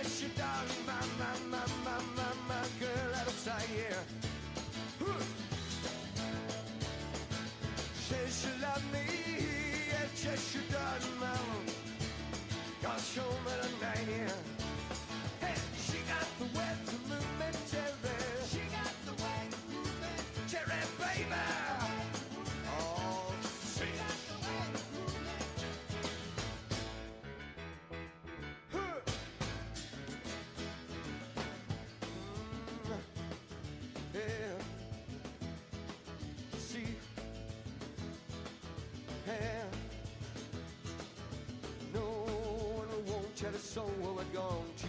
Yes, you darling, my girl out of sight, yeah. Says you love me, yes, you darling, mama. Gonna show me tonight, yeah. Hey, she got the way to move me, cherry. She got the way to move me, cherry, baby. Oh, she got the way to move me. Yeah. See. Yeah. No one won't tell us so what we're going to.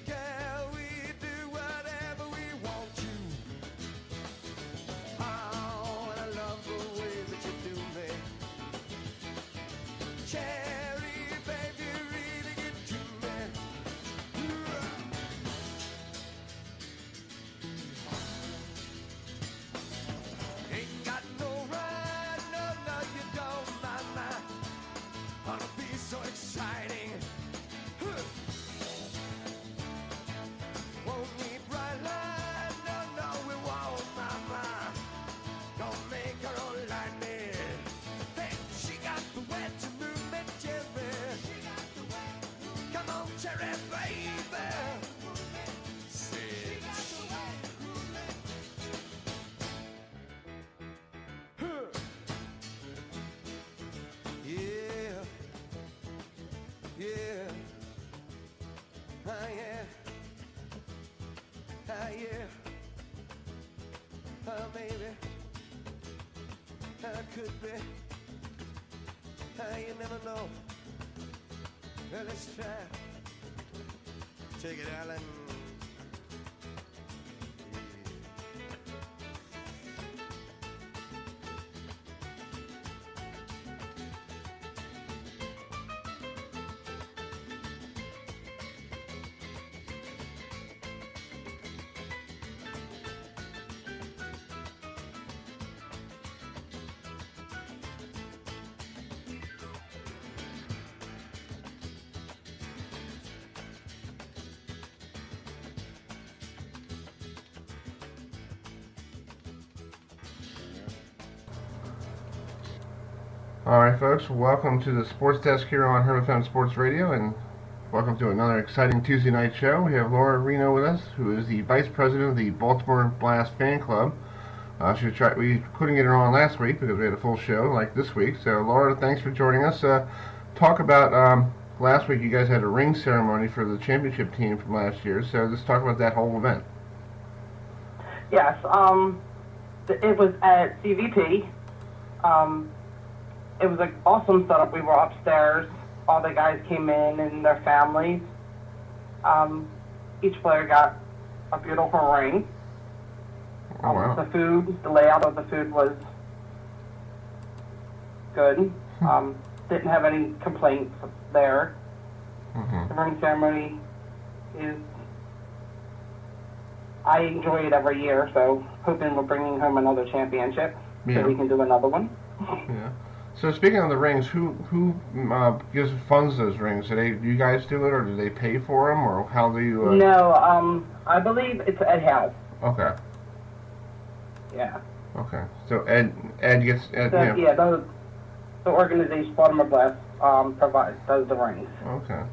Yeah, we do whatever we want to. Oh, and I love the way that you do me. Cherry, baby, you really get to me. Ain't got no right, no, you don't, mama. Ought to be so exciting. Won't need bright light, no, we won't, mama. Don't make her own lightning. Hey, she got the way to move me, cherry. Come on, cherry, baby. Sit. Yeah, yeah, yeah, yeah, baby, could be, you never know. Well, let's try. Take it, Alan. Alright folks, welcome to the Sports Desk here on HerbFM Sports Radio, and welcome to another exciting Tuesday night show. We have Laura Reno with us, who is the Vice President of the Baltimore Blast Fan Club. We couldn't get her on last week because we had a full show like this week, so Laura, thanks for joining us. Talk about, last week you guys had a ring ceremony for the championship team from last year, so let's talk about that whole event. Yes, it was at CVP. It was an awesome setup. We were upstairs. All the guys came in and their families. Each player got a beautiful ring. Oh, wow. The layout of the food was good. Didn't have any complaints there. Mm-hmm. The ring ceremony I enjoy it every year, so hoping we're bringing home another championship so we can do another one. Yeah. So speaking of the rings, who funds those rings? Do you guys do it, or do they pay for them, or how do you? No, I believe it's Ed House. Okay. Yeah. Okay. So Ed gets the organization Baltimore Blast does the rings. Okay.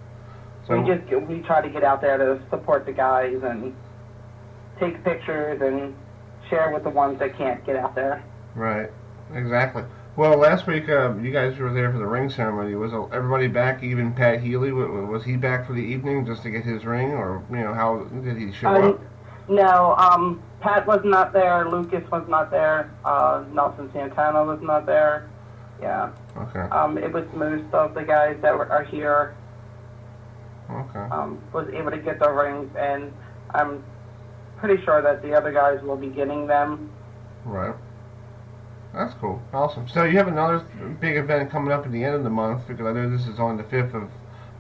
So we try to get out there to support the guys and take pictures and share with the ones that can't get out there. Right. Exactly. Well, last week you guys were there for the ring ceremony. Was everybody back? Even Pat Healy, was he back for the evening just to get his ring, or how did he show up? No, Pat was not there. Lucas was not there. Nelson Santana was not there. Yeah. Okay. It was most of the guys that are here. Okay. Was able to get their rings, and I'm pretty sure that the other guys will be getting them. Right. That's cool. Awesome. So you have another big event coming up at the end of the month, because I know this is on the 5th of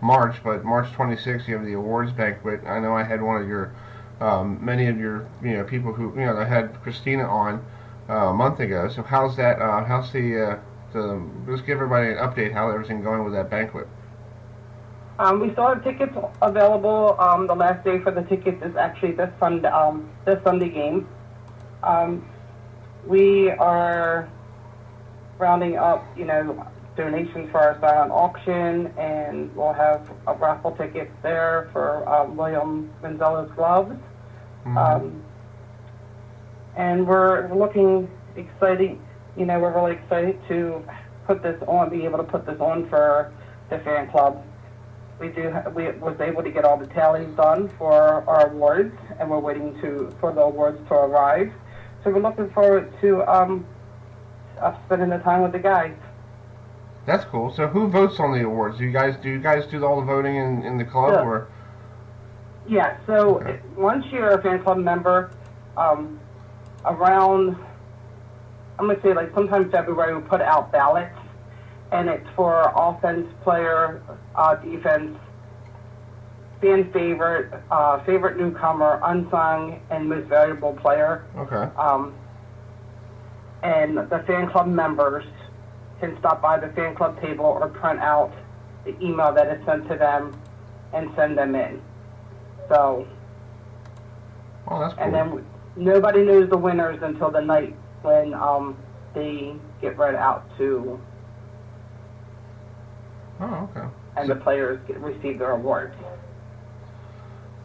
March, but March 26th you have the awards banquet. I know I had one of your, many of your, people who, I had Christina on a month ago. So how's that, how's let's give everybody an update how everything's going with that banquet. We still have tickets available. The last day for the tickets is actually this Sunday game. We are rounding up, donations for our silent auction, and we'll have raffle tickets there for William Manzella's gloves. Mm-hmm. And we're looking exciting. We're really excited to be able to put this on for the fan club. We was able to get all the tallies done for our awards, and we're waiting for the awards to arrive. So we're looking forward to spending the time with the guys. That's cool. So who votes on the awards? Do you guys do all the voting in the club, or? Yeah. So Okay. Once you're a fan club member, around, I'm gonna say like sometime February, we put out ballots, and it's for offense player, defense, fan favorite, favorite newcomer, unsung, and most valuable player. Okay. And the fan club members can stop by the fan club table or print out the email that is sent to them and send them in. So, Oh, that's cool. and then nobody knows the winners until the night when they get read out to, Oh, okay. and the players receive their awards.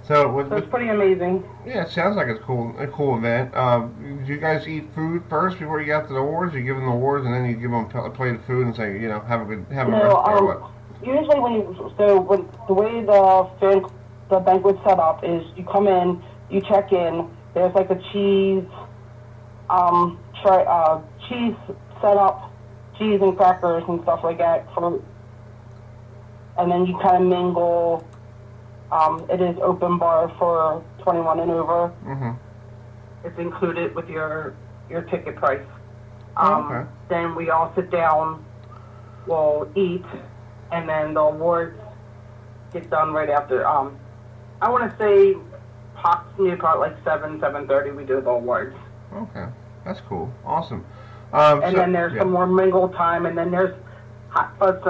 So So it's pretty amazing. yeah, it sounds like it's a cool event. Do you guys eat food first before you get to the awards? You give them the awards and then you give them a plate of food and say, have a good rest or what? Usually the way the banquet's set up is you come in, you check in, there's like a cheese cheese set up, cheese and crackers and stuff like that and then you kind of mingle. It is open bar for 21 and over. Mm-hmm. It's included with your ticket price. Okay. Then we all sit down, we'll eat, and then the awards get done right after. I want to say approximately about like 7:30 we do the awards. Okay, that's cool. Awesome. And then there's some more mingle time, and then there's hot fudge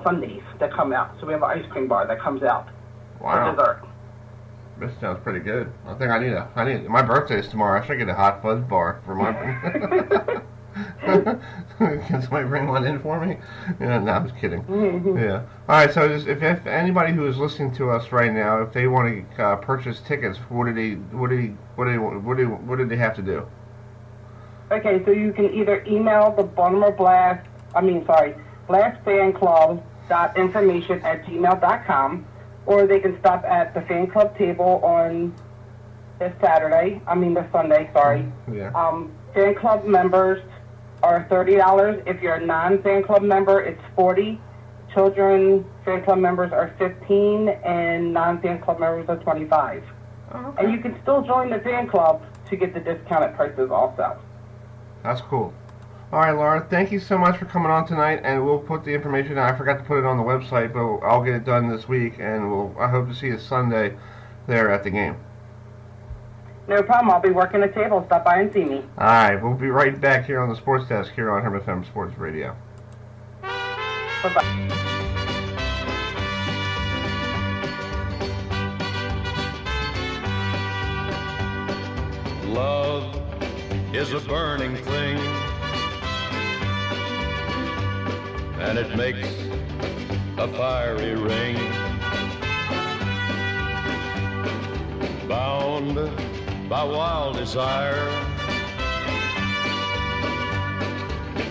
Sundays that come out. So we have an ice cream bar that comes out Wow. for dessert. This sounds pretty good. I think I need my birthday's tomorrow. I should get a hot fudge bar for my. Can somebody bring one in for me? Yeah, no, I'm just kidding. Yeah. All right. So if anybody who is listening to us right now, if they want to purchase tickets, what do they have to do? Okay, so you can either email the Blast fanclub.information@gmail.com, or they can stop at the fan club table on this Sunday, sorry. Yeah. Fan club members are $30. If you're a non-fan club member, it's $40. Children fan club members are $15, and non-fan club members are $25. Oh, okay. And you can still join the fan club to get the discounted prices also. That's cool. All right, Laura, thank you so much for coming on tonight, and we'll put the information. I forgot to put it on the website, but I'll get it done this week, and I hope to see you Sunday there at the game. No problem. I'll be working the table. Stop by and see me. All right, we'll be right back here on the Sports Desk here on HerbFM Sports Radio. Bye-bye. Love is a burning thing, and it makes a fiery ring. Bound by wild desire,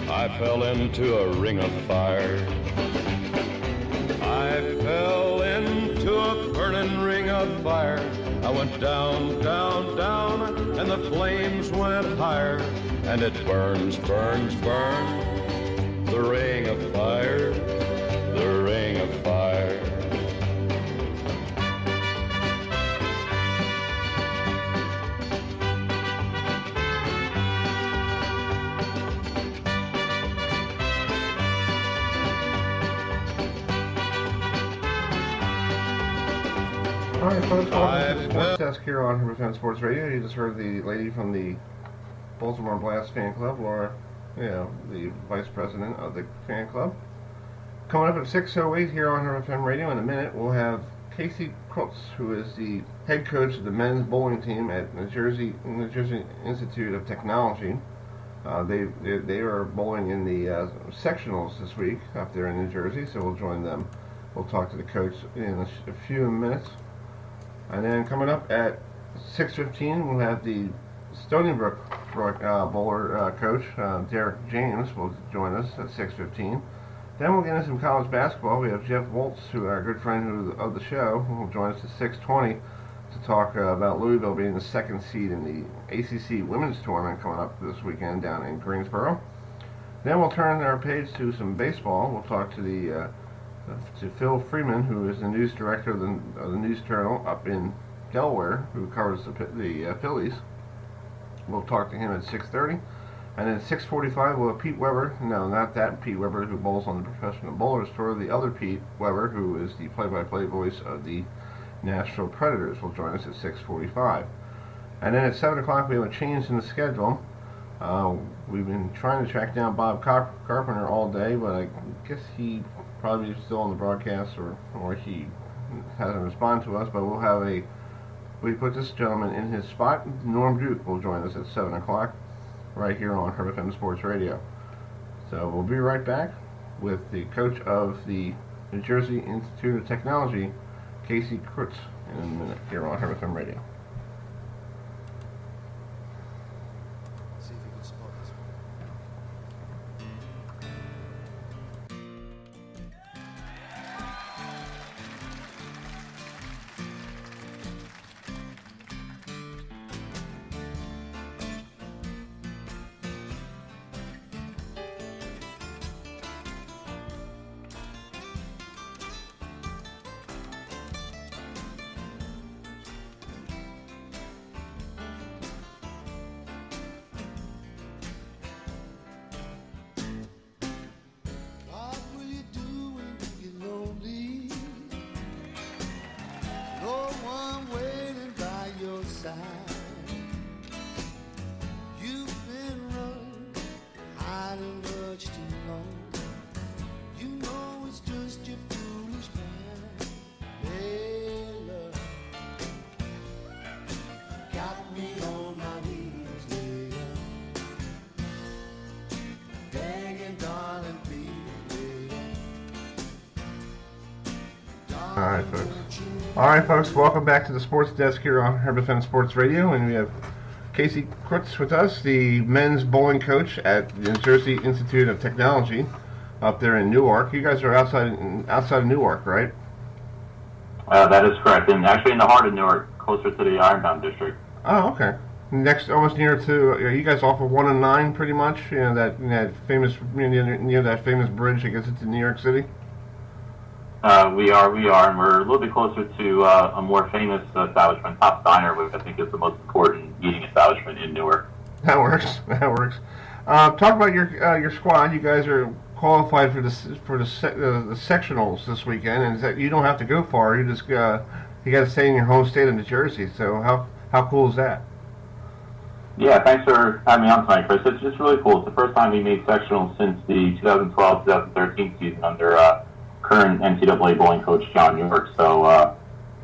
I fell into a ring of fire. I fell into a burning ring of fire. I went down, down, down, and the flames went higher. And it burns, burns, burns, the ring of fire, the ring of fire. All right, folks, welcome to the Sports Desk here on HerbFM Sports Radio. You just heard the lady from the Baltimore Blast fan club, Laura, the vice president of the fan club. Coming up at 6:08 here on HerbFM Radio in a minute, we'll have Casey Krutz, who is the head coach of the men's bowling team at New Jersey Institute of Technology. They are bowling in the sectionals this week up there in New Jersey, so we'll join them. We'll talk to the coach in a few minutes. And then coming up at 6:15, we'll have the Stony Brook bowler coach, Derek James, will join us at 6:15. Then we'll get into some college basketball. We have Jeff Woltz, who our good friend of the show, who will join us at 6:20 to talk about Louisville being the second seed in the ACC women's tournament coming up this weekend down in Greensboro. Then we'll turn our page to some baseball. We'll talk to Phil Freeman, who is the news director of the News Journal up in Delaware, who covers the Phillies. We'll talk to him at 6:30. And then at 6:45, we'll have Pete Weber. No, not that Pete Weber who bowls on the Professional Bowlers Tour. The other Pete Weber, who is the play-by-play voice of the Nashville Predators, will join us at 6:45. And then at 7 o'clock, we have a change in the schedule. We've been trying to track down Bob Carpenter all day, but I guess he probably is still on the broadcast, or he hasn't responded to us. But we put this gentleman in his spot. Norm Duke will join us at 7 o'clock. Right here on HerbFM Sports Radio. So we'll be right back with the coach of the New Jersey Institute of Technology, Casey Krutz, in a minute here on HerbFM Radio. See if you can support this one. All right, folks. Welcome back to the Sports Desk here on HerbFM Sports Radio, and we have Casey Krutz with us, the men's bowling coach at the New Jersey Institute of Technology up there in Newark. You guys are outside of Newark, right? That is correct, and actually in the heart of Newark, closer to the Ironbound district. Oh, okay. Next, almost near to. Are you guys off of 1 and 9, pretty much? You know that famous near that famous bridge. I guess it's in New York City. We are, and we're a little bit closer to a more famous establishment, Top Diner, which I think is the most important eating establishment in Newark. That works. Talk about your squad. You guys are qualified for the sectionals this weekend, and that you don't have to go far. You just you got to stay in your home state of New Jersey. So how cool is that? Yeah, thanks for having me on tonight, Chris. It's just really cool. It's the first time we made sectionals since the 2012-2013 season under current NCAA bowling coach John York. So a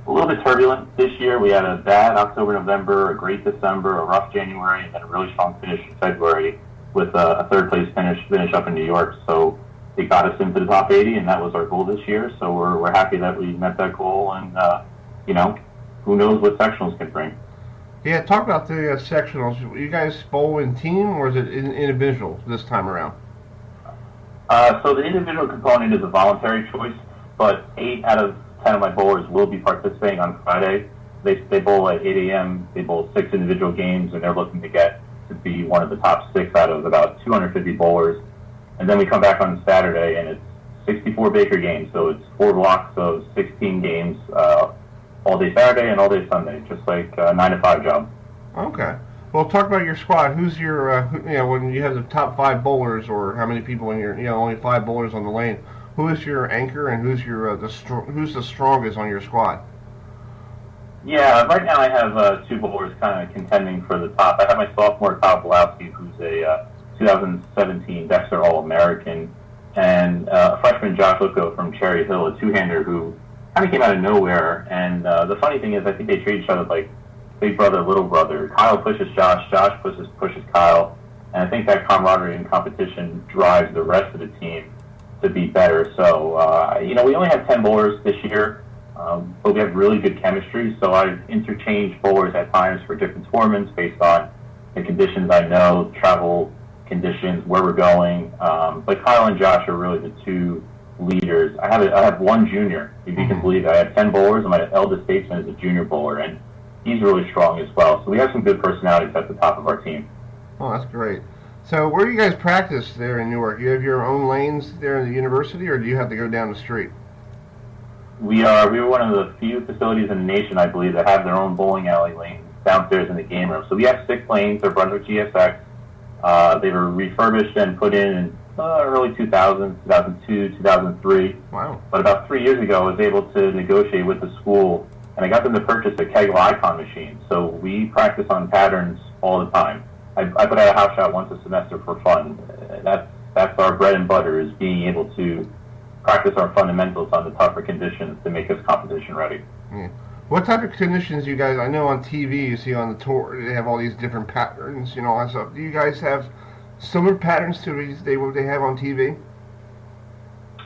little bit turbulent this year. We had a bad October, November, a great December, a rough January, and then a really strong finish in February with a third place finish up in New York. So it got us into the top 80, and that was our goal this year. So we're happy that we met that goal, and who knows what sectionals can bring. Yeah, talk about the sectionals. You guys bowl in team, or is it individual this time around? So the individual component is a voluntary choice, but 8 out of 10 of my bowlers will be participating on Friday. They bowl at 8 a.m. They bowl 6 individual games, and they're looking to get to be one of the top 6 out of about 250 bowlers. And then we come back on Saturday, and it's 64 Baker games, so it's 4 blocks of 16 games all day Saturday and all day Sunday, just like a 9-to-5 job. Okay. Well, talk about your squad. Who's your, when you have the top 5 bowlers, or how many people in your, only 5 bowlers on the lane, who is your anchor, and who's your who's the strongest on your squad? Yeah, right now I have 2 bowlers kind of contending for the top. I have my sophomore Kyle Pulowski, who's a 2017 Dexter All-American, and a freshman, Josh Lipko from Cherry Hill, a two-hander who kind of came out of nowhere. And the funny thing is, I think they treat each other like big brother, little brother. Kyle pushes Josh, Josh pushes Kyle, and I think that camaraderie and competition drives the rest of the team to be better. So, we only have 10 bowlers this year, but we have really good chemistry. So I've interchanged bowlers at times for different tournaments based on the conditions I know, travel conditions, where we're going. But Kyle and Josh are really the two leaders. I have one junior, if you can believe it. I have 10 bowlers, and my eldest statesman is a junior bowler, and he's really strong as well. So we have some good personalities at the top of our team. Oh, that's great. So where do you guys practice there in Newark? You have your own lanes there in the university, or do you have to go down the street? We were one of the few facilities in the nation, I believe, that have their own bowling alley lanes downstairs in the game room. So we have 6 lanes. They're Brunswick GSX. They were refurbished and put in early 2000s, 2002, 2003. Wow. But about 3 years ago, I was able to negotiate with the school, and I got them to purchase a Kegel Icon machine. So we practice on patterns all the time. I put out a house shot once a semester for fun. That's our bread and butter, is being able to practice our fundamentals on the tougher conditions to make us competition ready. Yeah. What type of conditions you guys, I know on TV you see on the tour, they have all these different patterns, all that stuff. Do you guys have similar patterns to what they have on TV?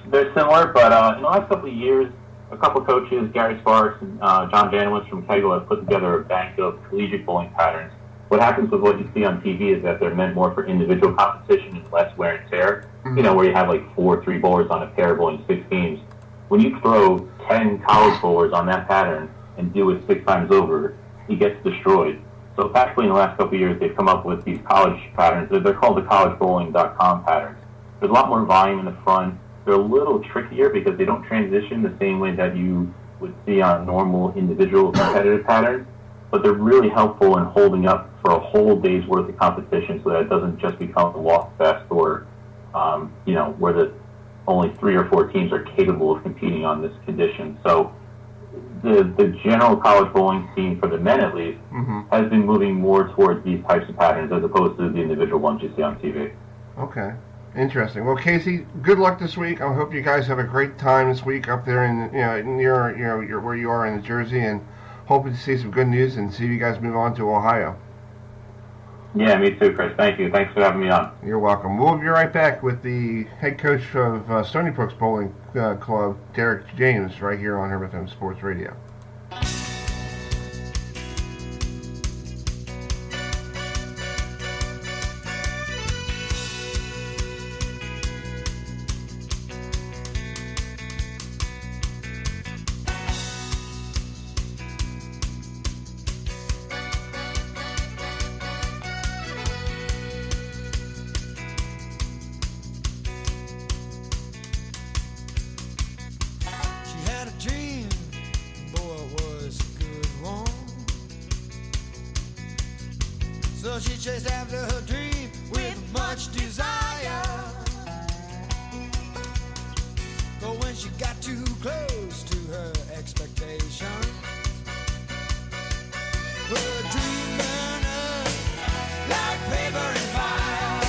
They're similar, but in the last couple of years, a couple of coaches, Gary Sparks and John Danowitz from Kegel, have put together a bank of collegiate bowling patterns. What happens with what you see on TV is that they're meant more for individual competition and less wear and tear. Mm-hmm. Where you have like 4 3 bowlers on a pair bowling 6 games. When you throw 10 college bowlers on that pattern and do it 6 times over, he gets destroyed. So practically in the last couple of years, they've come up with these college patterns. They're called the collegebowling.com patterns. There's a lot more volume in the front. They're a little trickier because they don't transition the same way that you would see on normal individual competitive patterns, but they're really helpful in holding up for a whole day's worth of competition so that it doesn't just become a walk fest or, where the only 3 or 4 teams are capable of competing on this condition. So the general college bowling scene, for the men at least, has been moving more towards these types of patterns as opposed to the individual ones you see on TV. Okay. Interesting. Well, Casey, good luck this week. I hope you guys have a great time this week up there in near where you are in New Jersey, and hoping to see some good news and see you guys move on to Ohio. Yeah, me too, Chris. Thank you. Thanks for having me on. You're welcome. We'll be right back with the head coach of Stony Brook's Bowling Club, Derek James, right here on HerbFM Sports Radio. So she chased after her dream with much desire. But when she got too close to her expectation, her dream burned up like paper and fire.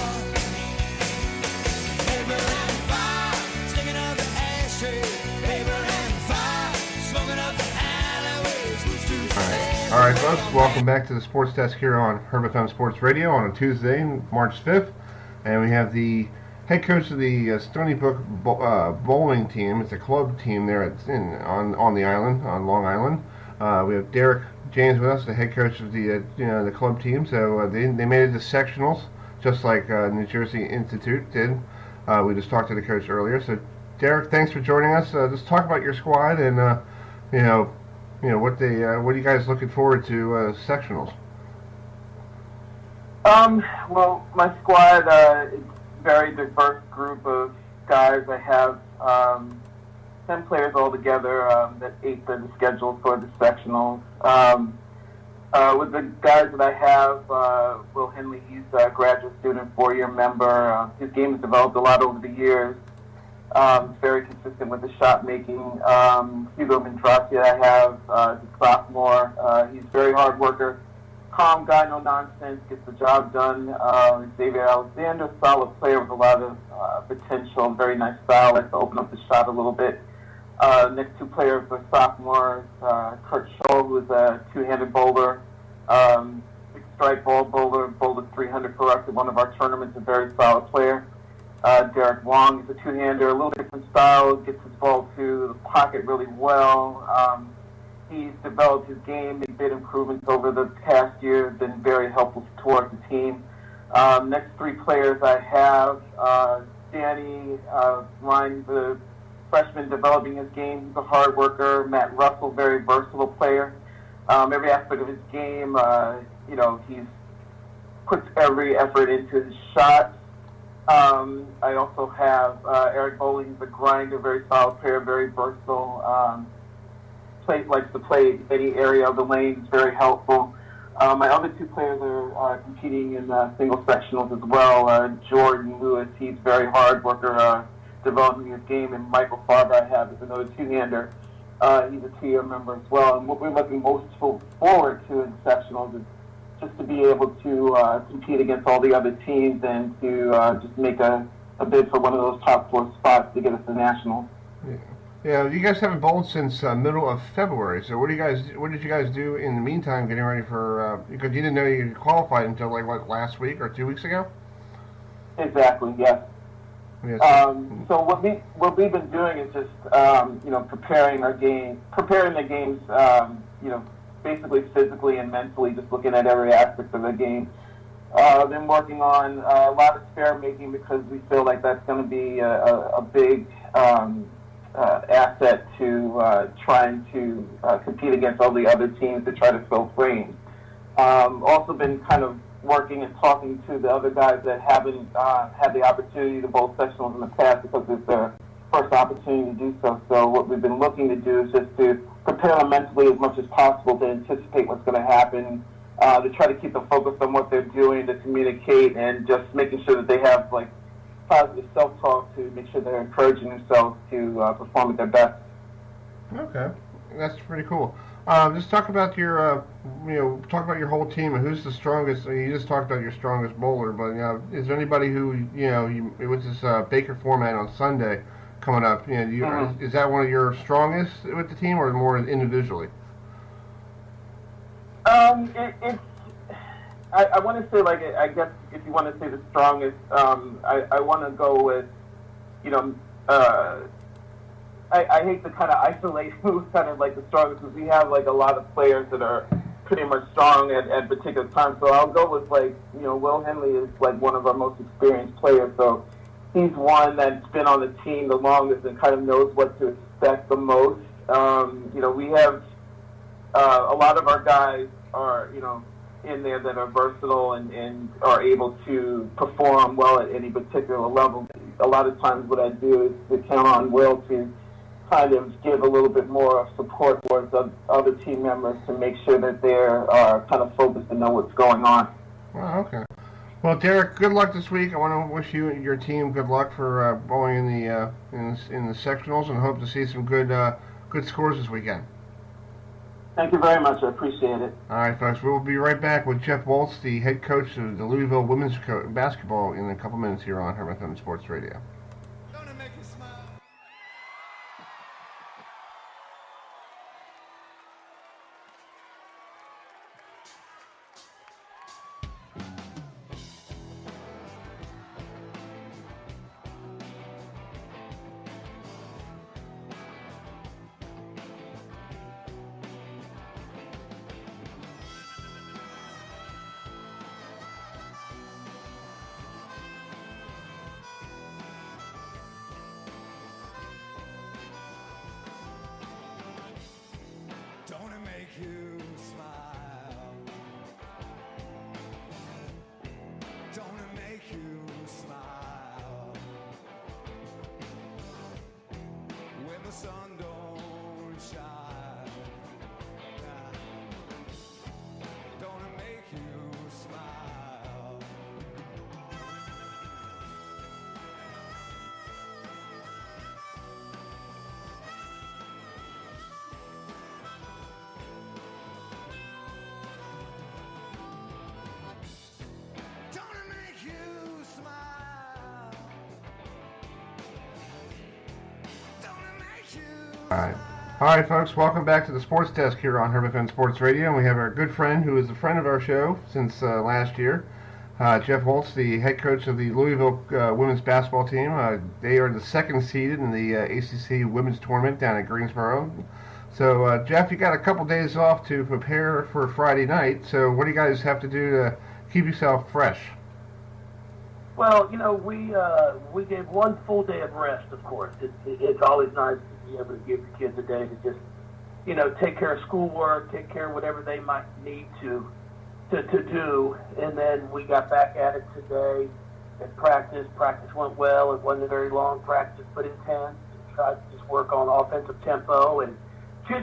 Paper and fire, sticking up the ashtray. Paper and fire, smoking up the alleyways. Who's to say? All right, folks, welcome back to the Sports Desk here on HerbFM Sports Radio on a Tuesday, March 5th. And we have the head coach of the Stony Brook bowling team. It's a club team there on the island, on Long Island. We have Derek James with us, the head coach of the club team. So they made it to sectionals, just like New Jersey Institute did. We just talked to the coach earlier. So, Derek, thanks for joining us. Just talk about your squad and what are you guys looking forward to sectionals? Well, my squad is a very diverse group of guys. I have 10 players altogether that ace the schedule for the sectionals. With the guys that I have, Will Henley, he's a graduate student, 4-year member. His game has developed a lot over the years. Very consistent with the shot making. Hugo Mendracia I have, he's a sophomore. He's a very hard worker, calm guy, no nonsense, gets the job done. Xavier Alexander, solid player with a lot of potential, very nice style, likes to open up the shot a little bit. Next two players are sophomores. Kurt Scholl, who is a two-handed bowler, big strike ball bowler, bowled a 300 for us at one of our tournaments, a very solid player. Derek Wong is a two-hander, a little different style, gets his ball to the pocket really well. He's developed his game, made big improvements over the past year, been very helpful towards the team. Next three players I have, Danny Ryan, the freshman developing his game. He's a hard worker. Matt Russell, very versatile player. Every aspect of his game, he puts every effort into his shots. I also have Eric Bowling, the grinder, very solid player, very versatile. Likes to play any area of the lane. He's very helpful. My other two players are competing in single sectionals as well. Jordan Lewis, he's very hard worker, developing his game, and Michael Farber I have is another two-hander. He's a TIA member as well. And what we're looking most forward to in sectionals is just to be able to compete against all the other teams and to just make a bid for one of those top four spots to get us to nationals. Yeah, you guys haven't bowled since middle of February. So what did you guys do in the meantime, getting ready for? Because you didn't know you qualified until last week or 2 weeks ago. Exactly. Yes. Yes. So what we've been doing is just preparing the games, basically physically and mentally, just looking at every aspect of the game. Been working on a lot of spare making because we feel like that's going to be a big asset to trying to compete against all the other teams to try to fill frames. Also been kind of working and talking to the other guys that haven't had the opportunity to bowl sectionals in the past because it's their first opportunity to do so. So what we've been looking to do is just to prepare them mentally as much as possible to anticipate what's going to happen, to try to keep the focus on what they're doing, to communicate, and just making sure that they have positive self-talk to make sure they're encouraging themselves to perform at their best. Okay, that's pretty cool. Just talk about your, talk about your whole team and who's the strongest. You just talked about your strongest bowler, but is there anybody who with this Baker format on Sunday coming up? Is that one of your strongest with the team, or more individually? I want to say, I guess if you want to say the strongest, I want to go with, I hate to kind of isolate who's kind of the strongest, because we have a lot of players that are pretty much strong at particular times. So I'll go with Will Henley is one of our most experienced players. So he's one that's been on the team the longest and kind of knows what to expect the most. We have a lot of our guys are in there that are versatile and are able to perform well at any particular level. A lot of times what I do is to count on Will to kind of give a little bit more support towards other team members to make sure that they're kind of focused and know what's going on. Oh, okay. Well, Derek, good luck this week. I want to wish you and your team good luck for bowling in the sectionals, and hope to see some good scores this weekend. Thank you very much. I appreciate it. All right, folks. We'll be right back with Jeff Waltz, the head coach of the Louisville women's basketball, in a couple minutes here on HerbFM Sports Radio. All right, folks, welcome back to the Sports Desk here on HerbFM Sports Radio. And we have our good friend who is a friend of our show since last year, Jeff Holtz, the head coach of the Louisville women's basketball team. They are the second seeded in the ACC women's tournament down at Greensboro. So, Jeff, you got a couple days off to prepare for Friday night. So what do you guys have to do to keep yourself fresh? Well, we gave one full day of rest, of course. It's always nice to be able to give the kids a day to just, take care of schoolwork, take care of whatever they might need to do. And then we got back at it today at practice. Practice went well. It wasn't a very long practice, but intense. We tried to just work on offensive tempo and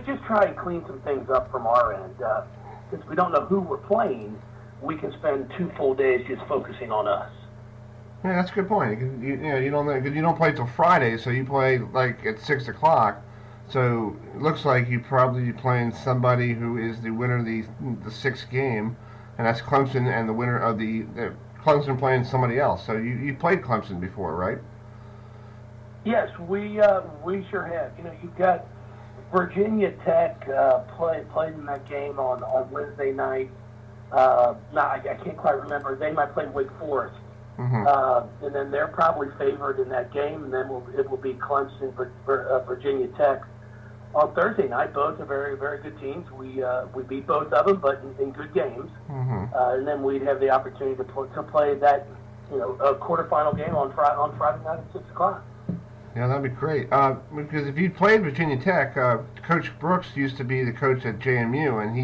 just try and clean some things up from our end. Since we don't know who we're playing, we can spend 2 full days just focusing on us. Yeah, that's a good point. You don't play till Friday, so you play like at 6 o'clock. So it looks like you probably be playing somebody who is the winner of the sixth game, and that's Clemson, and the winner of the Clemson playing somebody else. So you played Clemson before, right? Yes, we sure have. You've got Virginia Tech played in that game on Wednesday night. I can't quite remember. They might play Wake Forest. Mm-hmm. And then they're probably favored in that game, and then it will be Clemson, Virginia Tech on Thursday night. Both are very, very good teams. We beat both of them, but in good games. Mm-hmm. And then we'd have the opportunity to play that a quarterfinal game on Friday night at 6 o'clock. Yeah, that'd be great. Because if you played Virginia Tech, Coach Brooks used to be the coach at JMU, and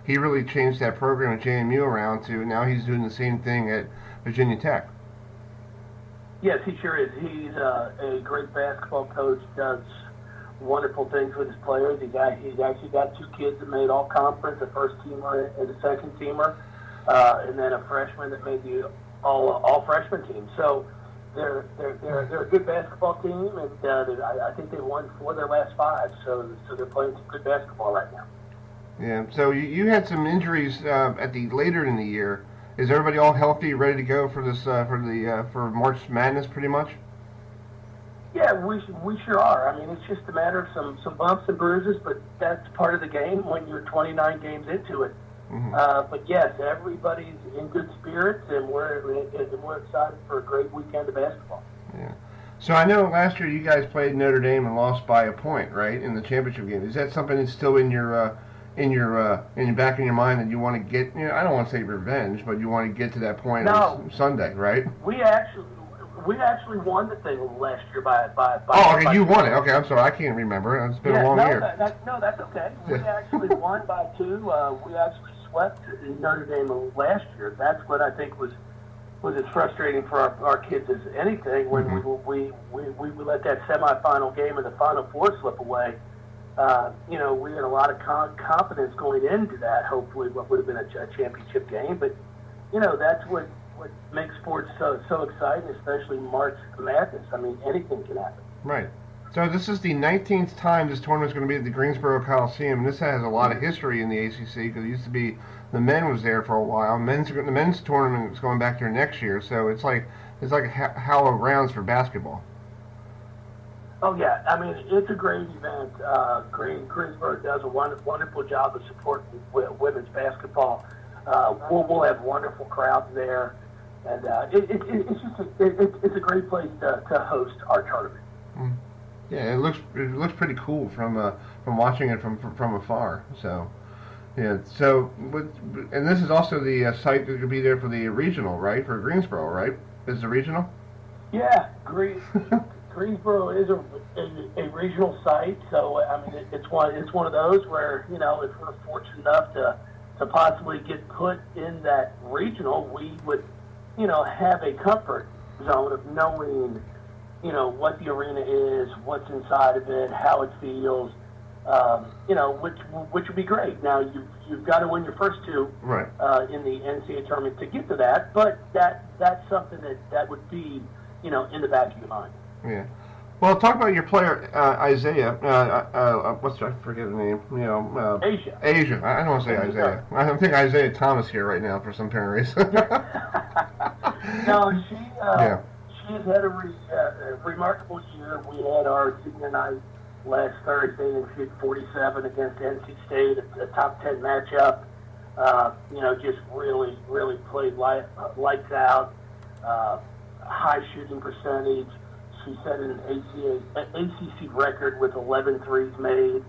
he really changed that program at JMU around to now he's doing the same thing at Virginia Tech. Yes, he sure is. He's a great basketball coach, does wonderful things with his players. He's actually got 2 kids that made all-conference, a first-teamer and a second-teamer, and then a freshman that made the all-freshman team. So they're a good basketball team, and I think they've won 4 of their last 5, so they're playing some good basketball right now. Yeah, so you had some injuries later in the year. Is everybody all healthy, ready to go for this for March Madness, pretty much? Yeah, we sure are. I mean, it's just a matter of some bumps and bruises, but that's part of the game when you're 29 games into it. Mm-hmm. But yes, everybody's in good spirits, and we're excited for a great weekend of basketball. Yeah. So I know last year you guys played Notre Dame and lost by a point, right, in the championship game. Is that something that's still in your back in your mind that you want to get? I don't want to say revenge, but you want to get to that point on Sunday, right? We actually won the thing last year by Oh, okay, you won it. Okay, I'm sorry, I can't remember. It's been a long year. That's okay. We actually won by 2. We actually swept Notre Dame last year. That's what I think was as frustrating for our kids as anything when we let that semifinal game and the Final Four slip away. We had a lot of confidence going into that. Hopefully, what would have been a championship game, but that's what makes sports so exciting, especially March Madness. I mean, anything can happen. Right. So this is the 19th time this tournament's going to be at the Greensboro Coliseum, and this has a lot of history in the ACC because it used to be the men was there for a while. The men's tournament is going back there next year, so it's like a hallowed grounds for basketball. Oh yeah, I mean it's a great event. Greensboro does a wonderful job of supporting women's basketball. We'll have wonderful crowds there, and it's a great place to host our tournament. Mm. Yeah, it looks pretty cool from watching it from afar. So, yeah. So, and this is also the site that could be there for the regional, right? For Greensboro, right? Is the regional? Yeah, Greensboro is a regional site. So, I mean, it's one of those where if we're fortunate enough to possibly get put in that regional, we would have a comfort zone of knowing what the arena is, what's inside of it, how it feels, which would be great. Now you've got to win your first 2 right. In the NCAA tournament to get to that, but that's something that would be in the back of your mind. Yeah. Well, talk about your player Isaiah. I forget the name. Asia. Asia. I don't want to say Isaiah. I don't think Isaiah Thomas here right now for some apparent reason. No, she has had a remarkable year. We had our senior night last Thursday and hit 47 against NC State, a top 10 matchup. Just really, really played lights out. High shooting percentage. She set an ACC record with 11 threes made.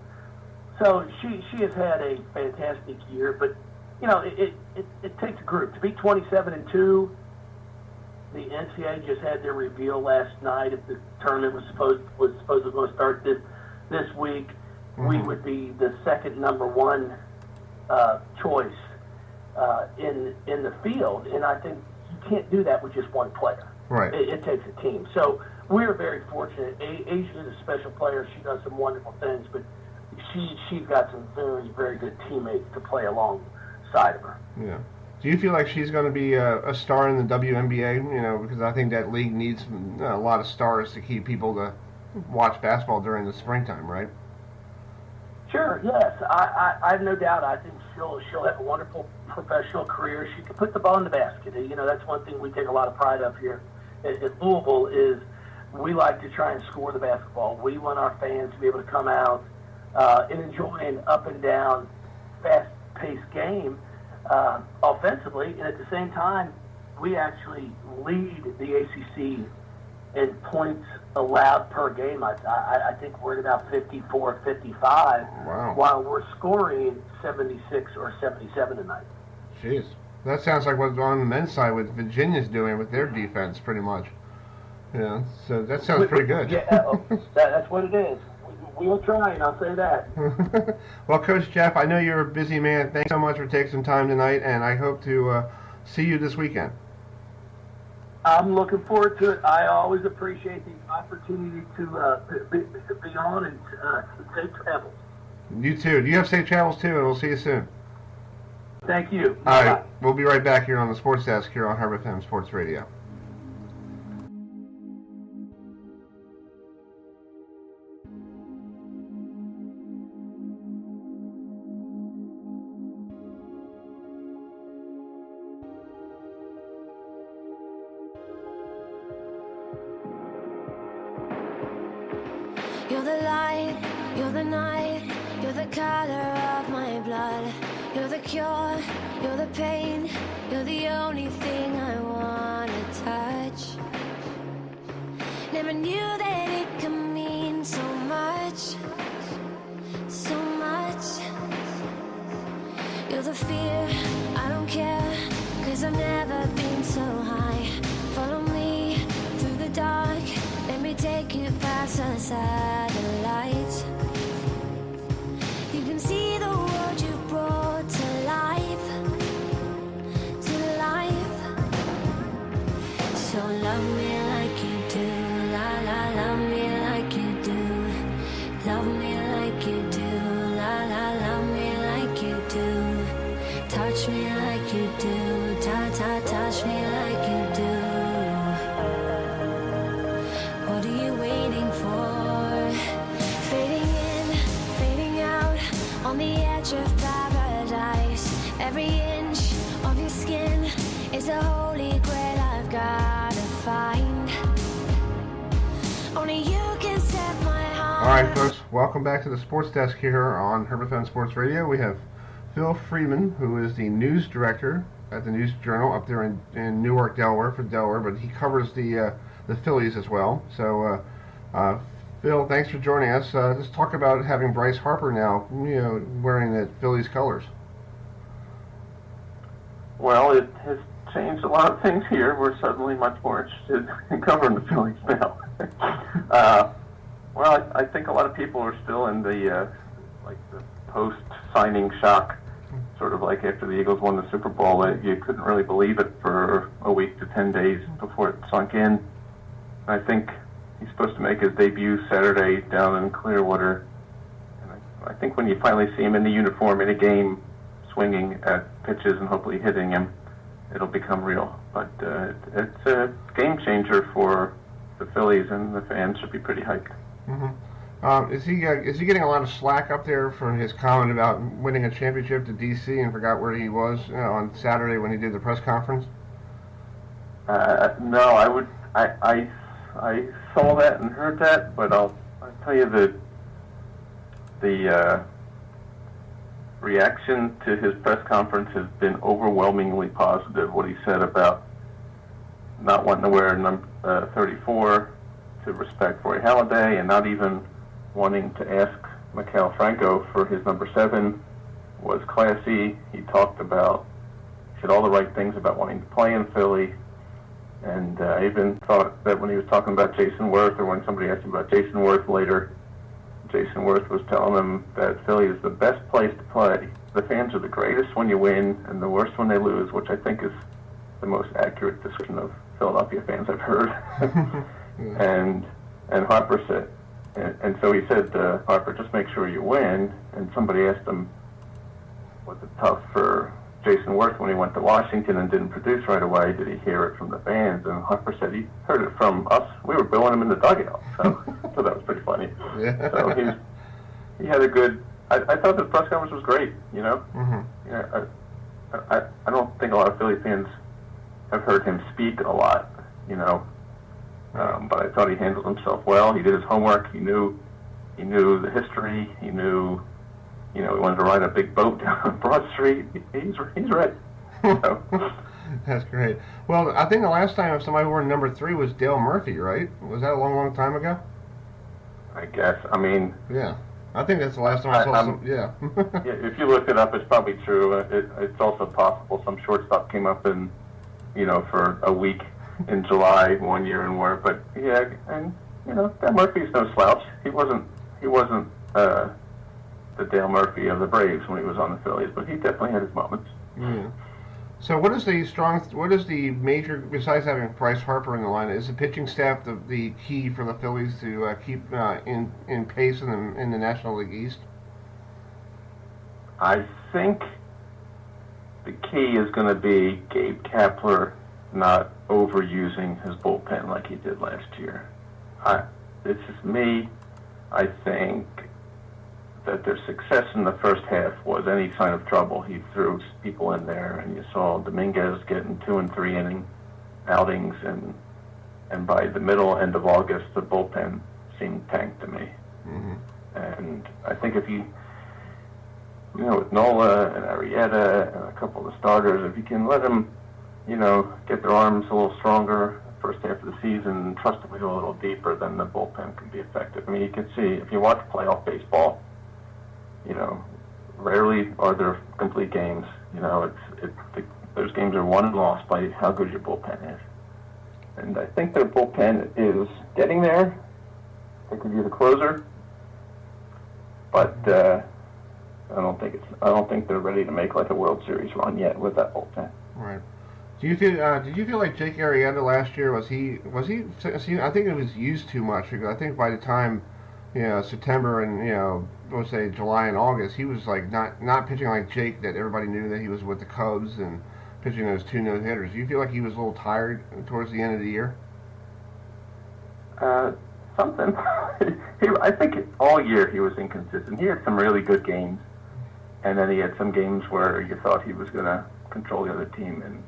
So she has had a fantastic year, but it takes a group to be 27-2. The NCAA just had their reveal last night. If the tournament was supposed to go start this week, we would be the second number one choice in the field, and I think you can't do that with just one player. Right. It takes a team. So we're very fortunate. Asia is a special player. She does some wonderful things, but she's got some very, very good teammates to play alongside of her. Yeah. Do you feel like she's going to be a star in the WNBA? Because I think that league needs a lot of stars to keep people to watch basketball during the springtime, right? Sure. Yes. I have no doubt. I think she'll have a wonderful professional career. She can put the ball in the basket. That's one thing we take a lot of pride of here at Louisville is we like to try and score the basketball. We want our fans to be able to come out and enjoy an up and down, fast-paced game offensively, and at the same time, we actually lead the ACC in points allowed per game. I think we're at about 54, 55, wow, while we're scoring 76 or 77 tonight. Jeez. That sounds like what's on the men's side with Virginia's doing with their defense, pretty much. Yeah, so that sounds pretty good. Yeah, that's what it is. We'll try, and I'll say that. Well, Coach Jeff, I know you're a busy man. Thanks so much for taking some time tonight, and I hope to see you this weekend. I'm looking forward to it. I always appreciate the opportunity to be on and safe travels. You too. You have safe travels too, and we'll see you soon. Thank you. All right, we'll be right back here on the Sports Desk here on HerbFM Sports Radio. You're the light, you're the night, you're the color of my blood. You're the cure, you're the pain, you're the only thing I wanna touch. Never knew that it could mean so much, so much. You're the fear, I don't care, 'cause I've never been so high. Follow me through the dark, let me take you past the satellites. You can see the world you brought to life, to life. So love me like you do, la la, love me like you do. Love me like you do, la la, love me like you do. Touch me like you do, touch me like you do. What are you waiting for? Fading in, fading out, on the edge of paradise. Every inch of your skin is a holy grail I've gotta find. Only you can set my heart. All right, folks, welcome back to the Sports Desk here on HerbFM Sports Radio. We have Phil Freeman, who is the news director at the News Journal up there in Newark, Delaware, for Delaware, but he covers the Phillies as well. So, Phil, thanks for joining us. Let's talk about having Bryce Harper now, wearing the Phillies colors. Well, it has changed a lot of things here. We're suddenly much more interested in covering the Phillies now. Well, I think a lot of people are still in the post-signing shock, sort of like after the Eagles won the Super Bowl. You couldn't really believe it for a week to 10 days before it sunk in. I think he's supposed to make his debut Saturday down in Clearwater. And I think when you finally see him in the uniform in a game, swinging at pitches and hopefully hitting him, it'll become real. But it's a game changer for the Phillies, and the fans should be pretty hyped. Mm-hmm. Is he getting a lot of slack up there for his comment about winning a championship to D.C. and forgot where he was on Saturday when he did the press conference? No, I saw that and heard that, but I'll tell you that the reaction to his press conference has been overwhelmingly positive. What he said about not wanting to wear number 34 to respect Roy Halladay, and not even wanting to ask Mikhail Franco for his number 7 was classy. He talked about, said all the right things about wanting to play in Philly, and I even thought that when he was talking about Jason Worth, or when somebody asked him about Jason Worth later, Jason Worth was telling him that Philly is the best place to play. The fans are the greatest when you win and the worst when they lose, which I think is the most accurate description of Philadelphia fans I've heard. And Harper said, and so he said, Harper, just make sure you win. And somebody asked him, was it tough for Jason Worth when he went to Washington and didn't produce right away? Did he hear it from the fans? And Harper said he heard it from us. We were booing him in the dugout. So that was pretty funny. Yeah. So he had a good, I thought the press conference was great, you know? Mm-hmm. Yeah, I don't think a lot of Philly fans have heard him speak a lot, you know? But I thought he handled himself well. He did his homework. He knew the history. He knew, you know, he wanted to ride a big boat down Broad Street. He's ready. So. That's great. Well, I think the last time somebody wore number 3 was Dale Murphy, right? Was that a long, long time ago? I guess. I mean. Yeah. I think that's the last time I saw some. Yeah. Yeah. If you look it up, it's probably true. It's also possible some shortstop came up in, you know, for a week in July one year and wore. But yeah, and you know, Dale Murphy's no slouch. He wasn't the Dale Murphy of the Braves when he was on the Phillies, but he definitely had his moments. Yeah. So what is the major, besides having Bryce Harper in the line, is the pitching staff the key for the Phillies to keep in pace in the National League East? I think the key is going to be Gabe Kapler not overusing his bullpen like he did last year. It's just me. I think that their success in the first half was any sign of trouble. He threw people in there, and you saw Dominguez getting 2 and 3 inning outings, and by the end of August, the bullpen seemed tanked to me. Mm-hmm. And I think if you know, with Nola and Arrieta and a couple of the starters, if you can let them, you know, get their arms a little stronger first half of the season, trust them to go a little deeper, then the bullpen can be effective. I mean, you can see, if you watch playoff baseball, you know, rarely are there complete games. You know, those games are won and lost by how good your bullpen is. And I think their bullpen is getting there. They could be the closer, but I don't think they're ready to make like a World Series run yet with that bullpen. Right. Did you feel like Jake Arrieta last year was he? I think it was used too much, because I think by the time, you know, September and, you know, let's say July and August, he was like not pitching like Jake, that everybody knew that he was with the Cubs and pitching those 2 no-hitters. Do you feel like he was a little tired towards the end of the year? Something. I think all year he was inconsistent. He had some really good games, and then he had some games where you thought he was going to control the other team, and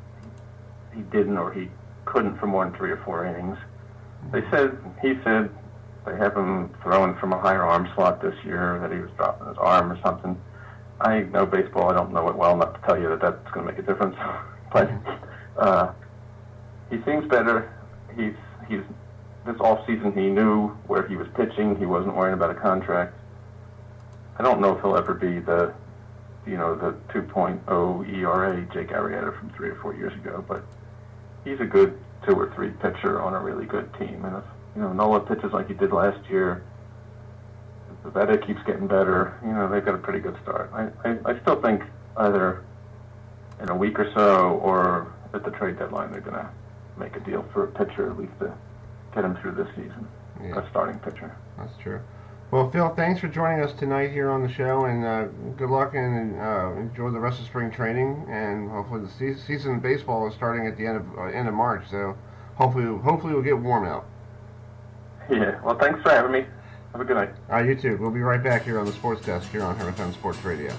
he didn't, or he couldn't for more than 3 or 4 innings. He said they have him throwing from a higher arm slot this year, that he was dropping his arm or something. I know baseball. I don't know it well enough to tell you that that's going to make a difference. But he seems better. He's this off season, he knew where he was pitching. He wasn't worrying about a contract. I don't know if he'll ever be the 2.0 ERA Jake Arrieta from 3 or 4 years ago, but he's a good 2 or 3 pitcher on a really good team. And if, you know, Nola pitches like he did last year, if Veta keeps getting better, you know, they've got a pretty good start. I still think either in a week or so or at the trade deadline they're going to make a deal for a pitcher, at least to get him through this season, a starting pitcher. That's true. Well, Phil, thanks for joining us tonight here on the show, and good luck and enjoy the rest of spring training. And hopefully the season of baseball is starting at the end of March, so hopefully we'll get warm out. Yeah. Well, thanks for having me. Have a good night. You too. We'll be right back here on the Sports Desk here on HerbFM Sports Radio.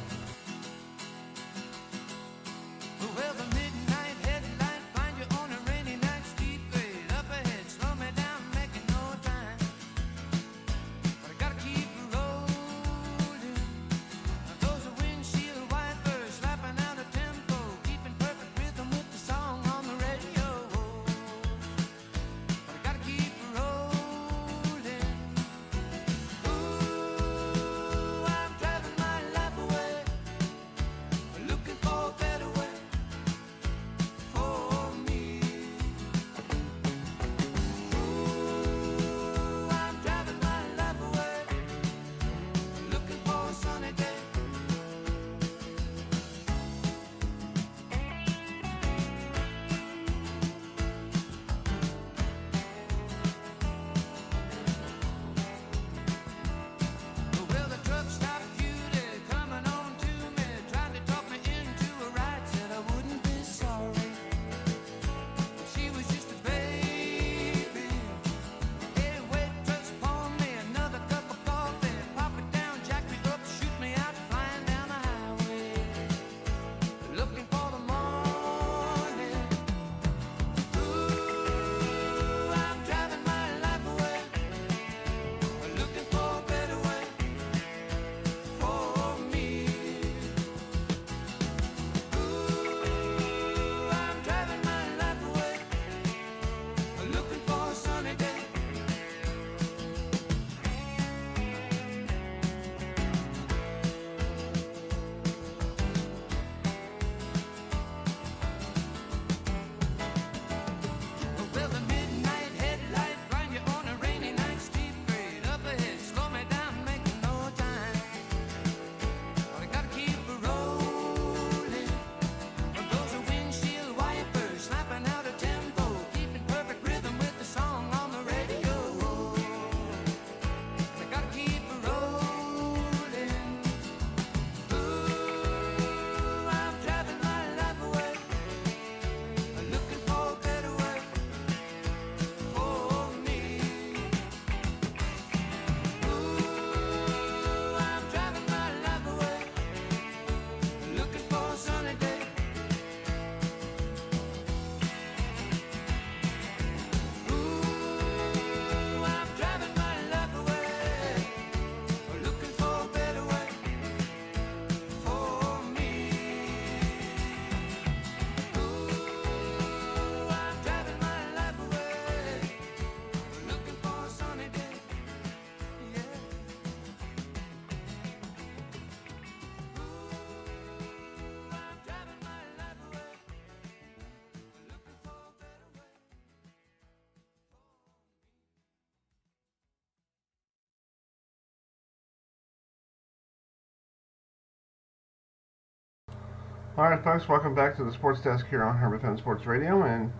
Alright folks, welcome back to the Sports Desk here on HerbFM Sports Radio, and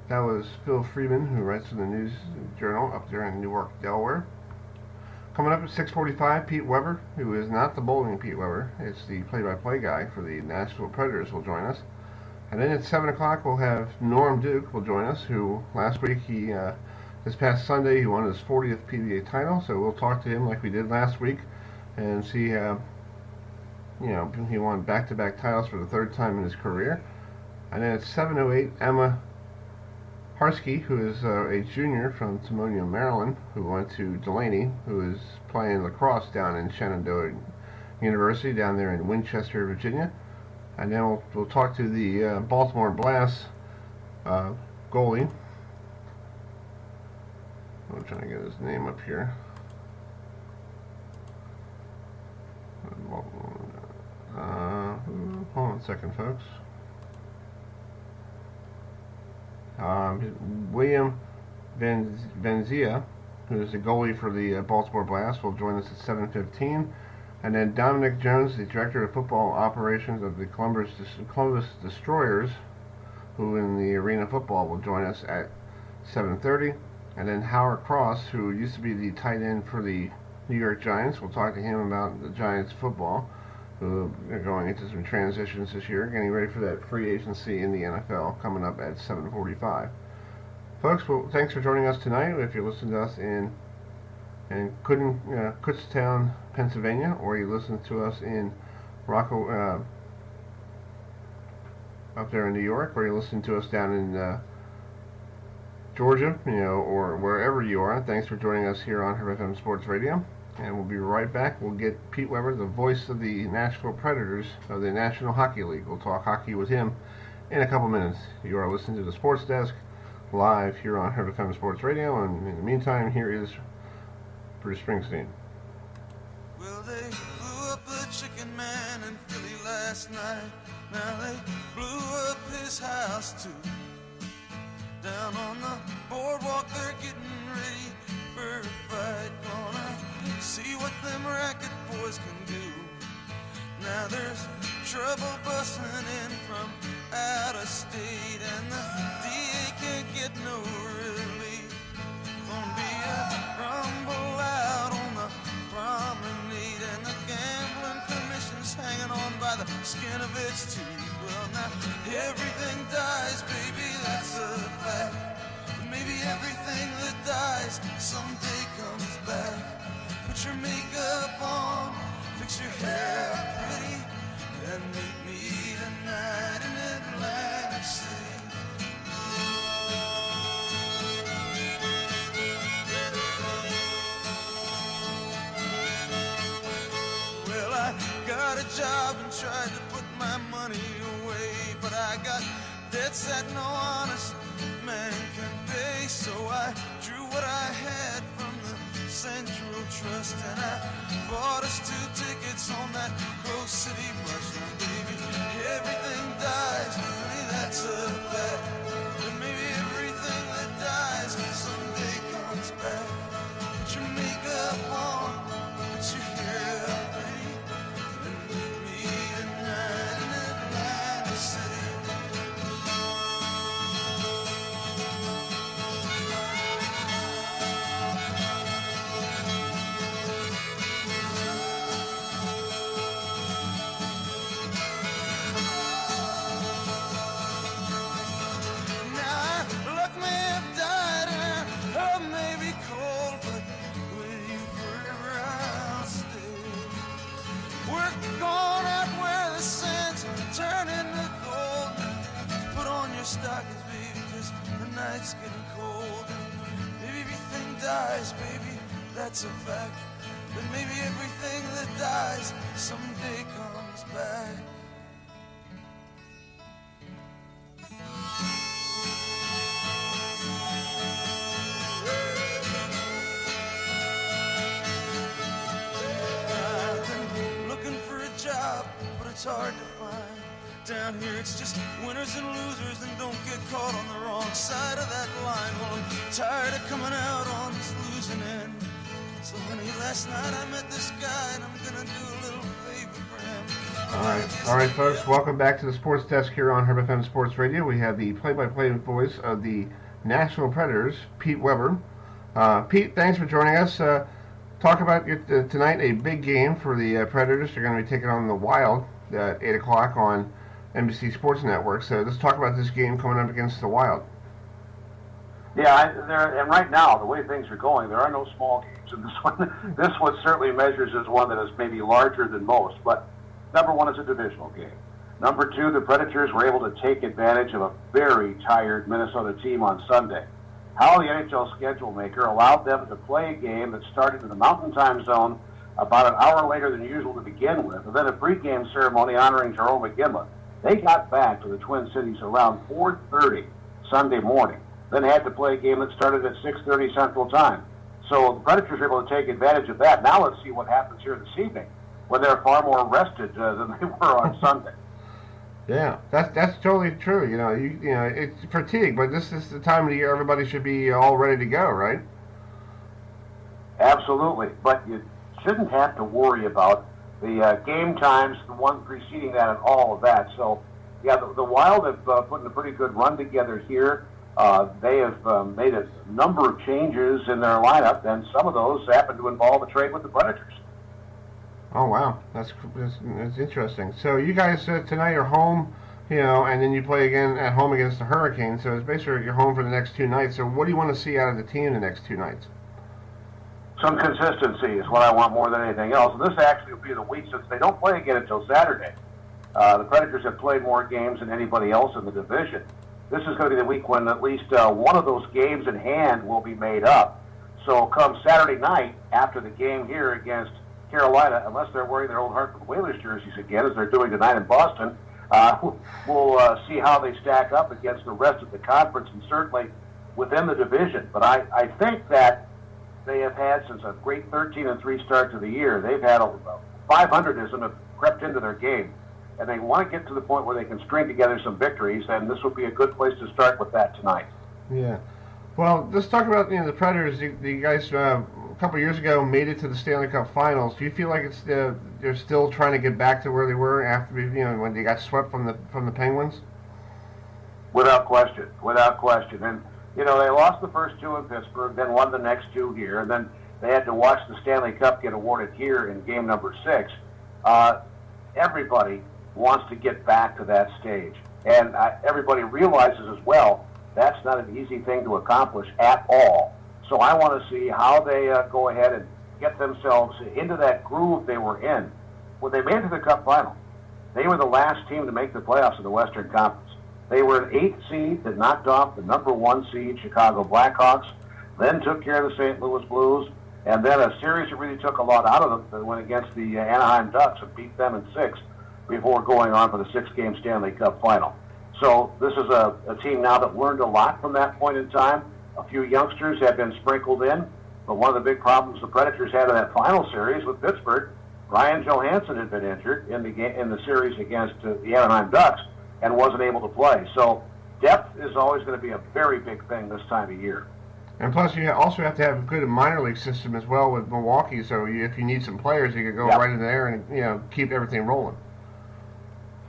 that was Phil Freeman, who writes for the News Journal up there in Newark, Delaware. Coming up at 6:45, Pete Weber, who is not the bowling Pete Weber, it's the play-by-play guy for the Nashville Predators, will join us. And then at 7 o'clock, we'll have Norm Duke will join us, who last week, this past Sunday, he won his 40th PBA title, so we'll talk to him like we did last week and see he won back-to-back titles for the third time in his career. And then at 7:08, Emma Harsky, who is a junior from Timonium, Maryland, who went to Delaney, who is playing lacrosse down in Shenandoah University down there in Winchester, Virginia. And then we'll talk to the Baltimore Blast goalie. I'm trying to get his name up here. Hold on a second, folks. William Benzia, who is the goalie for the Baltimore Blast, will join us at 7:15. And then Dominic Jones, the director of football operations of the Columbus Destroyers, who in the arena football, will join us at 7:30. And then Howard Cross, who used to be the tight end for the New York Giants, we'll talk to him about the Giants football, who are going into some transitions this year, getting ready for that free agency in the NFL coming up at 7:45. Folks, well, thanks for joining us tonight. If you listen to us in Kutztown, Pennsylvania, or you listen to us in Rocco, up there in New York, or you listen to us down in Georgia, or wherever you are, thanks for joining us here on HerbFM Sports Radio. And we'll be right back. We'll get Pete Weber, the voice of the Nashville Predators of the National Hockey League. We'll talk hockey with him in a couple minutes. You are listening to the Sports Desk live here on HerbFM Sports Radio, and in the meantime, here is Bruce Springsteen. Well, they blew up the chicken man in Philly last night. Now they blew up his house too. Down on the boardwalk, they're getting ready for a fight. Gonna see what them racket boys can do. Now there's trouble busting in from out of state, and the DA can't get no relief. Gonna be a rumble out on the promenade, and the gambling commission's hanging on by the skin of its teeth. Well, now everything dies, baby, that's a fact. But maybe everything that dies someday comes back. Put your makeup on, fix your hair pretty, and meet me tonight in Atlantic City. Well, I got a job and tried to put my money away, but I got debts that no honest man can pay. So I drew what I had from the Central Trust, and I bought us 2 tickets on that Coast City bus. Now, baby, everything dies, honey, that's a fact. But maybe everything that dies someday comes back. Put your makeup on, put your hair up, baby, and meet me tonight in Atlantic City. Stockings, baby, 'cause the night's getting cold, and maybe everything dies, baby, that's a fact. But maybe everything that dies someday comes back. I've been looking for a job, but it's hard to find. Down here it's just winners and losers, and don't get caught on the wrong side of that line. Well, I'm tired of coming out on this losing end. So honey, last night I met this guy, and I'm gonna do a little favor for him. All right, folks. Welcome back to the Sports Desk here on HerbFM Sports Radio. We have the play-by-play voice of the Nashville Predators, Pete Weber. Pete, thanks for joining us. Talk about tonight, a big game for the Predators. They're going to be taking on the Wild at 8 o'clock on NBC Sports Network. So let's talk about this game coming up against the Wild. Yeah, and right now, the way things are going, there are no small games in this one. This one certainly measures as one that is maybe larger than most, but number one, it's a divisional game. Number two, the Predators were able to take advantage of a very tired Minnesota team on Sunday. How the NHL schedule maker allowed them to play a game that started in the Mountain Time Zone about an hour later than usual to begin with, and then a pregame ceremony honoring Jerome McGinley. They got back to the Twin Cities around 4:30 Sunday morning, then had to play a game that started at 6:30 Central Time. So the Predators were able to take advantage of that. Now let's see what happens here this evening, when they're far more rested than they were on Sunday. Yeah, that's totally true. You know, it's fatigue, but this is the time of the year everybody should be all ready to go, right? Absolutely, but you shouldn't have to worry about the game times, the one preceding that, and all of that. So, yeah, the Wild have put in a pretty good run together here. They have made a number of changes in their lineup, and some of those happen to involve a trade with the Predators. Oh, wow. That's interesting. So you guys tonight are home, you know, and then you play again at home against the Hurricanes. So it's basically you're home for the next two nights. So what do you want to see out of the team the next two nights? Some consistency is what I want more than anything else. And this actually will be the week, since they don't play again until Saturday. The Predators have played more games than anybody else in the division. This is going to be the week when at least one of those games in hand will be made up. So come Saturday night, after the game here against Carolina, unless they're wearing their old Hartford Whalers jerseys again, as they're doing tonight in Boston, we'll see how they stack up against the rest of the conference and certainly within the division. But I think that they have had, since a great 13-3 start to the year, they've had 500ism have crept into their game, and they want to get to the point where they can string together some victories, and this would be a good place to start with that tonight. Yeah. Well, let's talk about the Predators. You guys a couple of years ago made it to the Stanley Cup Finals. Do you feel like it's they're still trying to get back to where they were after when they got swept from the Penguins? Without question, and they lost the first two in Pittsburgh, then won the next two here, and then they had to watch the Stanley Cup get awarded here in game number 6. Everybody wants to get back to that stage, and everybody realizes as well that's not an easy thing to accomplish at all. So I want to see how they go ahead and get themselves into that groove they were in. When they made it to the Cup final, they were the last team to make the playoffs in the Western Conference. They were an 8th seed that knocked off the number 1 seed Chicago Blackhawks, then took care of the St. Louis Blues, and then a series that really took a lot out of them that went against the Anaheim Ducks and beat them in 6 before going on for the 6-game Stanley Cup final. So this is a team now that learned a lot from that point in time. A few youngsters have been sprinkled in, but one of the big problems the Predators had in that final series with Pittsburgh, Ryan Johansson had been injured in the series against the Anaheim Ducks and wasn't able to play. So depth is always going to be a very big thing this time of year. And plus, you also have to have a good minor league system as well with Milwaukee. So if you need some players, you could go right in there and keep everything rolling.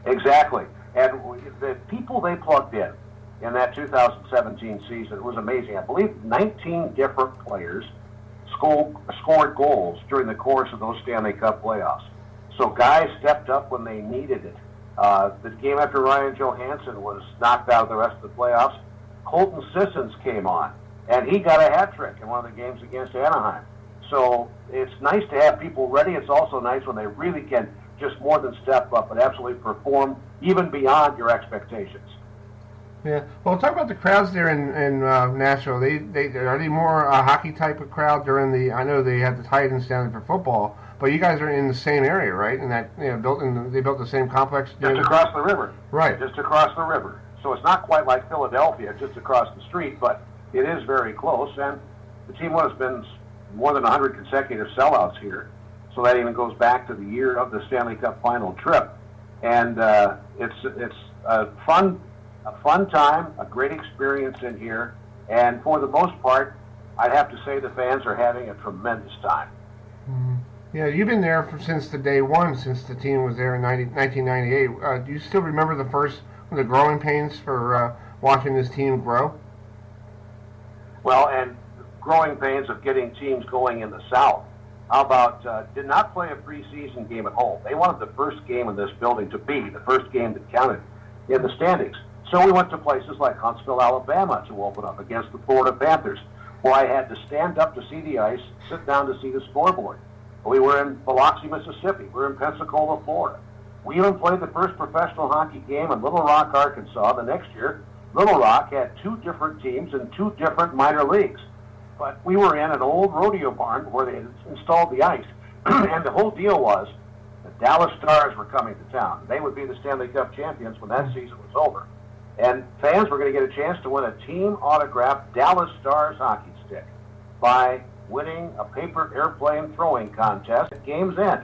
Exactly. And the people they plugged in that 2017 season, it was amazing. I believe 19 different players scored goals during the course of those Stanley Cup playoffs. So guys stepped up when they needed it. The game after Ryan Johansson was knocked out of the rest of the playoffs, Colton Sissons came on, and he got a hat trick in one of the games against Anaheim. So it's nice to have people ready. It's also nice when they really can just more than step up and absolutely perform even beyond your expectations. Yeah. Well, talk about the crowds there in Nashville. Are they more a hockey type of crowd during the? I know they have the Titans down there for football, but you guys are in the same area, right? And that they built the same complex. Just across the river. Right. Just across the river. So it's not quite like Philadelphia, just across the street, but it is very close. And the team has been more than 100 consecutive sellouts here. So that even goes back to the year of the Stanley Cup final trip. And it's a fun time, a great experience in here. And for the most part, I'd have to say the fans are having a tremendous time. Mm-hmm. Yeah, you've been there since the day one, since the team was there in 1998. Do you still remember the growing pains for watching this team grow? Well, and growing pains of getting teams going in the South. How about did not play a preseason game at home? They wanted the first game in this building to be the first game that counted in the standings. So we went to places like Huntsville, Alabama to open up against the Florida Panthers, where I had to stand up to see the ice, sit down to see the scoreboard. We were in Biloxi, Mississippi. We were in Pensacola, Florida. We even played the first professional hockey game in Little Rock, Arkansas. The next year, Little Rock had two different teams in two different minor leagues. But we were in an old rodeo barn where they had installed the ice. And the whole deal was the Dallas Stars were coming to town. They would be the Stanley Cup champions when that season was over. And fans were going to get a chance to win a team autographed Dallas Stars hockey stick by winning a paper airplane throwing contest at game's end.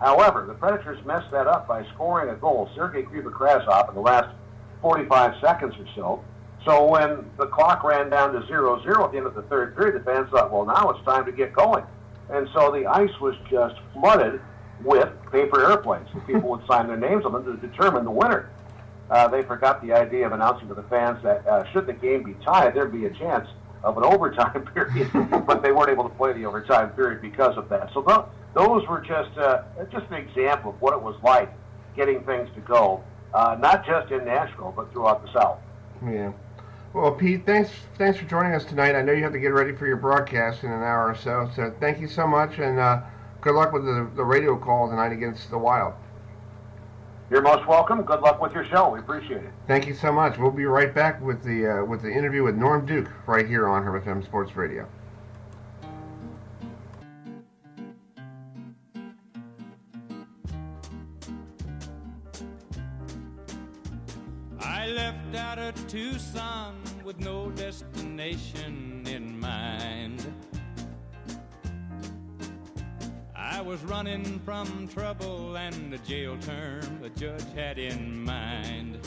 However, the Predators messed that up by scoring a goal, Sergei Krivokrasov, in the last 45 seconds or so. So when the clock ran down to 0-0 at the end of the third period, the fans thought, well, now it's time to get going. And so the ice was just flooded with paper airplanes. The people would sign their names on them to determine the winner. They forgot the idea of announcing to the fans that should the game be tied, there'd be a chance of an overtime period, but they weren't able to play the overtime period because of that. So those were just an example of what it was like getting things to go, not just in Nashville, but throughout the South. Yeah. Well, Pete, thanks for joining us tonight. I know you have to get ready for your broadcast in an hour or so, so thank you so much, and good luck with the radio call tonight against the Wild. You're most welcome. Good luck with your show. We appreciate it. Thank you so much. We'll be right back with the interview with Norm Duke right here on HerbFM Sports Radio. I left out of Tucson with no destination in mind. I was running from trouble and a jail term the judge had in mind.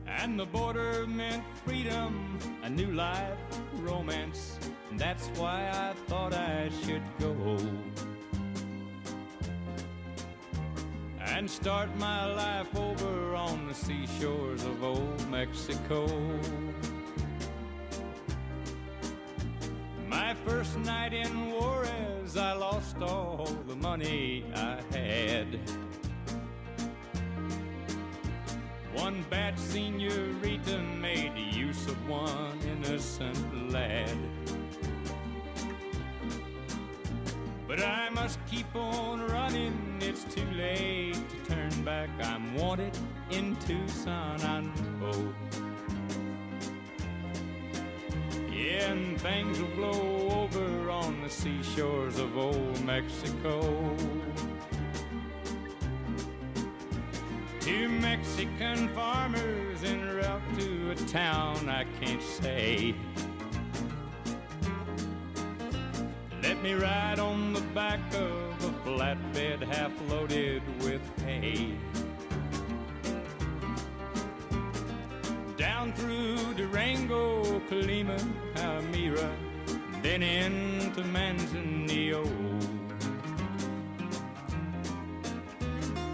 And the border meant freedom, a new life, romance. And that's why I thought I should go and start my life over on the seashores of old Mexico. My first night in Juarez, I lost all the money I had. One bad senorita made use of one innocent lad. But I must keep on running, it's too late to turn back. I'm wanted in Tucson, I know. Yeah, and things will blow over on the seashores of old Mexico. Two Mexican farmers en route to a town I can't say. Let me ride on the back of a flatbed half loaded with hay. Down through Durango, Colima, Almira, then into Manzanillo,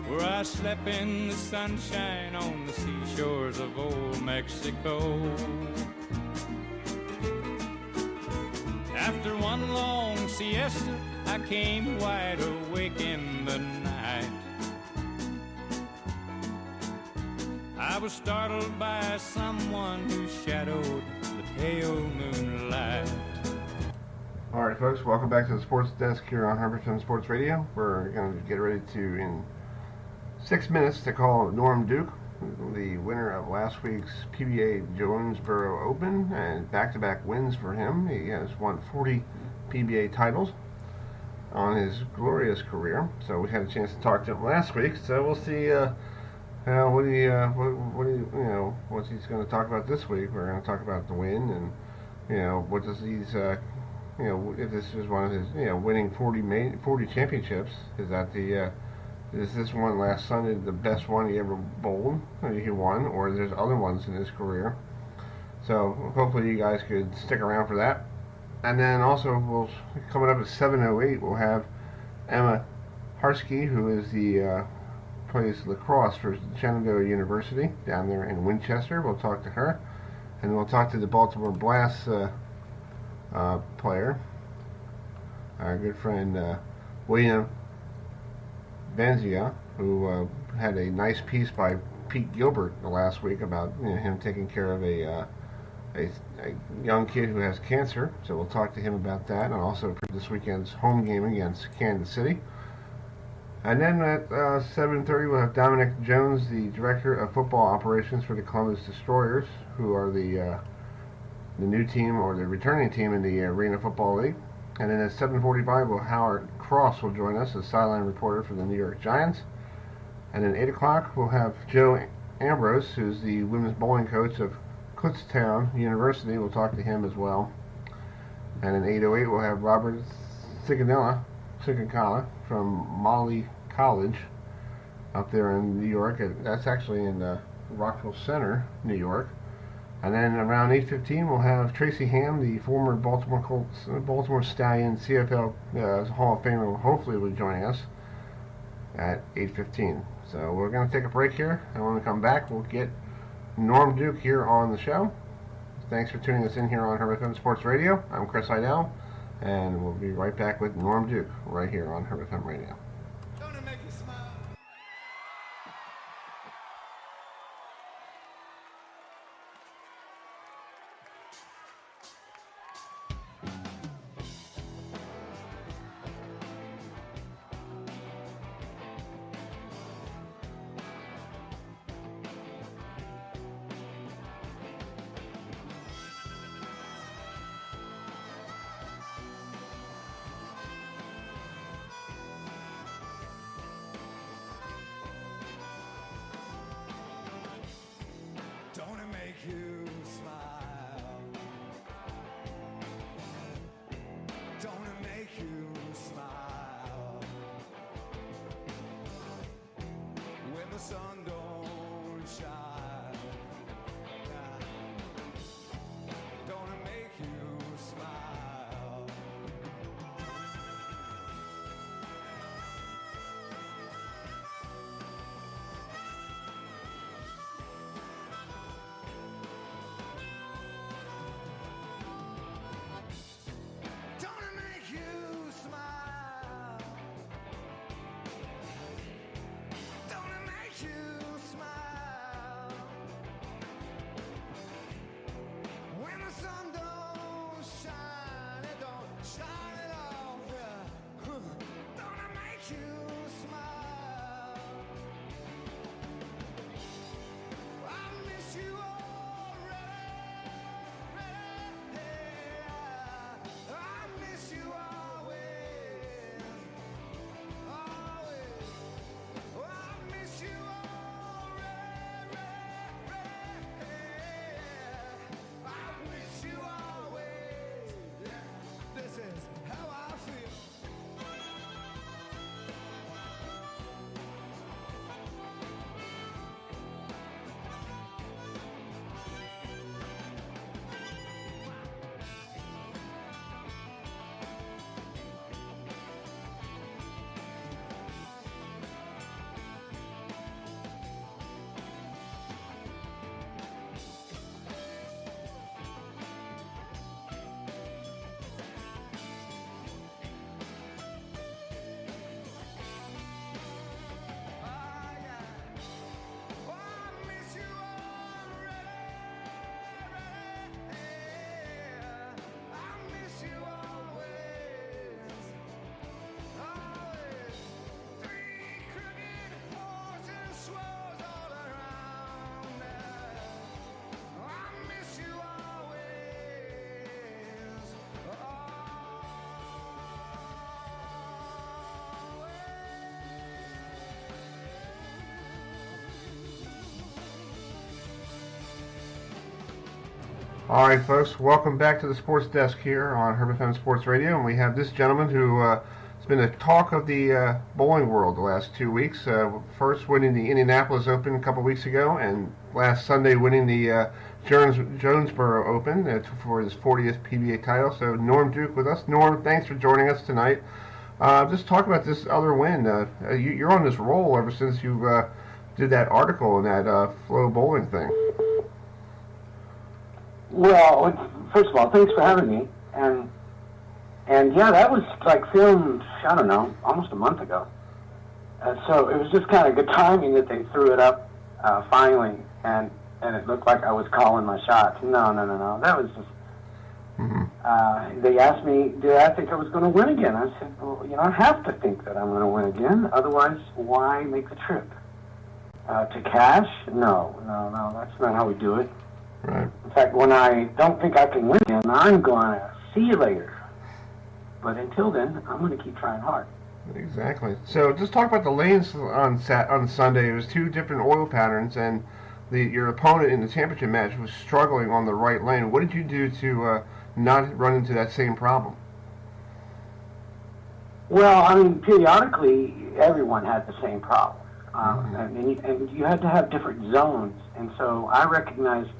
where I slept in the sunshine on the seashores of old Mexico. After one long siesta, I came wide awake in the night. I was startled by someone who shadowed the pale moonlight. All right, folks, welcome back to the Sports Desk here on HerbFM Sports Radio. We're going to get ready to, in 6 minutes, to call Norm Duke, the winner of last week's PBA Jonesboro Open, and back-to-back wins for him. He has won 40 PBA titles on his glorious career. So we had a chance to talk to him last week. So we'll see what he's going to talk about this week. We're going to talk about the win and what does these if this is one of his winning 40 championships. Is that is this one last Sunday the best one he ever bowled? He won, or there's other ones in his career. So hopefully you guys could stick around for that. And then also, coming up at 7:08, we'll have Emma Harsky, who is plays lacrosse for Shenandoah University down there in Winchester. We'll talk to her, and we'll talk to the Baltimore Blast player, our good friend William Benzia, who had a nice piece by Pete Gilbert last week about him taking care of a young kid who has cancer. So we'll talk to him about that, and also this weekend's home game against Kansas City. And then at 7:30, we'll have Dominic Jones, the Director of Football Operations for the Columbus Destroyers, who are the new team, or the returning team in the Arena Football League. And then at 7:45, Howard Cross will join us as sideline reporter for the New York Giants. And then 8 o'clock, we'll have Joe Ambrose, who's the women's bowling coach of Kutztown University. We'll talk to him as well. And at 8:08, we'll have Robert Sigankala from Molly College up there in New York. That's actually in Rockville Center, New York. And then around 8:15, we'll have Tracy Ham, the former Baltimore Stallion CFL Hall of Famer, hopefully will be joining us at 8:15. So we're going to take a break here, and when we come back, we'll get Norm Duke here on the show. Thanks for tuning us in here on HerbFM Sports Radio. I'm Chris Idell, and we'll be right back with Norm Duke right here on HerbFM Radio. Don't it make you smile? Don't it make you smile? Don't it make you smile? When the sun don't shine, don't it make you smile? Don't it make you smile? Don't it make you smile? When the sun don't shine, it don't shine at all. Yeah. Don't it make you smile? I miss you already. I miss you always, always. I miss you already. I miss you always. This is how I feel. All right, folks, welcome back to the Sports Desk here on HerbFM Sports Radio, and we have this gentleman who It's been a talk of the bowling world the last 2 weeks. First winning the Indianapolis Open a couple weeks ago, and last Sunday winning the Jonesboro Open for his 40th PBA title. So Norm Duke with us. Norm, thanks for joining us tonight. Just talk about this other win. You're on this roll ever since you did that article in that Flow Bowling thing. Well, first of all, thanks for having me. And yeah, that was like filmed, I don't know, almost a month ago. So it was just kind of good timing that they threw it up finally, and it looked like I was calling my shots. No. That was just... they asked me, did I think I was going to win again? I said, well, I have to think that I'm going to win again. Otherwise, why make the trip? To cash? No. That's not how we do it. Right. In fact, when I don't think I can win again, I'm going to see you later. But until then, I'm going to keep trying hard. Exactly. So just talk about the lanes on Sunday. It was two different oil patterns, and your opponent in the championship match was struggling on the right lane. What did you do to not run into that same problem? Well, I mean, periodically, everyone had the same problem. And you had to have different zones. And so I recognized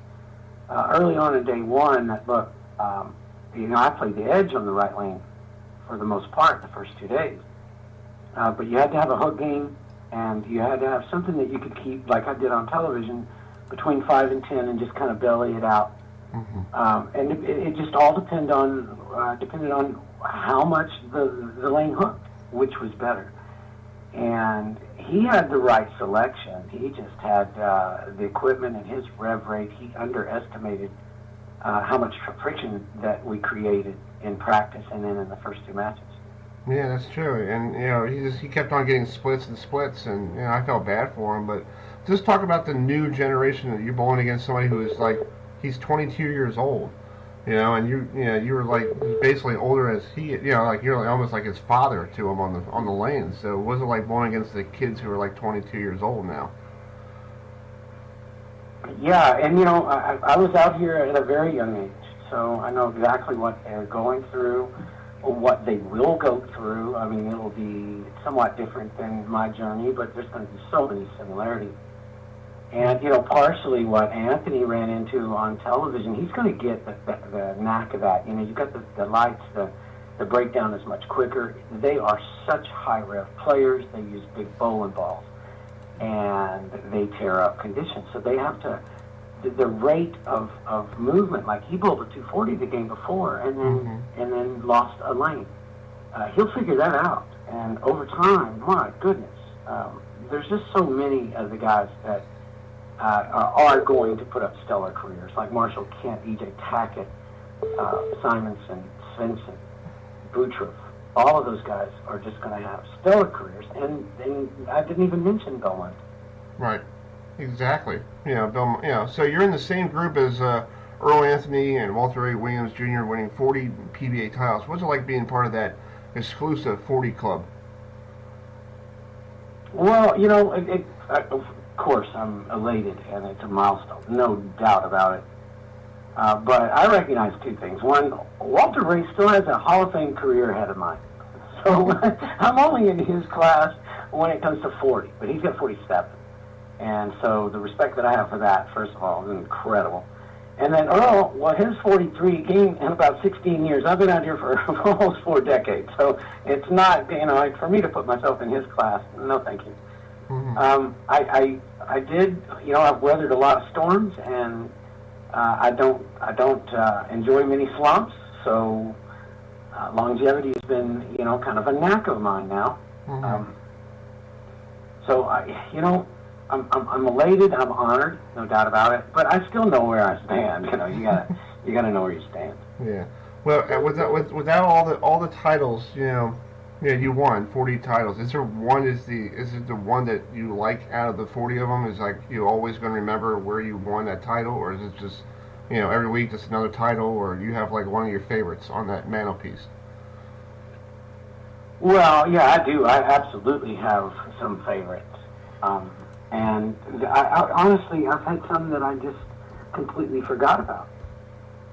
early on in day one that, look, I played the edge on the right lane for the most part the first 2 days. But you had to have a hook game, and you had to have something that you could keep, like I did on television, between 5 and 10 and just kind of belly it out. And it just all depended on how much the lane hooked, which was better. And he had the right selection. He just had the equipment and his rev rate. He underestimated how much friction that we created in practice and then in the first two matches. Yeah, that's true. And he kept on getting splits, and I felt bad for him. But just talk about the new generation that you're bowling against somebody who is like, he's 22 years old, and you were like basically older as he, like you're like almost like his father to him on the lane. So what was it like bowling against the kids who are like 22 years old now? Yeah, and I was out here at a very young age, so I know exactly what they're going through, or what they will go through. I mean, it'll be somewhat different than my journey, but there's going to be so many similarities. And, partially what Anthony ran into on television, he's going to get the knack of that. You've got the lights, the breakdown is much quicker. They are such high rev players. They use big bowling balls, and they tear up conditions. So they have to, the rate of movement, like he bowled a 240 the game before and then lost a lane. He'll figure that out. And over time, my goodness, there's just so many of the guys that are going to put up stellar careers, like Marshall Kent, E.J. Tackett, Simonson, Svensson, Boutros. All of those guys are just going to have stellar careers, and I didn't even mention Belmont. Right, exactly. Belmont. So you're in the same group as Earl Anthony and Walter A. Williams Jr. winning 40 PBA titles. What's it like being part of that exclusive 40 club? Well, of course, I'm elated, and it's a milestone, no doubt about it. But I recognize two things. One, Walter Ray still has a Hall of Fame career ahead of mine. So I'm only in his class when it comes to 40, but he's got 47. And so the respect that I have for that, first of all, is incredible. And then Earl, well, his 43 came in about 16 years. I've been out here for almost 4 decades. So it's not, for me to put myself in his class, no thank you. I did, I've weathered a lot of storms, and I don't enjoy many slumps, so longevity has been, kind of a knack of mine now. So I'm elated, I'm honored, no doubt about it, but I still know where I stand. You gotta know where you stand. Yeah. Well, without all the titles, you won 40 titles. Is it the one that you like out of the 40 of them? Is like you always going to remember where you won that title, or is it just every week just another title, or you have like one of your favorites on that mantelpiece? Well, yeah, I do. I absolutely have some favorites, and I honestly I've had some that I just completely forgot about.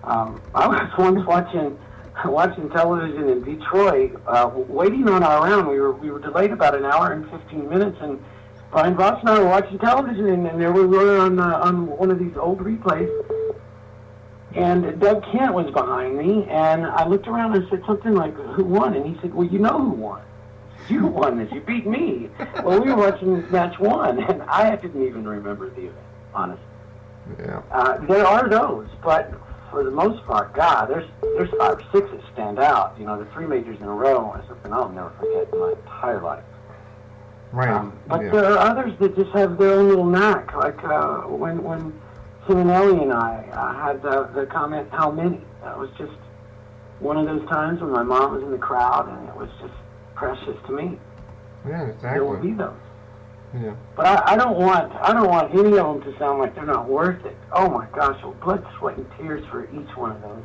I was once watching watching television in Detroit, waiting on our round. We were delayed about an hour and 15 minutes, and Brian Voss and I were watching television, and there we were on one of these old replays. And Doug Kent was behind me, and I looked around and said something like, "Who won?" And he said, "Well, you know who won. You won this. You beat me." Well, we were watching match one, and I didn't even remember the event, honestly. Yeah. There are those, but for the most part, God, there's 5 or 6 that stand out. You know, the 3 majors in a row is something I'll never forget in my entire life. Right. But there are others that just have their own little knack, like when Simonelli and I had the comment, "How many?" That was just one of those times when my mom was in the crowd, and it was just precious to me. Yeah, exactly. There will be those. Yeah. But I don't want any of them to sound like they're not worth it. Oh my gosh, blood, sweat, and tears for each one of those.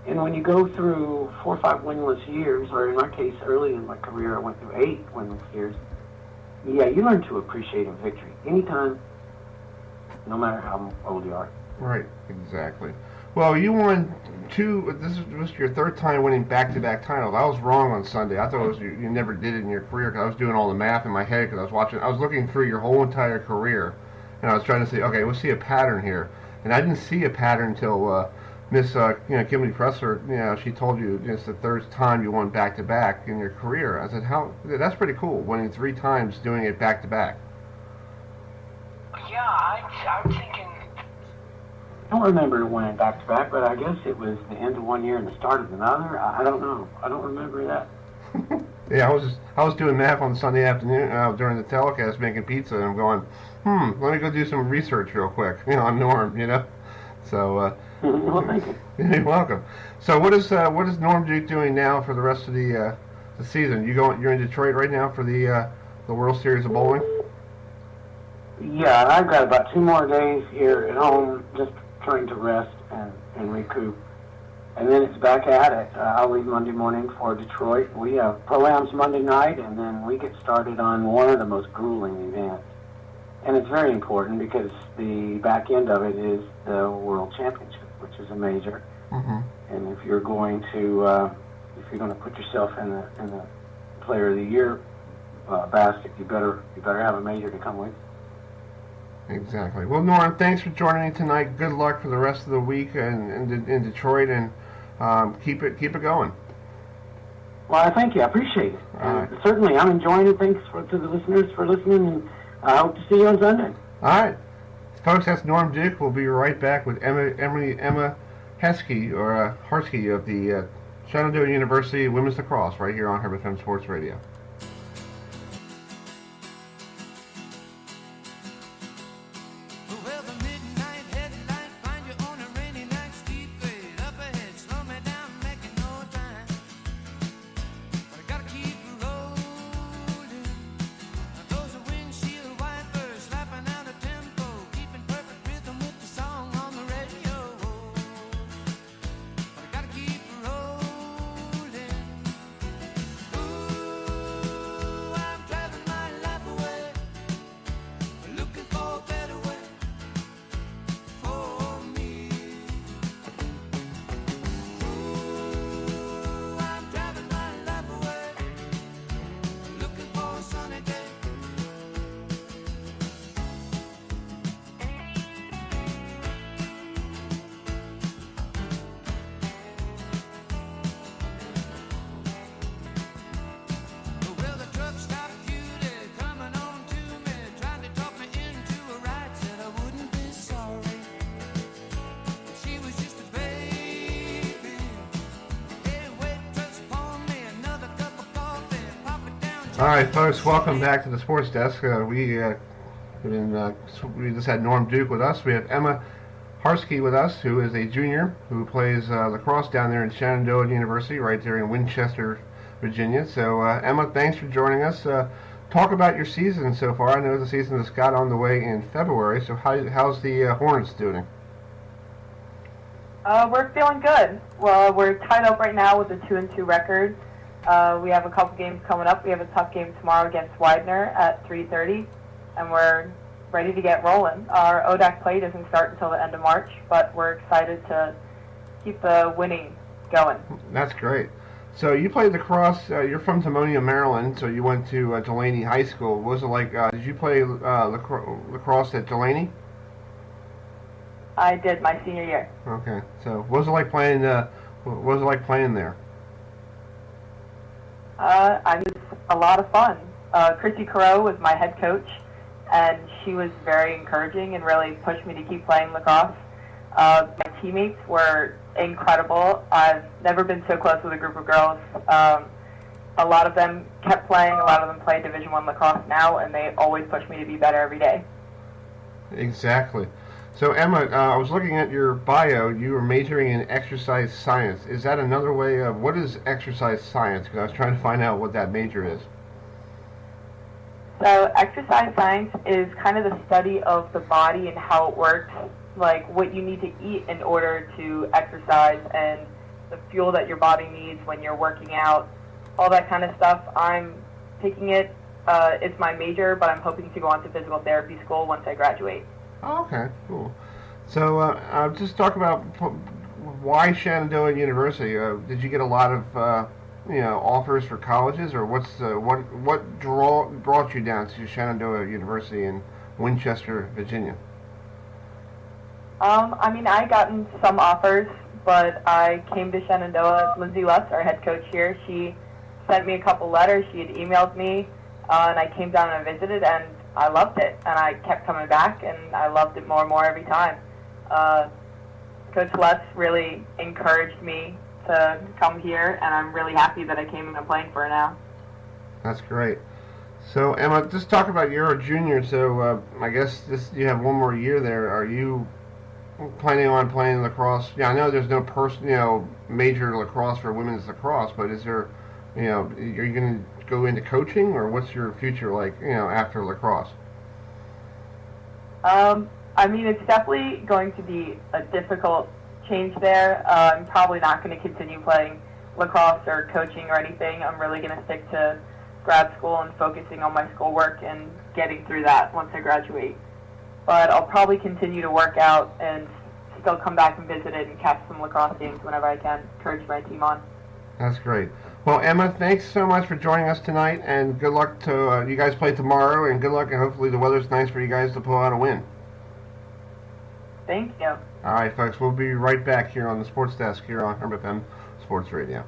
And when you go through 4 or 5 winless years, or in my case, early in my career, I went through 8 winless years. Yeah, you learn to appreciate a victory anytime, no matter how old you are. Right, exactly. Well, you won 2. This was your 3rd time winning back-to-back titles. I was wrong on Sunday. I thought it was you never did it in your career because I was doing all the math in my head because I was looking through your whole entire career, and I was trying to say, okay, we'll see a pattern here, and I didn't see a pattern until Miss Kimberly Pressler, she told you it's the 3rd time you won back-to-back in your career. I said, that's pretty cool, winning 3 times, doing it back-to-back. Yeah, I'm thinking. I don't remember winning back-to-back, but I guess it was the end of one year and the start of another. I don't know. I don't remember that. Yeah, I was doing math on Sunday afternoon during the telecast, making pizza, and I'm going, let me go do some research real quick, on Norm, So, well, thank you. You're welcome. So, what is Norm Duke doing now for the rest of the season? You're in Detroit right now for the World Series of Bowling? Yeah, and I've got about 2 more days here at home, just trying to rest and recoup. And then it's back at it. I'll leave Monday morning for Detroit. We have pro-ams Monday night, and then we get started on one of the most grueling events. And it's very important because the back end of it is the World Championship, which is a major. Mm-hmm. And if you're going to put yourself in the Player of the Year basket, you better have a major to come with. Exactly. Well, Norm, thanks for joining me tonight. Good luck for the rest of the week in Detroit, and keep it going. Well, I thank you. I appreciate it. Certainly, I'm enjoying it. Thanks to the listeners for listening, and I hope to see you on Sunday. All right. Folks, that's Norm Duke. We'll be right back with Emma Heskey, or Harsky of the Shenandoah University Women's Lacrosse right here on HerbFM Sports Radio. All right, folks, welcome back to the Sports Desk. We just had Norm Duke with us. We have Emma Harsky with us, who is a junior who plays lacrosse down there in Shenandoah University, right there in Winchester, Virginia. So, Emma, thanks for joining us. Talk about your season so far. I know the season just got on the way in February. So, how's the Hornets doing? We're feeling good. Well, we're tied up right now with a 2-2 record. We have a couple games coming up. We have a tough game tomorrow against Widener at 3:30, and we're ready to get rolling. Our ODAC play doesn't start until the end of March, but we're excited to keep the winning going. That's great. So you played lacrosse. You're from Timonium, Maryland. So you went to Delaney High School. What was it like? Did you play lacrosse at Delaney? I did my senior year. Okay. So what was it like playing? What was it like playing there? I was a lot of fun. Chrissy Carreau was my head coach, and she was very encouraging and really pushed me to keep playing lacrosse. My teammates were incredible. I've never been so close with a group of girls. A lot of them kept playing. A lot of them play Division I lacrosse now, and they always push me to be better every day. Exactly. So Emma, I was looking at your bio. You were majoring in exercise science. Is that another way of what is exercise science? Because I was trying to find out what that major is. So exercise science is kind of the study of the body and how it works, like what you need to eat in order to exercise and the fuel that your body needs when you're working out, all that kind of stuff. I'm taking it. It's my major, but I'm hoping to go on to physical therapy school once I graduate. Oh, okay, cool. So just talk about why Shenandoah University. Did you get a lot of offers for colleges, or what brought you down to Shenandoah University in Winchester, Virginia? I mean, I gotten some offers, but I came to Shenandoah. Lindsay Lutz, our head coach here, she sent me a couple letters. She had emailed me, and I came down and visited, and I loved it. And I kept coming back, and I loved it more and more every time. Coach Lutz really encouraged me to come here, and I'm really happy that I came and I'm playing for her now. That's great. So Emma, just talk about you're a junior, so I guess you have one more year there. Are you planning on playing lacrosse? Yeah, I know there's no major lacrosse for women's lacrosse, but is there, are you going to go into coaching, or what's your future like, after lacrosse? I mean, it's definitely going to be a difficult change there. I'm probably not going to continue playing lacrosse or coaching or anything. I'm really going to stick to grad school and focusing on my schoolwork and getting through that once I graduate. But I'll probably continue to work out and still come back and visit it and catch some lacrosse games whenever I can, encourage my team on. That's great. Well, Emma, thanks so much for joining us tonight, and good luck to you guys play tomorrow, and good luck, and hopefully the weather's nice for you guys to pull out a win. Thank you. All right, folks, we'll be right back here on the Sports Desk here on HerbFM Sports Radio.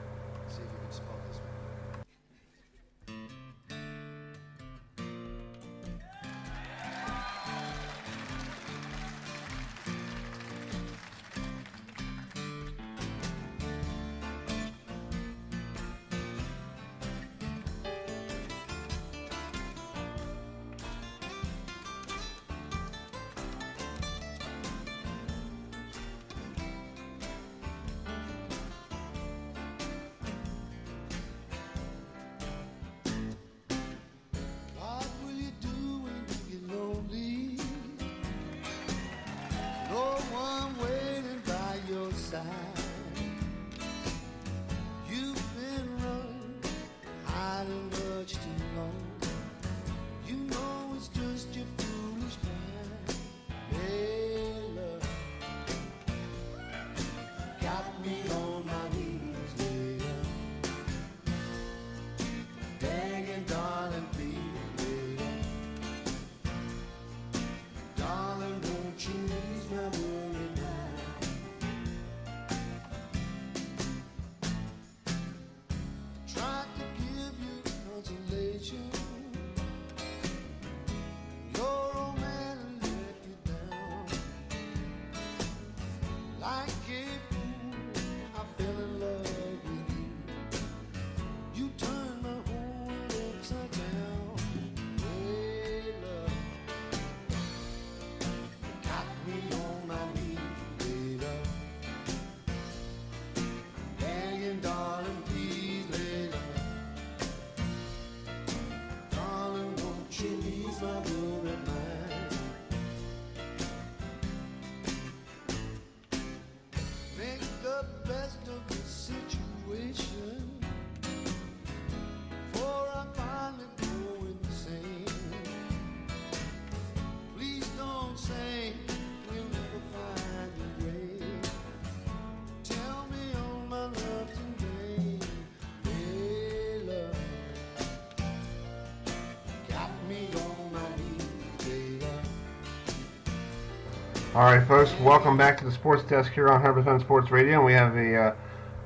All right, folks, welcome back to the Sports Desk here on HerbFM Sports Radio. And we have a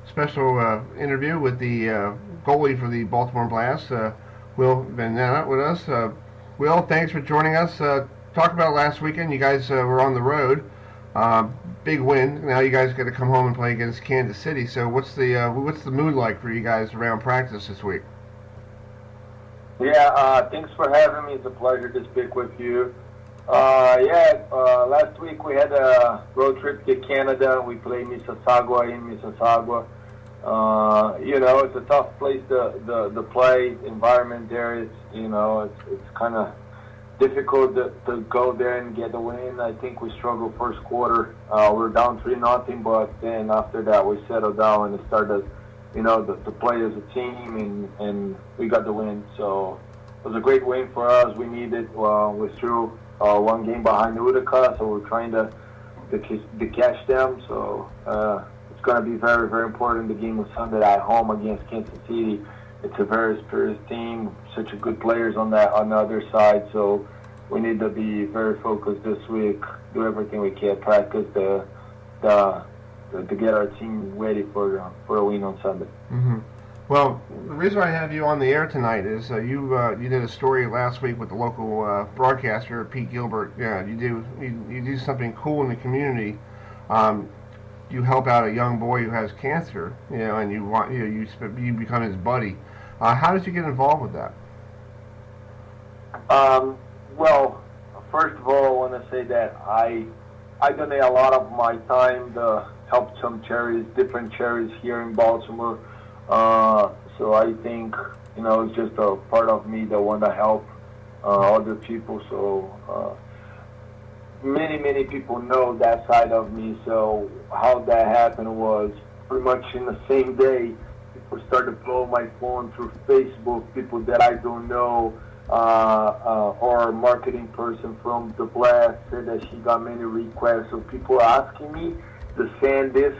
special interview with the goalie for the Baltimore Blast, Will Vanetta, with us. Will, thanks for joining us. Talk about last weekend. You guys were on the road. Big win. Now you guys got to come home and play against Kansas City. So what's the mood like for you guys around practice this week? Yeah, thanks for having me. It's a pleasure to speak with you. Last week we had a road trip to Canada. We played Mississauga in Mississauga. It's a tough place to play. Environment there is, it's kind of difficult to go there and get the win. I think we struggled first quarter. We're down 3-0, but then after that we settled down and started, to play as a team, and we got the win. So it was a great win for us. We needed. We threw one game behind Utica, so we're trying to catch them. So it's going to be very, very important. The game of Sunday at home against Kansas City. It's a very experienced team, such a good players on the other side. So we need to be very focused this week. Do everything we can, practice to get our team ready for a win on Sunday. Mm-hmm. Well, the reason I have you on the air tonight is you did a story last week with the local broadcaster Pete Gilbert. Yeah, you do something cool in the community. You help out a young boy who has cancer, and you become his buddy. How did you get involved with that? Well, first of all, I want to say that I donate a lot of my time to help some different charities here in Baltimore. So I think, it's just a part of me that want to help other people. So many people know that side of me. So how that happened was pretty much in the same day, people started to blow my phone through Facebook, people that I don't know, or a marketing person from the Blast said that she got many requests. So people asking me to send this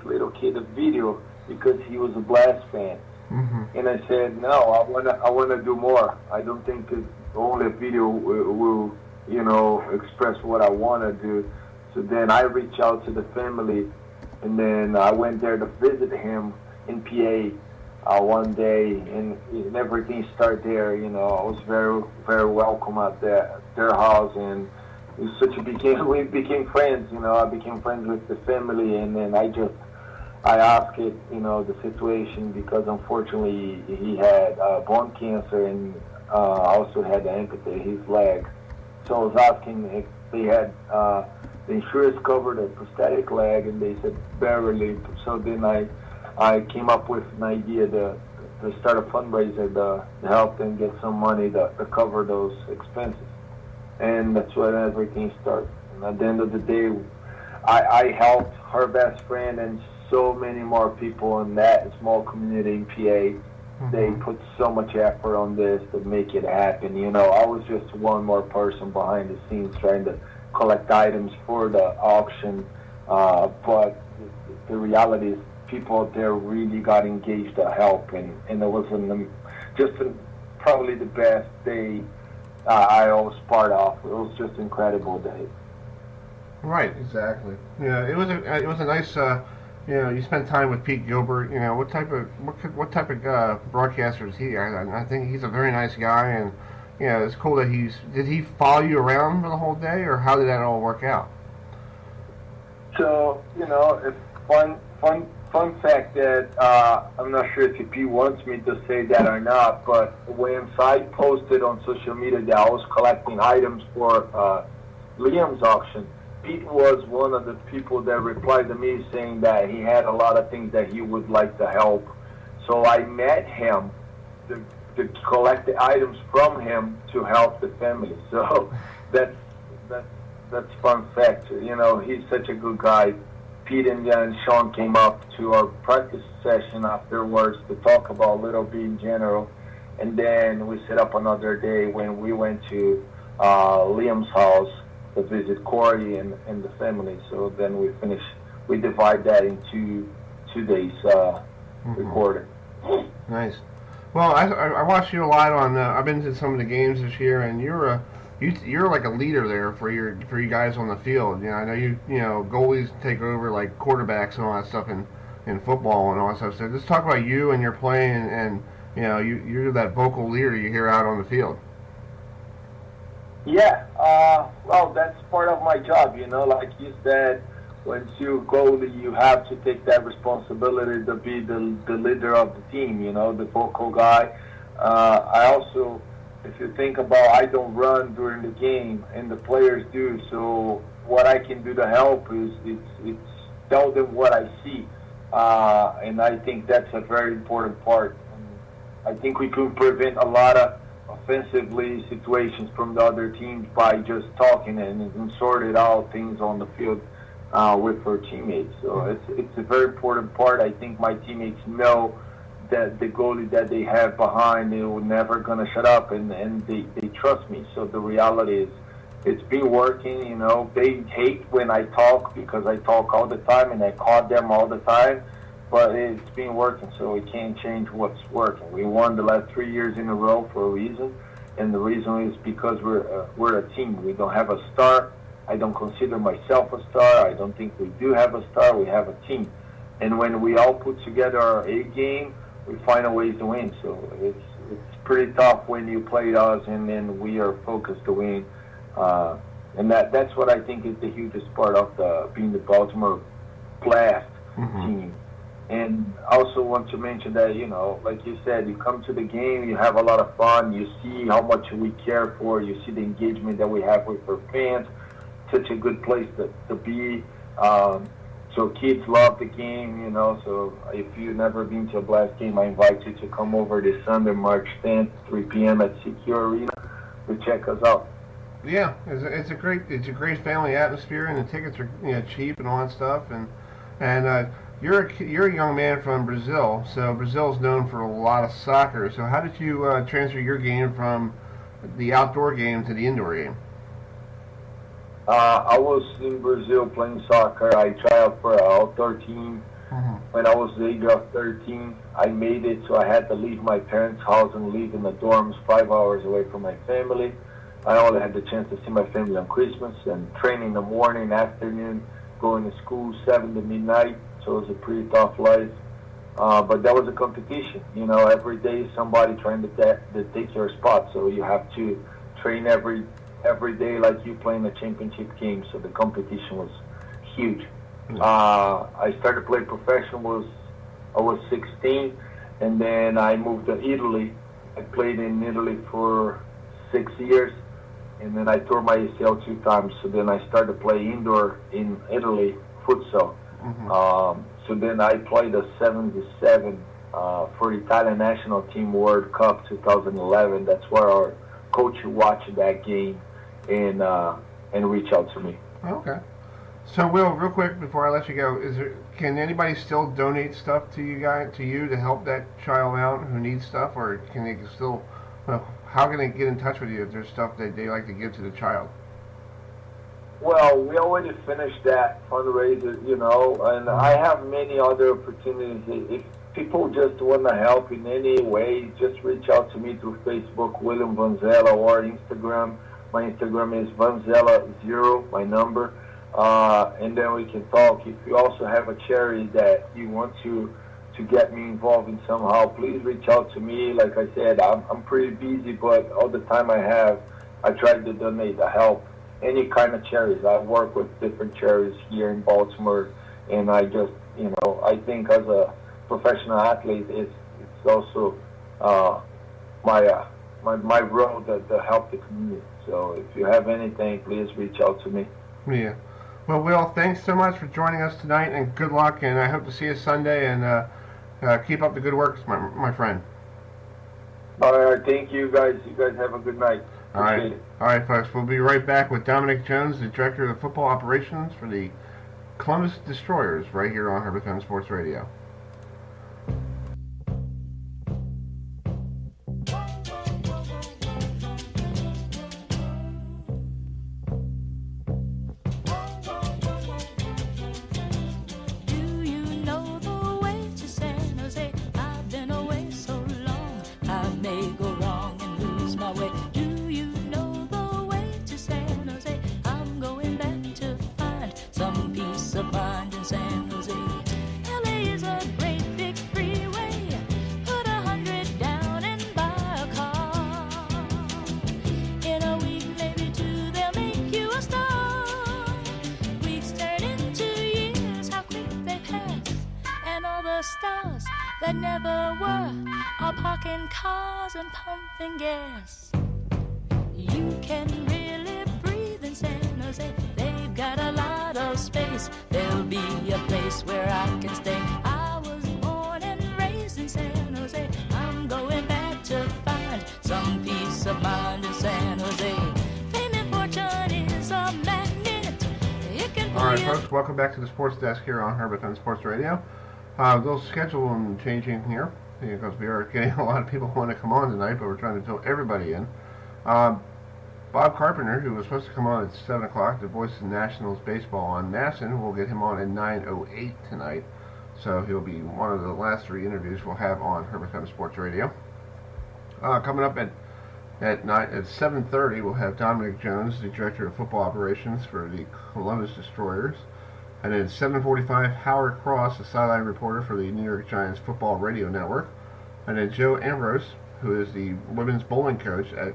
little kid a video because he was a Blast fan. Mm-hmm. And I said, no, I wanna do more. I don't think it's only a video will express what I want to do. So then I reached out to the family, and then I went there to visit him in PA one day, and everything started there. I was very, very welcome at their house, and we became friends. I became friends with the family, and then I asked it, the situation, because unfortunately he had bone cancer and also had to amputate his leg. So I was asking if they had the insurance covered a prosthetic leg, and they said barely. So then I came up with an idea to start a fundraiser to help them get some money to cover those expenses. And that's where everything started. And at the end of the day, I helped her best friend and so many more people in that small community in PA. Mm-hmm. They put so much effort on this to make it happen. I was just one more person behind the scenes trying to collect items for the auction. But the reality is people out there really got engaged to help, and it was probably the best day I was part of. It was just an incredible day. Right, exactly. Yeah, it was a nice. You spent time with Pete Gilbert. What type of broadcaster is he? I think he's a very nice guy, and it's cool that did he follow you around for the whole day, or how did that all work out? So it's fun fact that I'm not sure if Pete wants me to say that or not, but when I posted on social media that I was collecting items for Liam's auction, Pete was one of the people that replied to me saying that he had a lot of things that he would like to help. So I met him to collect the items from him to help the family. So that's fun fact. He's such a good guy. Pete and Sean came up to our practice session afterwards to talk about Little B in general. And then we set up another day when we went to Liam's house to visit Corey and the family. So then we divide that into 2 days recording. Nice. Well, I watched you a lot on. I've been to some of the games this year, and you're you're like a leader there for you guys on the field. I know goalies take over like quarterbacks and all that stuff in football and all that stuff. So just talk about you and your play and you're that vocal leader you hear out on the field. Yeah, well, that's part of my job, like you said, once you goalie, you have to take that responsibility to be the leader of the team, the vocal guy. I also, if you think about, I don't run during the game, and the players do, so what I can do to help is it's tell them what I see, and I think that's a very important part. I think we could prevent a lot of offensively situations from the other teams by just talking and sorted out things on the field with our teammates. So it's a very important part. I think my teammates know that the goalie that they have behind, they were never going to shut up, and they trust me. So the reality is it's been working. They hate when I talk because I talk all the time and I call them all the time. But it's been working, so we can't change what's working. We won the last 3 years in a row for a reason, and the reason is because we're a team. We don't have a star. I don't consider myself a star. I don't think we do have a star. We have a team, and when we all put together our A game, we find a way to win. So it's pretty tough when you play us, and then we are focused to win, and that's what I think is the hugest part of being the Baltimore Blast team. And I also want to mention that, like you said, you come to the game, you have a lot of fun, you see how much we care for, you see the engagement that we have with our fans, such a good place to be. So kids love the game, so if you've never been to a Blast game, I invite you to come over this Sunday, March 10th, 3 p.m. at CQ Arena to check us out. Yeah, it's a great family atmosphere, and the tickets are cheap and all that stuff, and You're a young man from Brazil, so Brazil is known for a lot of soccer. So how did you transfer your game from the outdoor game to the indoor game? I was in Brazil playing soccer. I tried out for an outdoor team. When I was the age of 13, I made it, so I had to leave my parents' house and live in the dorms 5 hours away from my family. I only had the chance to see my family on Christmas and train in the morning, afternoon, going to school 7 to midnight. So it was a pretty tough life. But that was a competition. Every day somebody trying to take your spot. So you have to train every day like you playing a championship game. So the competition was huge. I started playing professional I was 16, and then I moved to Italy. I played in Italy for 6 years, and then I tore my ACL 2 times. So then I started playing indoor in Italy, futsal. So then I played a 7-7 for Italian national team World Cup 2011. That's where our coach watched that game and reached out to me. Okay. So Will, real quick before I let you go, can anybody still donate stuff to you to help that child out who needs stuff, or can they still? How can they get in touch with you if there's stuff that they like to give to the child? Well, we already finished that fundraiser, and I have many other opportunities. If people just want to help in any way, just reach out to me through Facebook, William Vanzella, or Instagram. My Instagram is Vanzella0, my number, and then we can talk. If you also have a charity that you want to get me involved in somehow, please reach out to me. Like I said, I'm pretty busy, but all the time I have, I try to donate the help. Any kind of charities. I work with different charities here in Baltimore, and I just, I think as a professional athlete, it's also my role to help the community. So if you have anything, please reach out to me. Yeah. Well, Will, thanks so much for joining us tonight, and good luck, and I hope to see you Sunday, and keep up the good work, my friend. All right, thank you guys. You guys have a good night. All right, folks. We'll be right back with Dominic Jones, the Director of Football Operations for the Columbus Destroyers, right here on HerbFM Sports Radio. for stars that never were, are parking cars and pumping gas. You can really breathe in San Jose. They've got a lot of space. There'll be a place where I can stay. I was born and raised in San Jose. I'm going back to find some peace of mind in San Jose. Fame and fortune is a magnet. It can All right, folks, welcome back to the Sports Desk here on HerbFM Sports Radio. A little schedule and changing here because we are getting a lot of people who want to come on tonight, but we're trying to fill everybody in. Bob Carpenter, who was supposed to come on at 7 o'clock, the voice of Nationals baseball on Masson, we'll get him on at 9:08 tonight. So he'll be one of the last 3 interviews we'll have on HerbFM Sports Radio. Coming up at 7:30, we'll have Dominic Jones, the Director of Football Operations for the Columbus Destroyers. And then at 7:45, Howard Cross, a sideline reporter for the New York Giants Football Radio Network. And then Joe Ambrose, who is the women's bowling coach at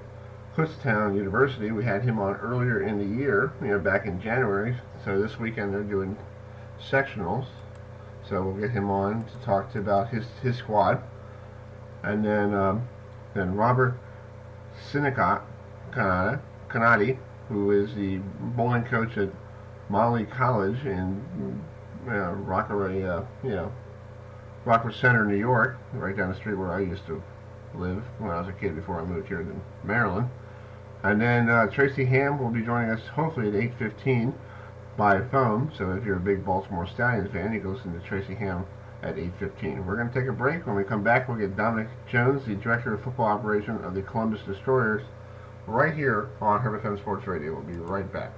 Kutztown University. We had him on earlier in the year, back in January. So this weekend they're doing sectionals. So we'll get him on to talk about his squad. And then Robert Canati, who is the bowling coach at Molly College in Rockaway, Rockford Center, New York, right down the street where I used to live when I was a kid before I moved here to Maryland. And then Tracy Ham will be joining us hopefully at 8:15 by phone. So if you're a big Baltimore Stallions fan, you can listen to Tracy Ham at 8:15. We're going to take a break. When we come back, we'll get Dominic Jones, the Director of Football Operations of the Columbus Destroyers, right here on HerbFM Sports Radio. We'll be right back.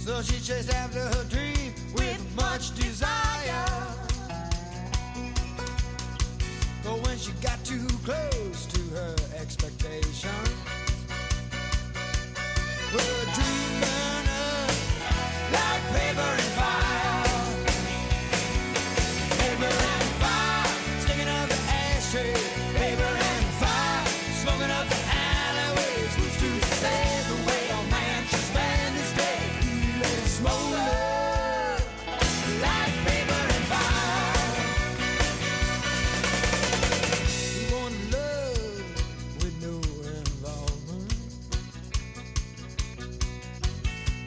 So she chased after her dream with much desire. But when she got too close to her expectation, her dream burned up like paper and fire. Paper and fire, sticking up the ashtray. Paper and fire, smoking up the alleyways. Who's to say the way a man should spend his day? Smolder like paper and fire. He wanted love with no involvement,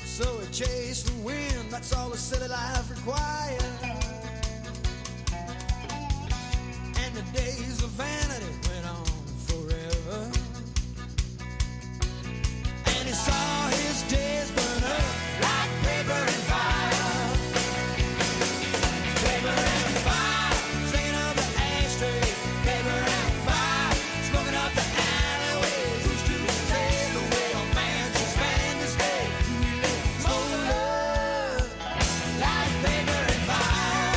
so he chased the wind. That's all a city life required. And the days of vanity went on forever. And he saw his days burn up like paper and fire. Paper and fire, singing up the ashtrays. Paper and fire, smoking up the alleyways. Who's to say the way a man should spend his day? Smolder like paper and fire.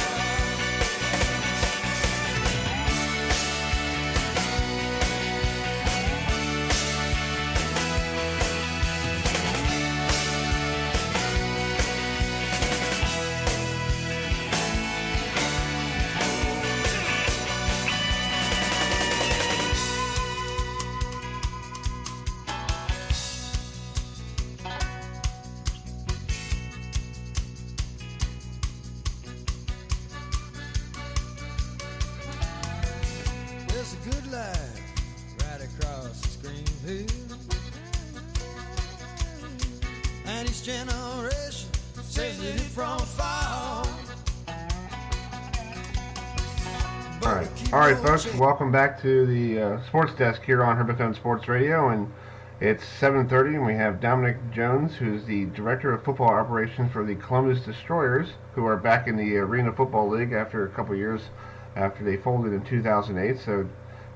There's a good life right across the screen here, and each generation says that it from far. All right, folks. Welcome back to the Sports Desk here on HerbFM Sports Radio, and it's 7:30, and we have Dominic Jones, who's the Director of Football Operations for the Columbus Destroyers, who are back in the Arena Football League after a couple years after they folded in 2008. So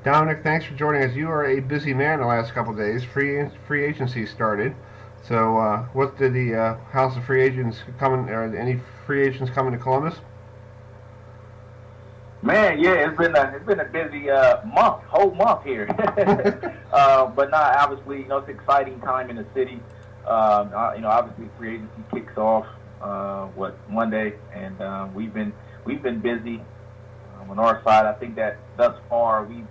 Dominic, thanks for joining us. You are a busy man the last couple of days. Free agency started. So, what did the House of Free Agents coming? Or any free agents coming to Columbus? Man, yeah, it's been a busy whole month here. But not obviously, it's an exciting time in the city. Obviously, free agency kicks off Monday, and we've been busy on our side. I think that thus far we've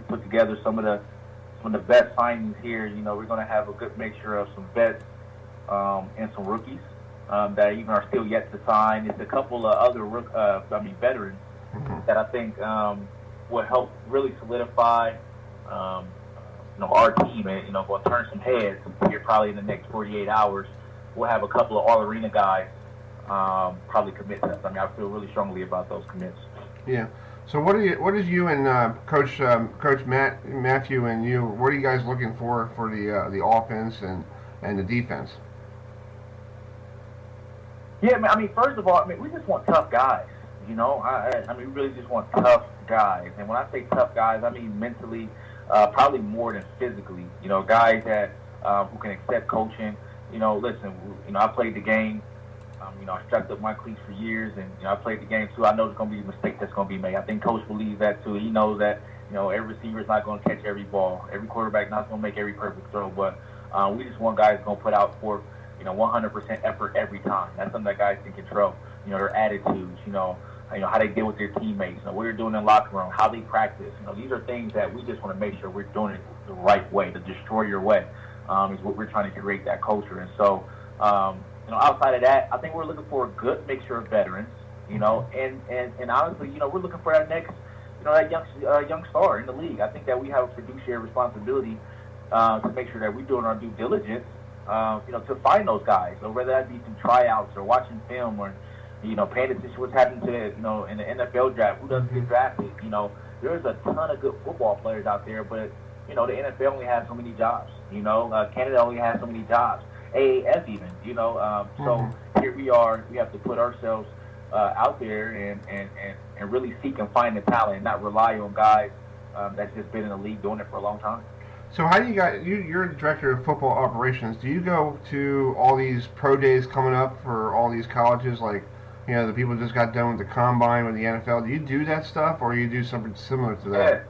put together some of the best signings here. We're going to have a good mixture of some vets and some rookies that even are still yet to sign. It's a couple of other veterans that I think will help really solidify, our team and, going to turn some heads here probably in the next 48 hours. We'll have a couple of all-arena guys probably commit to us. I feel really strongly about those commits. Yeah. So what is you and Coach Matthew and you, what are you guys looking for the offense and the defense? Yeah, first of all, we just want tough guys. We really just want tough guys. And when I say tough guys, I mean mentally, probably more than physically. Guys that who can accept coaching. Listen, I played the game. I strapped up my cleats for years, and I played the game too. I know there's going to be a mistake that's going to be made. I think Coach believes that too. He knows that every receiver is not going to catch every ball. Every quarterback not going to make every perfect throw. But we just want guys going to put out for 100% effort every time. That's something that guys can control. Their attitudes. How they deal with their teammates, what they're doing in the locker room, how they practice. These are things that we just want to make sure we're doing it the right way, the destroyer way, is what we're trying to create that culture. And so, outside of that, I think we're looking for a good mixture of veterans, and honestly, we're looking for that next, that young star in the league. I think that we have a fiduciary responsibility to make sure that we're doing our due diligence, to find those guys, or whether that be through tryouts or watching film or paying attention to what's happening to, in the NFL draft, who doesn't get drafted. There's a ton of good football players out there, but, the NFL only has so many jobs. Canada only has so many jobs. AAF even, So here we are, we have to put ourselves out there and really seek and find the talent and not rely on guys that's just been in the league doing it for a long time. So how do you guys, you're the director of football operations, do you go to all these pro days coming up for all these colleges, like, the people just got done with the combine with the NFL? Do you do that stuff, or you do something similar to that?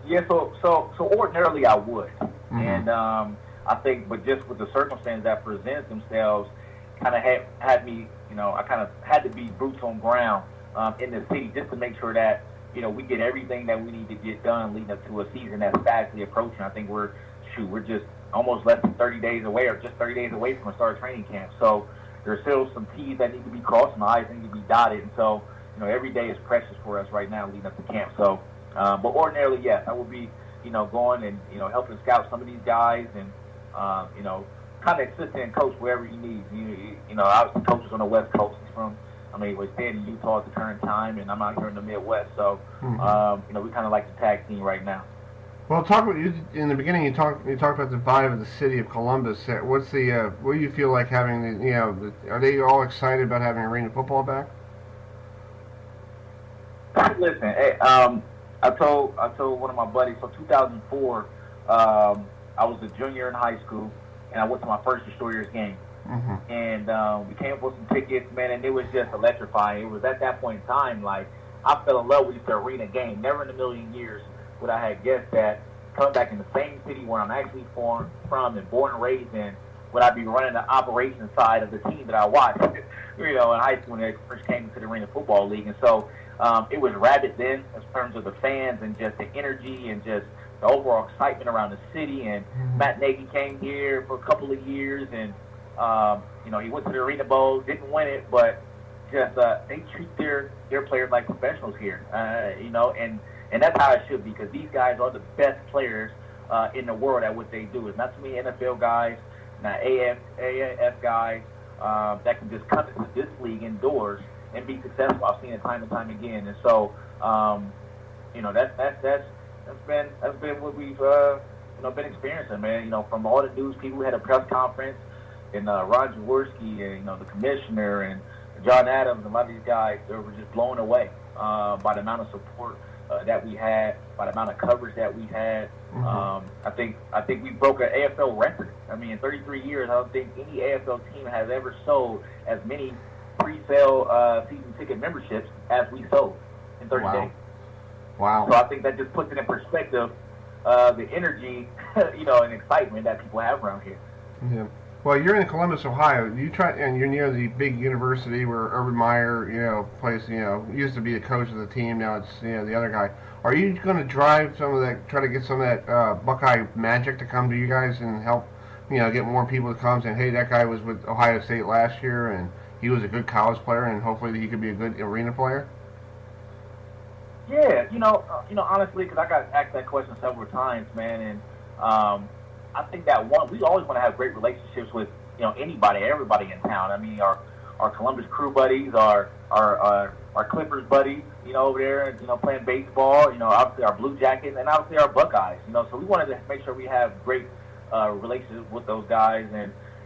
Yeah. So ordinarily I would, and I think, but just with the circumstances that present themselves, kind of had me, I kind of had to be boots on ground in the city just to make sure that we get everything that we need to get done leading up to a season that's fastly approaching. I think we're just almost less than 30 days away, or just 30 days away from the start of training camp. So there's still some T's that need to be crossed and I's that need to be dotted. And so, every day is precious for us right now leading up to camp. So, but ordinarily, yes, I will be, going and, helping scout some of these guys and, kind of assisting and coach wherever he needs. Obviously coaches on the West Coast. He's from, we're staying in Utah at the current time, and I'm out here in the Midwest. So, we kind of like the tag team right now. Well, talk about you in the beginning. You talked about the vibe of the city of Columbus. What's the what do you feel like having the are they all excited about having arena football back? Listen, hey, I told one of my buddies. So 2004, I was a junior in high school, and I went to my first Destroyers game. And we came up with some tickets, man, and it was just electrifying. It was at that point in time, like, I fell in love with the arena game. Never in a million years would I have guessed that coming back in the same city where I'm actually from and born and raised in, would I be running the operations side of the team that I watched, in high school when I first came into the Arena Football League. And so it was rabid then in terms of the fans and just the energy and just the overall excitement around the city. And Matt Nagy came here for a couple of years, and he went to the Arena Bowl, didn't win it, but just they treat their players like professionals here, and that's how it should be, because these guys are the best players in the world at what they do. It's not too many NFL guys, not AAF guys that can just come into this league indoors and be successful. I've seen it time and time again, and so that's been what we've been experiencing, man. From all the news people, we had a press conference, and Ron Jaworski and the commissioner and John Adams and a lot of these guys, they were just blown away by the amount of support that we had, by the amount of coverage that we had. Mm-hmm. I think we broke an AFL record. I mean, in 33 years, I don't think any AFL team has ever sold as many pre-sale season ticket memberships as we sold in 30 days. Wow. So I think that just puts it in perspective, the energy, and excitement that people have around here. Yeah. Well, you're in Columbus, Ohio. And you're near the big university where Urban Meyer, plays. Used to be the coach of the team. Now it's the other guy. Are you going to drive some of that? Try to get some of that Buckeye magic to come to you guys and help, get more people to come saying, "Hey, that guy was with Ohio State last year, and he was a good college player, and hopefully he could be a good arena player." Yeah, honestly, because I got asked that question several times, man, and I think that we always want to have great relationships with everybody in town. I mean, our Columbus Crew buddies, our Clippers buddies, over there, playing baseball. Obviously our Blue Jackets, and obviously our Buckeyes. So we wanted to make sure we have great relationships with those guys,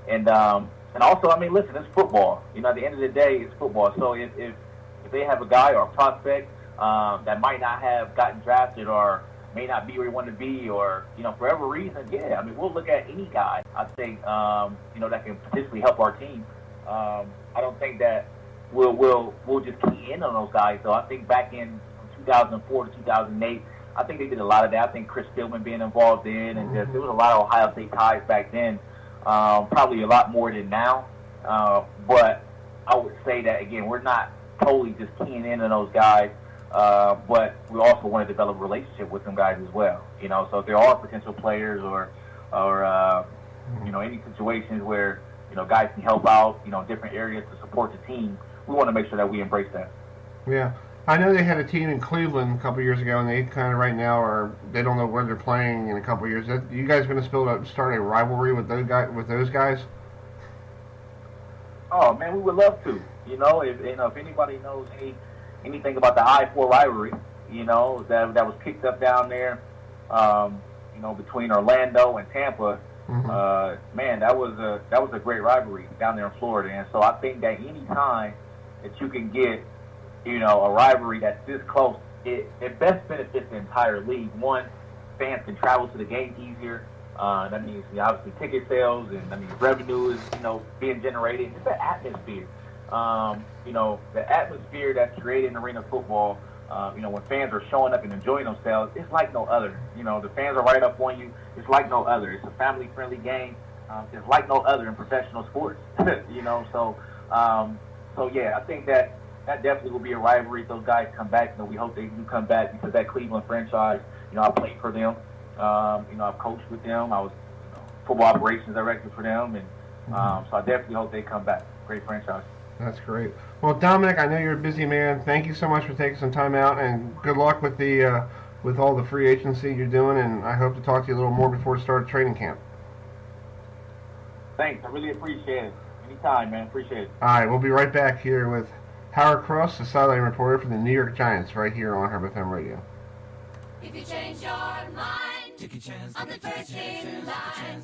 and also, I mean, listen, it's football. At the end of the day, it's football. So if they have a guy or a prospect that might not have gotten drafted or may not be where you want to be, or for whatever reason, yeah, I mean, we'll look at any guy, I think, that can potentially help our team. I don't think that we'll just key in on those guys, though. I think back in 2004 to 2008, I think they did a lot of that. I think Chris Stillman being involved in, and there was a lot of Ohio State ties back then, probably a lot more than now. But I would say that, again, we're not totally just keying in on those guys. But we also want to develop a relationship with them guys as well. So if there are potential players or any situations where, guys can help out, different areas to support the team, we want to make sure that we embrace that. Yeah. I know they had a team in Cleveland a couple of years ago, and they kind of right now they don't know where they're playing in a couple of years. You guys going to start a rivalry with those guys? Oh, man, we would love to. If anybody knows anything about the I-4 rivalry, that was picked up down there, between Orlando and Tampa. Mm-hmm. Man, that was a great rivalry down there in Florida. And so I think that any time that you can get, a rivalry that's this close, it best benefits the entire league. One, fans can travel to the games easier. That means obviously ticket sales, and that means revenue is, being generated. It's the atmosphere. The atmosphere that's created in arena football, when fans are showing up and enjoying themselves, it's like no other. The fans are right up on you. It's like no other. It's a family-friendly game. It's like no other in professional sports. So yeah, I think that definitely will be a rivalry if those guys come back. We hope they do come back, because that Cleveland franchise, I played for them. I've coached with them. I was football operations director for them, and so I definitely hope they come back. Great franchise. That's great. Well, Dominic, I know you're a busy man. Thank you so much for taking some time out, and good luck with the with all the free agency you're doing. And I hope to talk to you a little more before the start of training camp. Thanks. I really appreciate it. Anytime, man. Appreciate it. All right, we'll be right back here with Howard Cross, the sideline reporter for the New York Giants, right here on HerbFM Radio. If you change your mind, take a chance. I'm the first in line.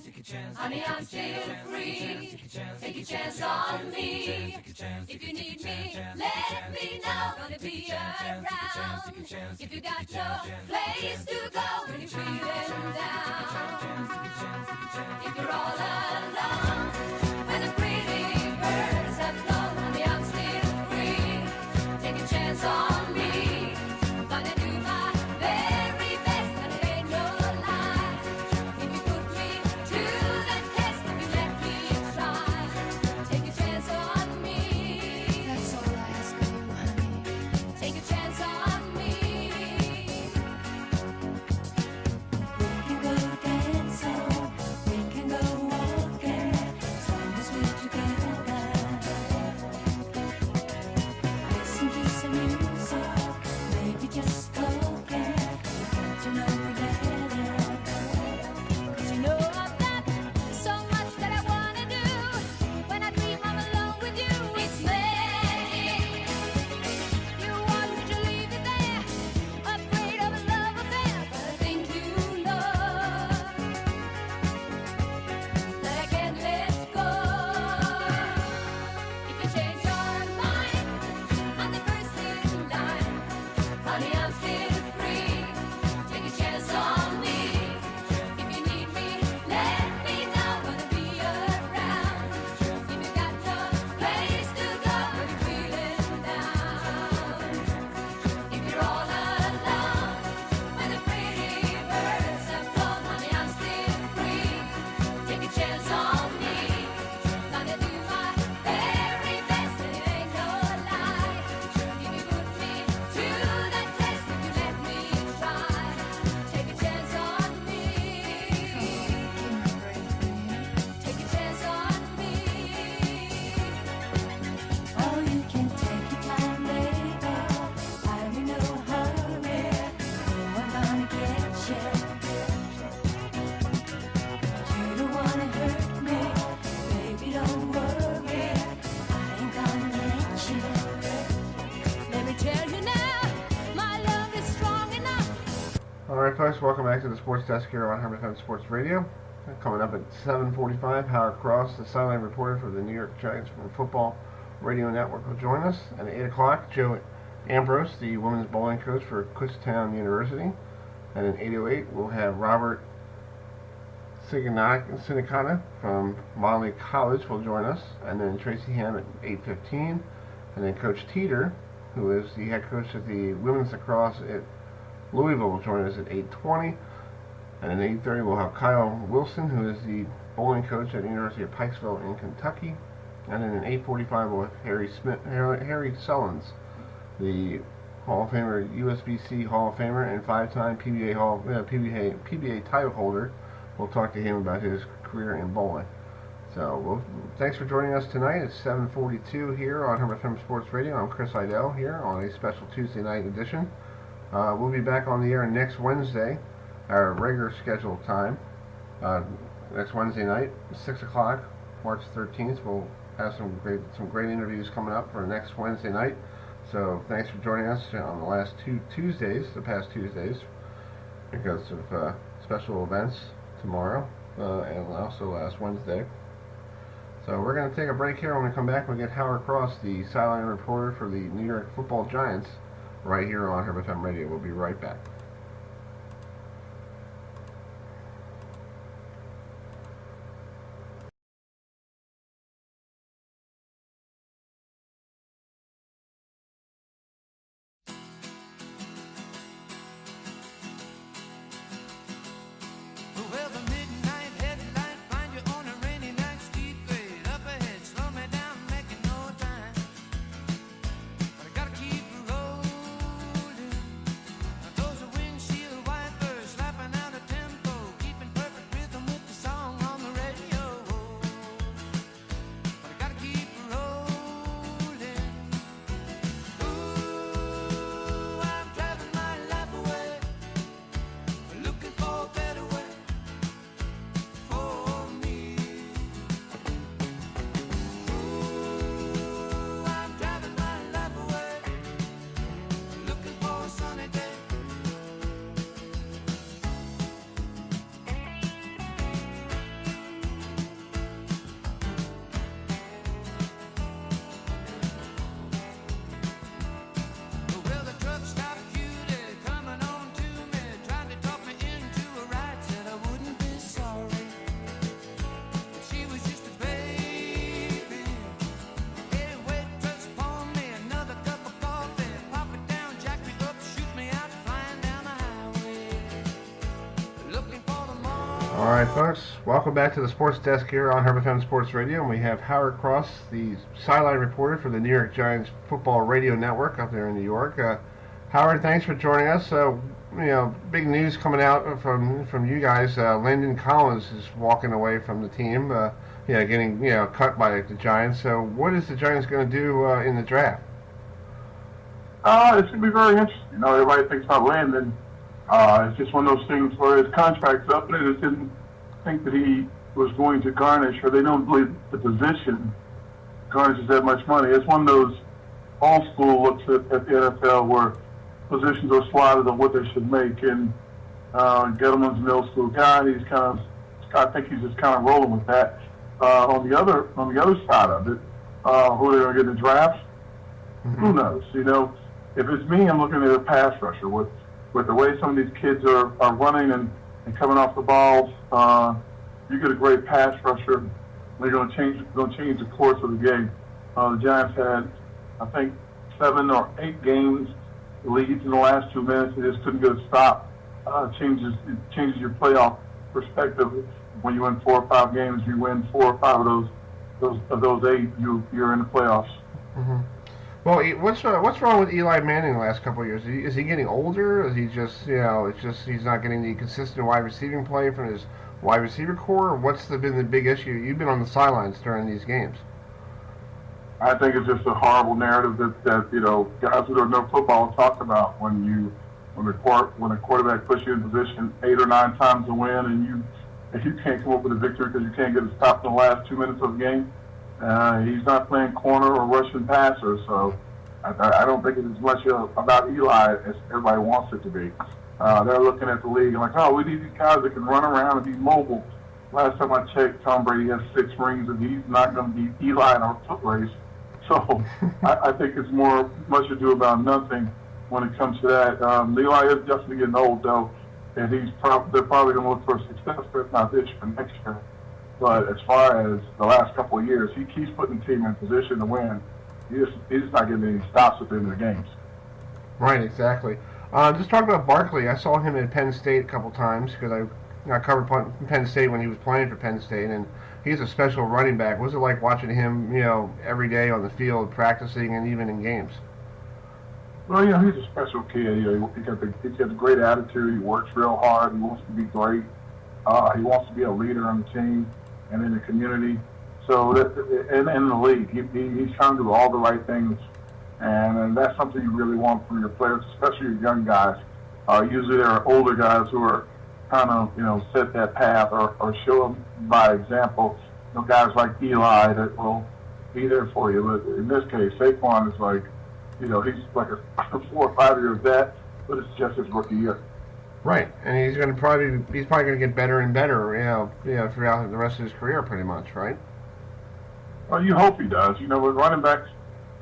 Honey, I'm still free. Take a chance on me. If you need me, let me know. Gonna be around. If you got no place to go when you're feeling down. If you're all alone, when the pretty birds have flown, honey, I'm still free. Take a chance on me. Gonna do my very best, and it ain't no lie. If you put me to the test, if you let me try, take a chance on me. That's all I ask of you, honey. Take a chance on me. We can go dancing, we can go walking, as long Alright folks, welcome back to the Sports Desk here on HerbFM Sports Radio. Coming up at 7:45, Howard Cross, the sideline reporter for the New York Giants from Football Radio Network, will join us. At 8 o'clock, Joe Ambrose, the women's bowling coach for Kutztown University. And at 8:08, we'll have Robert Sinicata from Molly College will join us. And then Tracy Ham at 8:15. And then Coach Teeter, who is the head coach of the women's lacrosse at Louisville, will join us at 8:20. And at 8:30, we'll have Kyle Wilson, who is the bowling coach at the University of Pikesville in Kentucky. And then at 8:45, we'll have Harry Sullins, the Hall of Famer, USBC Hall of Famer, and five-time PBA title holder. We'll talk to him about his career in bowling. So, thanks for joining us tonight. It's 7:42 here on HerbFM Sports Radio. I'm Chris Idell here on a special Tuesday night edition. We'll be back on the air next Wednesday, our regular scheduled time. Next Wednesday night, 6 o'clock, March 13th. We'll have some great interviews coming up for next Wednesday night. So thanks for joining us on the past Tuesdays, because of special events tomorrow and also last Wednesday. So we're going to take a break here. When we come back, we'll get Howard Cross, the sideline reporter for the New York Football Giants, right here on HerbFM Radio. We'll be right back. Alright folks, welcome back to the Sports Desk here on HerbFM Sports Radio, and we have Howard Cross, the sideline reporter for the New York Giants Football Radio Network up there in New York. Howard, thanks for joining us. Big news coming out from you guys. Landon Collins is walking away from the team, getting cut by the Giants. So what is the Giants going to do in the draft? It's going to be very interesting. Everybody thinks about Landon. It's just one of those things where his contract's up, and they just didn't think that he was going to garnish, or they don't believe the position garnishes that much money. It's one of those old school looks at the NFL where positions are slotted on what they should make, and Gettleman's a middle school guy. I think he's just kind of rolling with that. On the other side of it, who they're going to get in the draft, who knows? If it's me, I'm looking at a pass rusher with the way some of these kids are running and coming off the balls. You get a great pass rusher, they're going to change the course of the game. The Giants had, I think, 7 or 8 games leads in the last 2 minutes. They just couldn't get a stop. It changes your playoff perspective. When you win 4 or 5 games, you win 4 or 5 of those 8, you're in the playoffs. Mm-hmm. Well, what's wrong with Eli Manning the last couple of years? Is he getting older? Is he just, he's not getting the consistent wide receiving play from his wide receiver core? Or what's been the big issue? You've been on the sidelines during these games. I think it's just a horrible narrative that guys who don't know football talk about when a quarterback puts you in position 8 or 9 times to win, and if you can't come up with a victory because you can't get a stop in the last 2 minutes of the game. He's not playing corner or rushing passer, so I don't think it's as much about Eli as everybody wants it to be. They're looking at the league and like, oh, we need these guys that can run around and be mobile. Last time I checked, Tom Brady has 6 rings, and he's not going to beat Eli in a foot race. So I think it's much ado about nothing when it comes to that. Eli is definitely getting old, though, and they're probably going to look for a successor, if not this year, next year. But as far as the last couple of years, he keeps putting the team in position to win. He's not getting any stops at the end of the games. Right, exactly. Just talking about Barkley, I saw him at Penn State a couple times because I covered Penn State when he was playing for Penn State, and he's a special running back. What was it like watching him, every day on the field, practicing, and even in games? Well, he's a special kid. He's got a great attitude. He works real hard. He wants to be great. He wants to be a leader on the team and in the community. So, and in the league, he's trying to do all the right things, and that's something you really want from your players, especially your young guys. Usually, there are older guys who are kind of, set that path or show them by example. Guys like Eli that will be there for you. But in this case, Saquon is like, he's like a 4 or 5 year vet, but it's just his rookie year. Right, and he's probably going to get better and better, throughout the rest of his career, pretty much, right? Well, you hope he does. With running backs,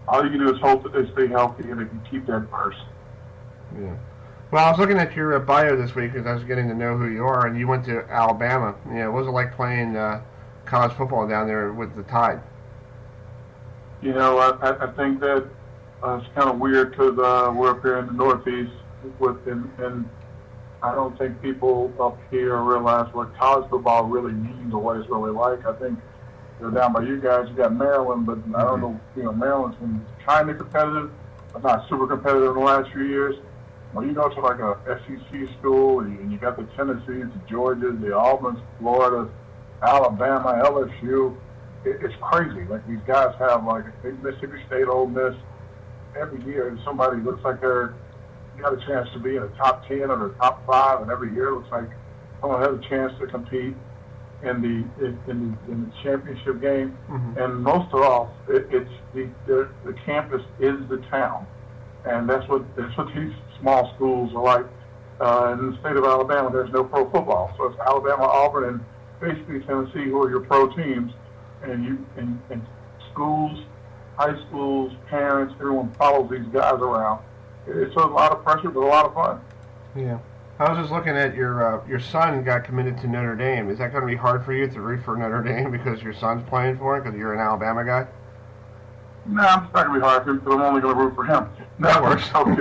all you can do is hope that they stay healthy and they can keep that burst. Yeah. Well, I was looking at your bio this week because I was getting to know who you are, and you went to Alabama. What was it like playing college football down there with the Tide? I think that it's kind of weird because we're up here in the Northeast, and I don't think people up here realize what college football really means or what it's really like. I think down by you guys, you got Maryland, but I don't know. Maryland's been kind of competitive, but not super competitive in the last few years. When you go to like a SEC school, and you got the Tennessees, the Georgias, the Auburns, Florida, Alabama, LSU, it's crazy. Like these guys have like Mississippi State, Ole Miss. Every year, somebody looks like they're got a chance to be in the top 10 or the top 5, and every year it looks like someone has a chance to compete in the championship game. Mm-hmm. And most of all, it's the campus is the town, and that's what these small schools are like. In the state of Alabama, there's no pro football, so it's Alabama, Auburn, and basically Tennessee who are your pro teams, and schools, high schools, parents, everyone follows these guys around. It's a lot of pressure, but a lot of fun. Yeah. I was just looking at your son got committed to Notre Dame. Is that going to be hard for you to root for Notre Dame because your son's playing for it because you're an Alabama guy? No, it's not going to be hard for him because I'm only going to root for him. No, that works. I'm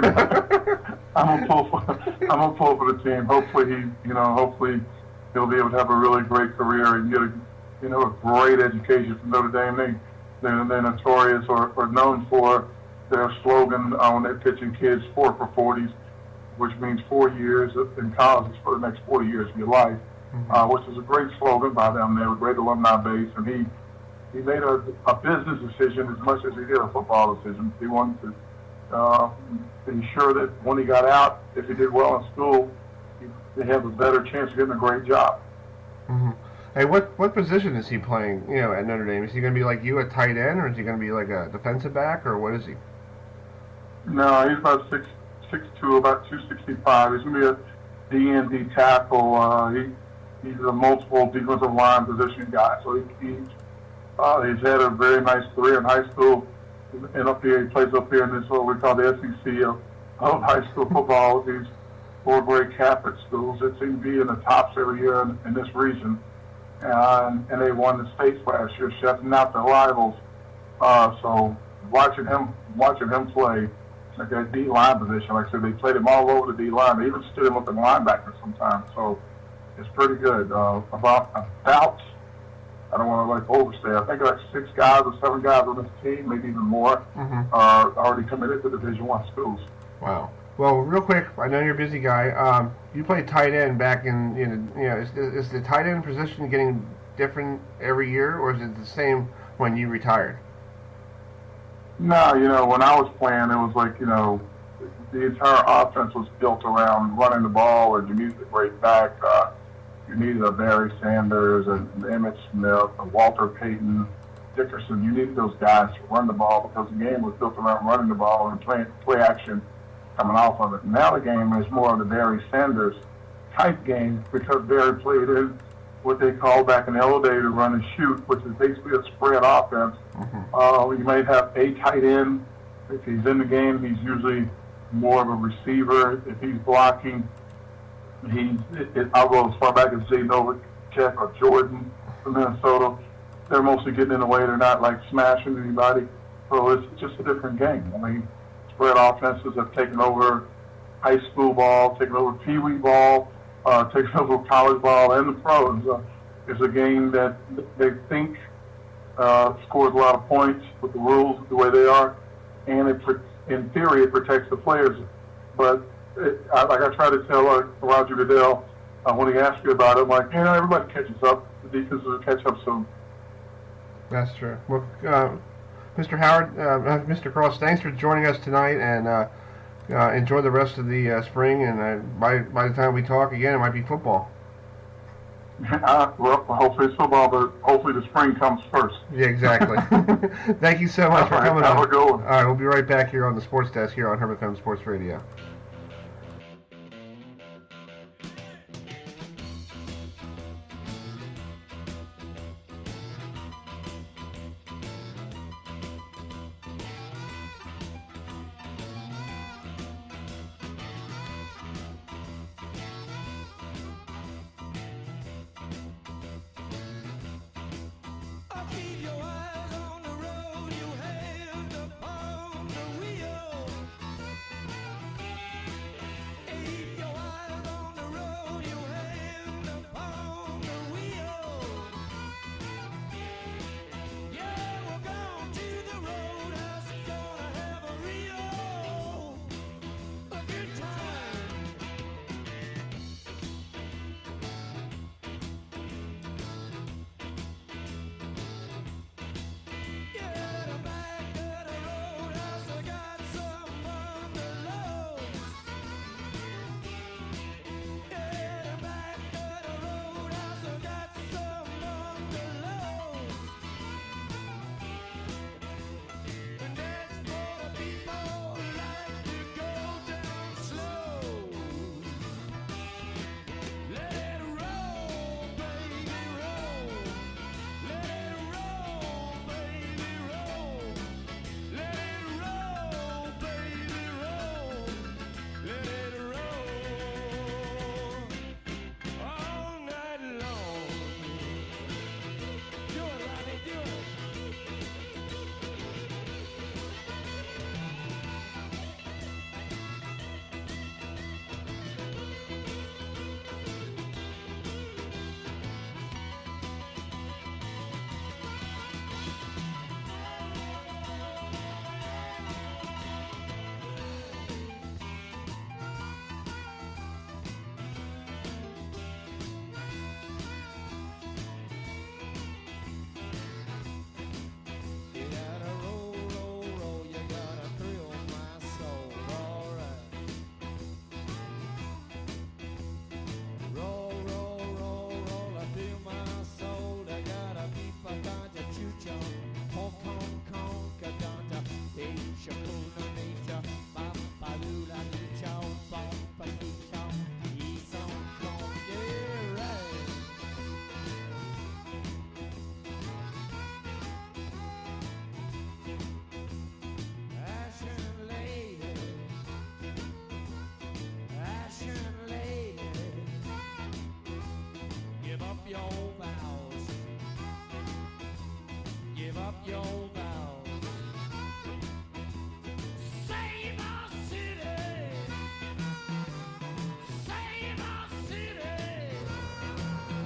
gonna pull for the team. Hopefully hopefully he'll be able to have a really great career and get a great education from Notre Dame. They're notorious or known for their slogan when they're pitching kids 4 for 40s, which means 4 years in college for the next 40 years of your life, which is a great slogan by them. They have a great alumni base, and he made a business decision as much as he did a football decision. He wanted to ensure that when he got out, if he did well in school, he'd have a better chance of getting a great job. Mm-hmm. Hey, what position is he playing, at Notre Dame? Is he going to be like you, a tight end, or is he going to be like a defensive back, or what is he? No, he's about 6'2", about 265. He's going to be a D&D tackle. He's a multiple defensive line position guy. So he's had a very nice career in high school. And up here, he plays up here in this what we call the SEC of high school football. These 4 great Catholic schools that seem to be in the tops every year in this region. And they won the states last year, shutting out their rivals. So watching him play, like that D line position, like I said, they played him all over the D line. They even stood him up in linebacker sometimes. So it's pretty good. About I don't want to overstay. I think like 6 guys or 7 guys on this team, maybe even more, are already committed to Division I schools. Wow. Well, real quick, I know you're a busy guy. You played tight end back is the tight end position getting different every year, or is it the same when you retired? No, when I was playing, it was like, the entire offense was built around running the ball, or you needed a great back. You needed a Barry Sanders, an Emmett Smith, a Walter Payton, Dickerson. You needed those guys to run the ball because the game was built around running the ball and play action coming off of it. Now the game is more of the Barry Sanders type game because Barry played in what they call back in the old days run and shoot, which is basically a spread offense. You might have a tight end. If he's in the game, he's usually more of a receiver. If he's blocking, I'll go as far back as Jay Novacek or Jordan from Minnesota. They're mostly getting in the way. They're not like smashing anybody. So it's just a different game. I mean, spread offenses have taken over high school ball, taken over Pee Wee ball, taken over college ball and the pros. It's a game that they think scores a lot of points with the rules the way they are, and in theory it protects the players. But like I try to tell Roger Goodell when he asks me about it, I'm like, everybody catches up. The defense will catch up soon. That's true. Well, Mr. Howard, Mr. Cross, thanks for joining us tonight, and enjoy the rest of the spring. And by the time we talk again, it might be football. Well, hopefully it's football, but hopefully the spring comes first. Yeah, exactly. Thank you so much for coming on. Have a good one. All right, we'll be right back here on the Sports Desk here on HerbFM Sports Radio. Keep your eyes on the road, you have to pound the wheel.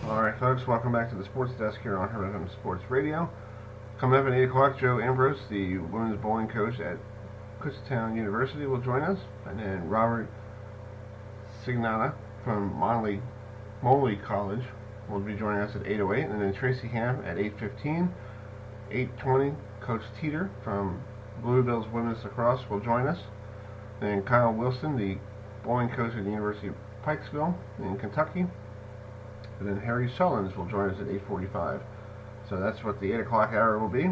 Alright folks, welcome back to the Sports Desk here on HerbFM Sports Radio. Coming up at 8 o'clock, Joe Ambrose, the women's bowling coach at Kutztown University, will join us. And then Robert Signata from Motley College will be joining us at 8:08. And then Tracy Ham at 8:15. 8:20, Coach Teeter from Louisville's women's lacrosse will join us. And Kyle Wilson, the bowling coach at the University of Pikesville in Kentucky. And then Harry Sullins will join us at 8:45. So that's what the 8 o'clock hour will be.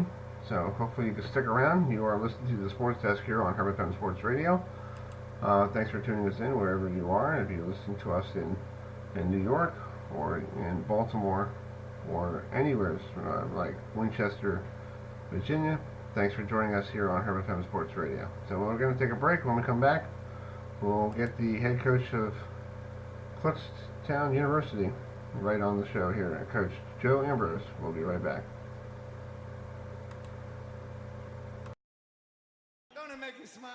So hopefully you can stick around. You are listening to the Sports Desk here on HerbFM Sports Radio. Thanks for tuning us in wherever you are. If you're listening to us in New York or in Baltimore or anywhere like Winchester, Virginia, thanks for joining us here on HerbFM Sports Radio. So we're going to take a break. When we come back, we'll get the head coach of Kutztown University right on the show here, Coach Joe Ambrose. We'll be right back. Don't it make you smile?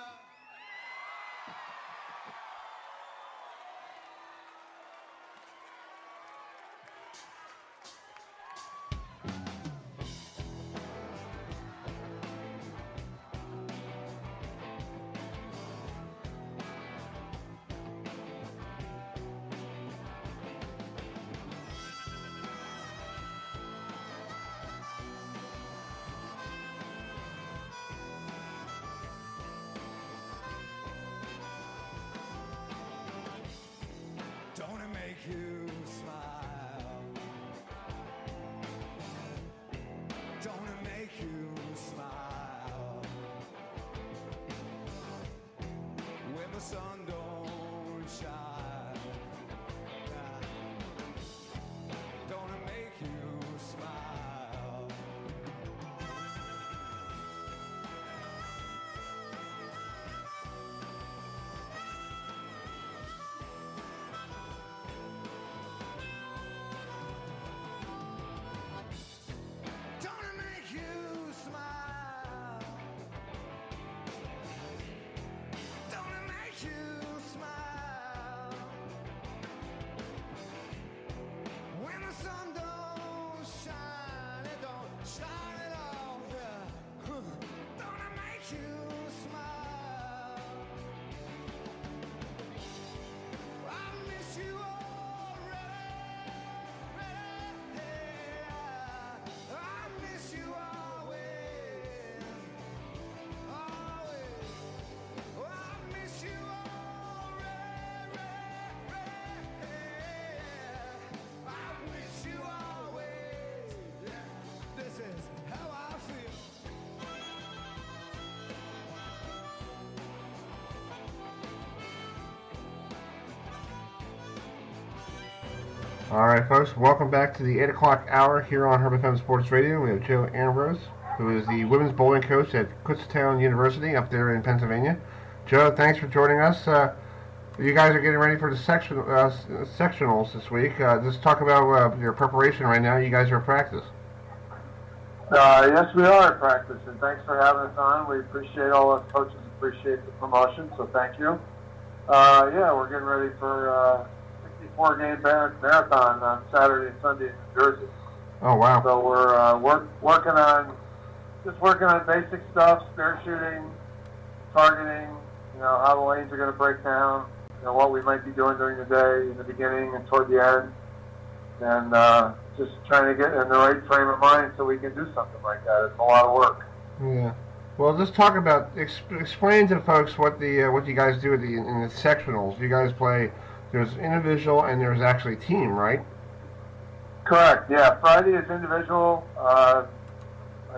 Don't it make you smile? Don't it make you smile? When the sun don't shine, don't it make you smile? Don't it make you smile? Don't it make you smile? When the sun don't shine, it don't shine at all. Yeah. Don't it make you smile? I miss you already. I miss you always, always. Oh, I miss you already. I miss you always. This is how I feel. All right, folks, welcome back to the 8 o'clock hour here on HerbFM Sports Radio. We have Joe Ambrose, who is the women's bowling coach at Kutztown University up there in Pennsylvania. Joe, thanks for joining us. You guys are getting ready for the sectionals this week. Just talk about your preparation right now. You guys are at practice. Yes, we are at practice, and thanks for having us on. We appreciate all us coaches, appreciate the promotion, so thank you. Yeah, we're getting ready for 64-game marathon on Saturday and Sunday in New Jersey. Oh, wow. So we're working on basic stuff, spear shooting, targeting, how the lanes are going to break down, what we might be doing during the day, in the beginning and toward the end, and just trying to get in the right frame of mind so we can do something like that. It's a lot of work. Yeah. Well, just talk about, explain to folks what you guys do in the sectionals. You guys play, there's individual and there's actually team, right? Correct, yeah. Friday is individual. I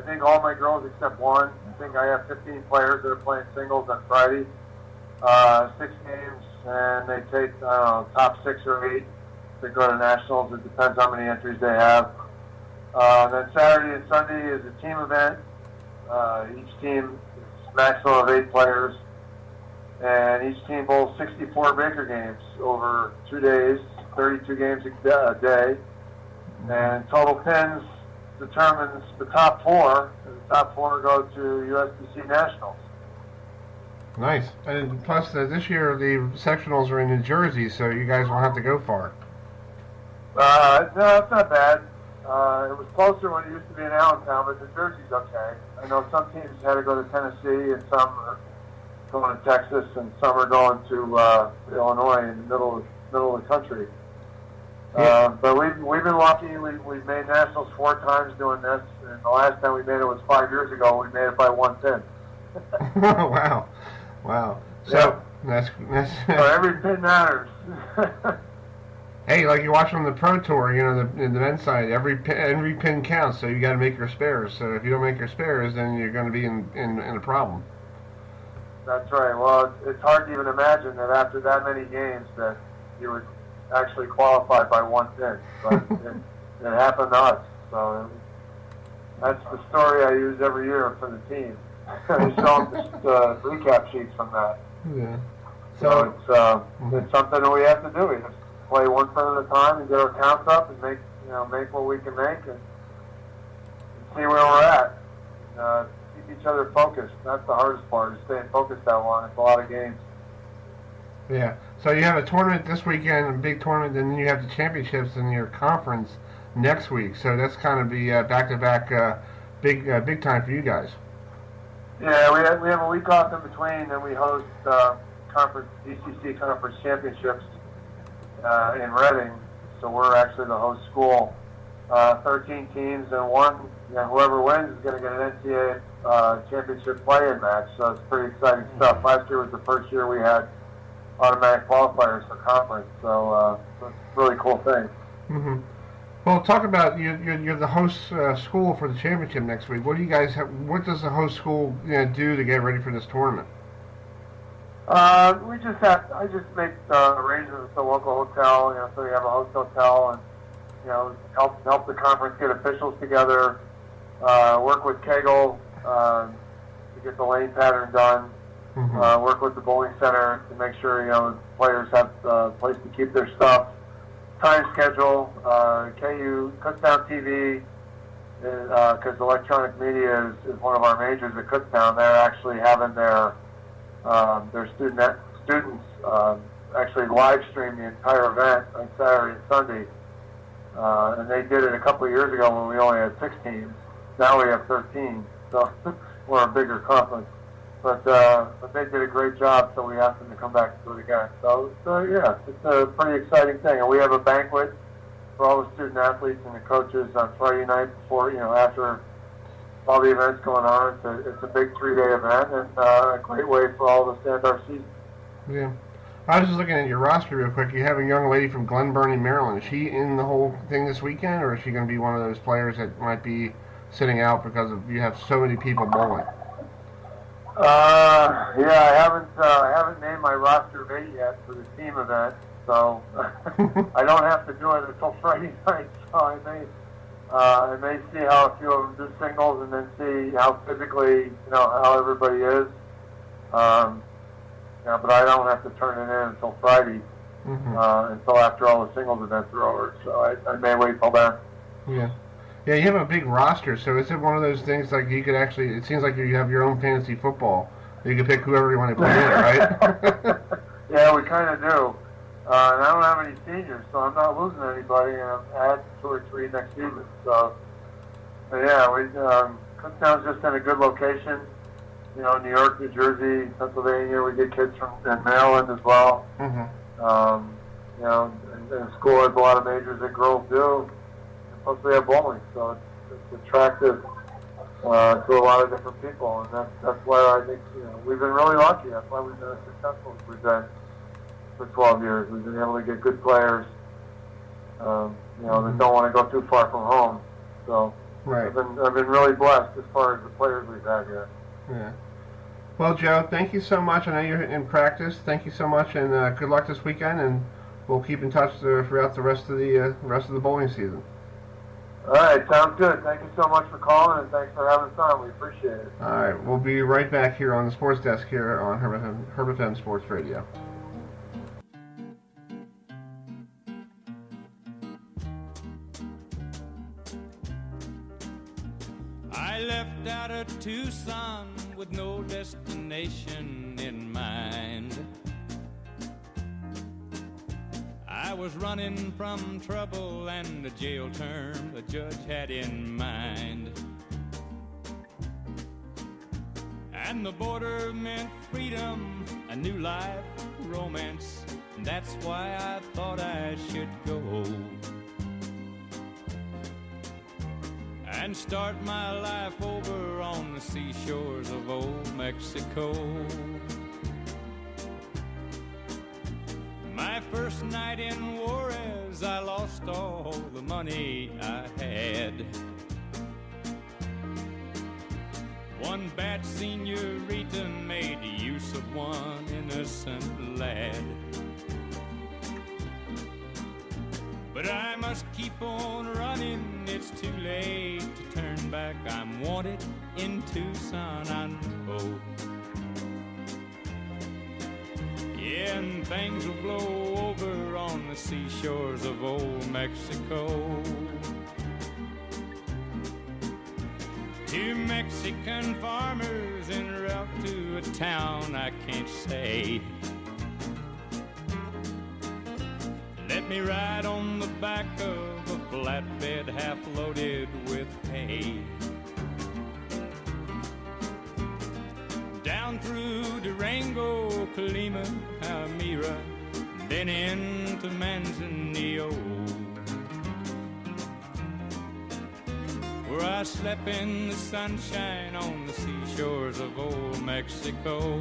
think all my girls except one. I think I have 15 players that are playing singles on Friday. 6 games, and they take, top 6 or 8 to go to nationals. It depends how many entries they have. Then Saturday and Sunday is a team event. Each team is a maximum of 8 players, and each team bowls 64 Baker games over 2 days, 32 games a day, and total pins determines the top 4, and the top 4 go to USBC Nationals. Nice. And plus, this year the sectionals are in New Jersey, so you guys won't have to go far. No, it's not bad. It was closer when it used to be in Allentown, but New Jersey's okay. I know some teams had to go to Tennessee, and some are going to Texas, and some are going to Illinois in the middle of the country. Yeah. But we've been lucky. We've made nationals 4 times doing this, and the last time we made it was 5 years ago. We made it by 1 pin. Wow. So yeah. that's So every pin matters. Hey, like you're watching on the Pro Tour, the men's side, every pin counts, so you got to make your spares. So if you don't make your spares, then you're going to be in a problem. That's right. Well, it's hard to even imagine that after that many games that you would actually qualify by one pin, but it happened to us. So that's the story I use every year for the team. I show them the recap sheets from that. Yeah. So it's something that we have to do. We have to play one pin at a time and get our counts up and make what we can make and see where we're at. Keep each other focused. That's the hardest part, is staying focused that long. It's a lot of games. Yeah. So you have a tournament this weekend, a big tournament, and then you have the championships in your conference next week. So that's kind of the back-to-back big time for you guys. Yeah, we have a week off in between, and we host DCC conference championships in Reading. So we're actually the host school. 13 teams, and whoever wins is going to get an NCAA championship play-in match. So it's pretty exciting stuff. Last year was the first year we had automatic qualifiers for conference. So it's a really cool thing. Mm-hmm. Well, talk about you're the host school for the championship next week. What do you guys have? What does the host school do to get ready for this tournament? I just make arrangements with the local hotel. So we have a host hotel, and help the conference get officials together. Work with Kegel to get the lane pattern done. Mm-hmm. Work with the bowling center to make sure players have a place to keep their stuff. Time schedule, KU, Kutztown TV, because electronic media is one of our majors at Kutztown. They're actually having their students actually live stream the entire event on Saturday and Sunday. And they did it a couple of years ago when we only had 6 teams. Now we have 13, so we're a bigger conference. But they did a great job, so we asked them to come back and do it again. So yeah, it's a pretty exciting thing. And we have a banquet for all the student athletes and the coaches on Friday night before, after all the events going on. It's a big 3-day event, and a great way for all to stand our season. Yeah. I was just looking at your roster real quick. You have a young lady from Glen Burnie, Maryland. Is she in the whole thing this weekend, or is she going to be one of those players that might be sitting out because you have so many people bowling? Yeah, I haven't named my roster mate yet for the team event, so I don't have to do it until Friday night. So I may see how a few of them do singles, and then see how physically, how everybody is. But I don't have to turn it in until Friday, until after all the singles events are over. So I may wait till then. Yeah. Yeah, you have a big roster, so is it one of those things like you could actually, it seems like you have your own fantasy football. You can pick whoever you want to put in, right? Yeah, we kind of do. And I don't have any seniors, so I'm not losing anybody, and I'm adding 2 or 3 next season. So, yeah, Kutztown's just in a good location. New York, New Jersey, Pennsylvania. We get kids from Maryland as well. Mm-hmm. And the school has a lot of majors that girls do. Plus we have bowling, so it's attractive to a lot of different people, and that's why I think we've been really lucky. That's why we've been as successful as we've been for 12 years. We've been able to get good players, that don't want to go too far from home. So right. I've been really blessed as far as the players we've had here. Yeah. Well, Joe, thank you so much. I know you're in practice. Thank you so much, and good luck this weekend. And we'll keep in touch throughout the rest of the bowling season. All right, sounds good. Thank you so much for calling, and thanks for having us on. We appreciate it. All right, we'll be right back here on the Sports Desk here on HerbFM Sports Radio. I left out of Tucson with no destination in mind. I was running from trouble and the jail term the judge had in mind. And the border meant freedom, a new life, romance, and that's why I thought I should go and start my life over on the seashores of old Mexico. My first night in Juarez, money I had. One bad senorita made use of one innocent lad. But I must keep on running, it's too late to turn back. I'm wanted in Tucson, I know. Yeah, and things will blow over on the seashores of old Mexico. Two Mexican farmers en route to a town I can't say. Let me ride on the back of a flatbed half loaded with hay. Down through Durango, Colima, Almira, then into Manzanillo, where I slept in the sunshine on the seashores of old Mexico.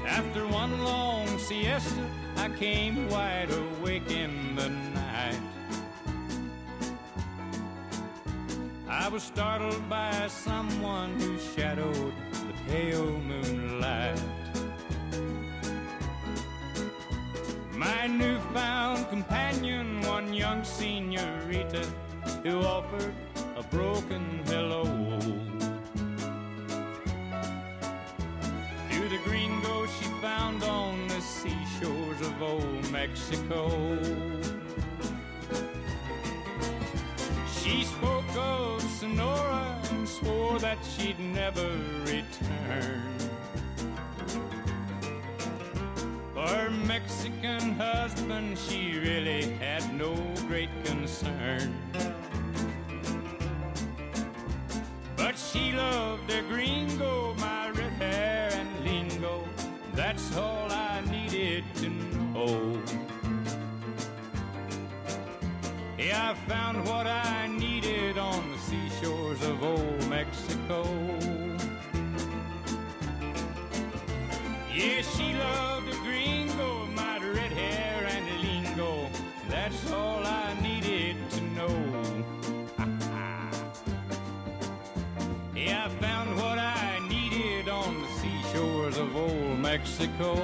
After one long siesta, I came wide awake in the night. I was startled by someone who shadowed the pale moonlight. My newfound companion, one young senorita, who offered a broken hello. To the gringo she found on the seashores of old Mexico. She spoke of Sonora and swore that she'd never return. For her Mexican husband she really had no great concern. But she loved a gringo, my red hair and lingo. That's all I needed to know. Yeah, I found what I needed on the seashores of old Mexico. Yeah, she loved a gringo, my red hair and lingo. That's all I needed to know. Yeah, I found what I needed on the seashores of old Mexico.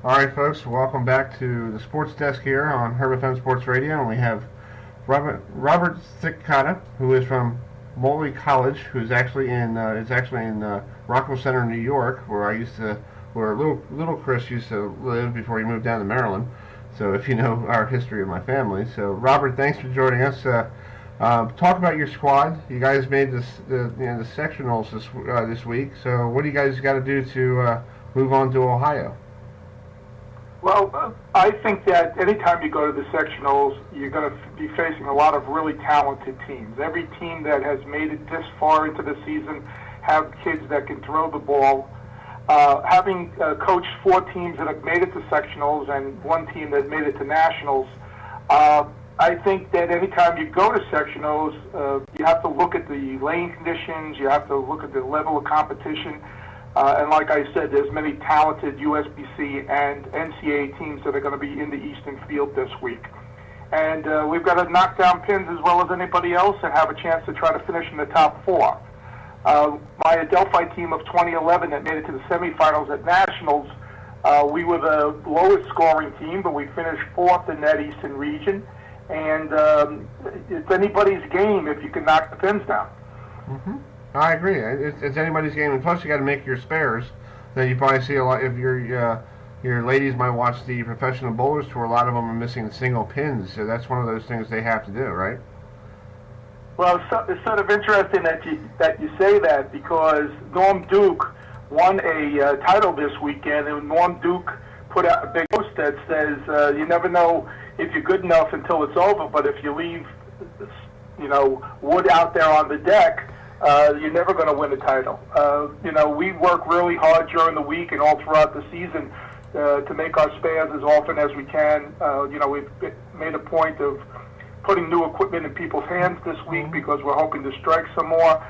All right, folks, welcome back to the Sports Desk here on HerbFM Sports Radio, and we have Robert Sitkata, who is from Motley College, who's actually in Rockville Center, New York, where little Chris used to live before he moved down to Maryland. So if you know our history of my family. So Robert, thanks for joining us. Talk about your squad. You guys made the sectionals this week. So what do you guys got to do to move on to Ohio? Well, I think that anytime you go to the sectionals, you're going to be facing a lot of really talented teams. Every team that has made it this far into the season have kids that can throw the ball. Having coached 4 teams that have made it to sectionals and 1 team that made it to nationals, I think that anytime you go to sectionals, you have to look at the lane conditions, you have to look at the level of competition. And like I said, there's many talented USBC and NCAA teams that are going to be in the Eastern Field this week. And we've got to knock down pins as well as anybody else and have a chance to try to finish in the top 4. My Adelphi team of 2011 that made it to the semifinals at Nationals, we were the lowest scoring team, but we finished 4th in that Eastern region. And it's anybody's game if you can knock the pins down. Mm-hmm. I agree. It's anybody's game, and plus you got to make your spares. Then you probably see a lot. If your ladies might watch the professional bowlers tour, a lot of them are missing single pins. So that's one of those things they have to do, right? Well, it's sort of interesting that you say that, because Norm Duke won a title this weekend, and Norm Duke put out a big post that says, "You never know if you're good enough until it's over, but if you leave, wood out there on the deck." You're never going to win a title. We work really hard during the week and all throughout the season to make our spares as often as we can. We've made a point of putting new equipment in people's hands this week because we're hoping to strike some more.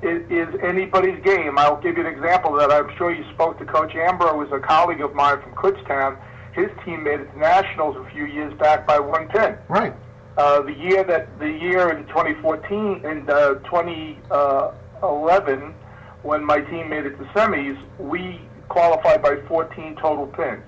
It is anybody's game. I'll give you an example that I'm sure you spoke to Coach Ambrose, a colleague of mine from Kutztown. His team made it to nationals a few years back by one pin. Right. The year in 2014 and 2011, when my team made it to semis, we qualified by 14 total pins.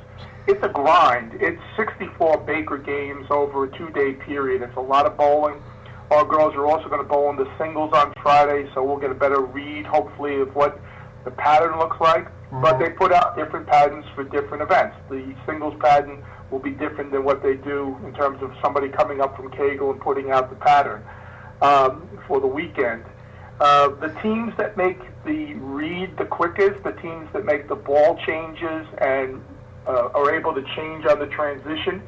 It's a grind. It's 64 Baker games over a 2-day period. It's a lot of bowling. Our girls are also going to bowl in the singles on Friday, so we'll get a better read, hopefully, of what the pattern looks like. But they put out different patterns for different events. The singles pattern will be different than what they do in terms of somebody coming up from Kegel and putting out the pattern for the weekend. The teams that make the read the quickest, the teams that make the ball changes and are able to change on the transition,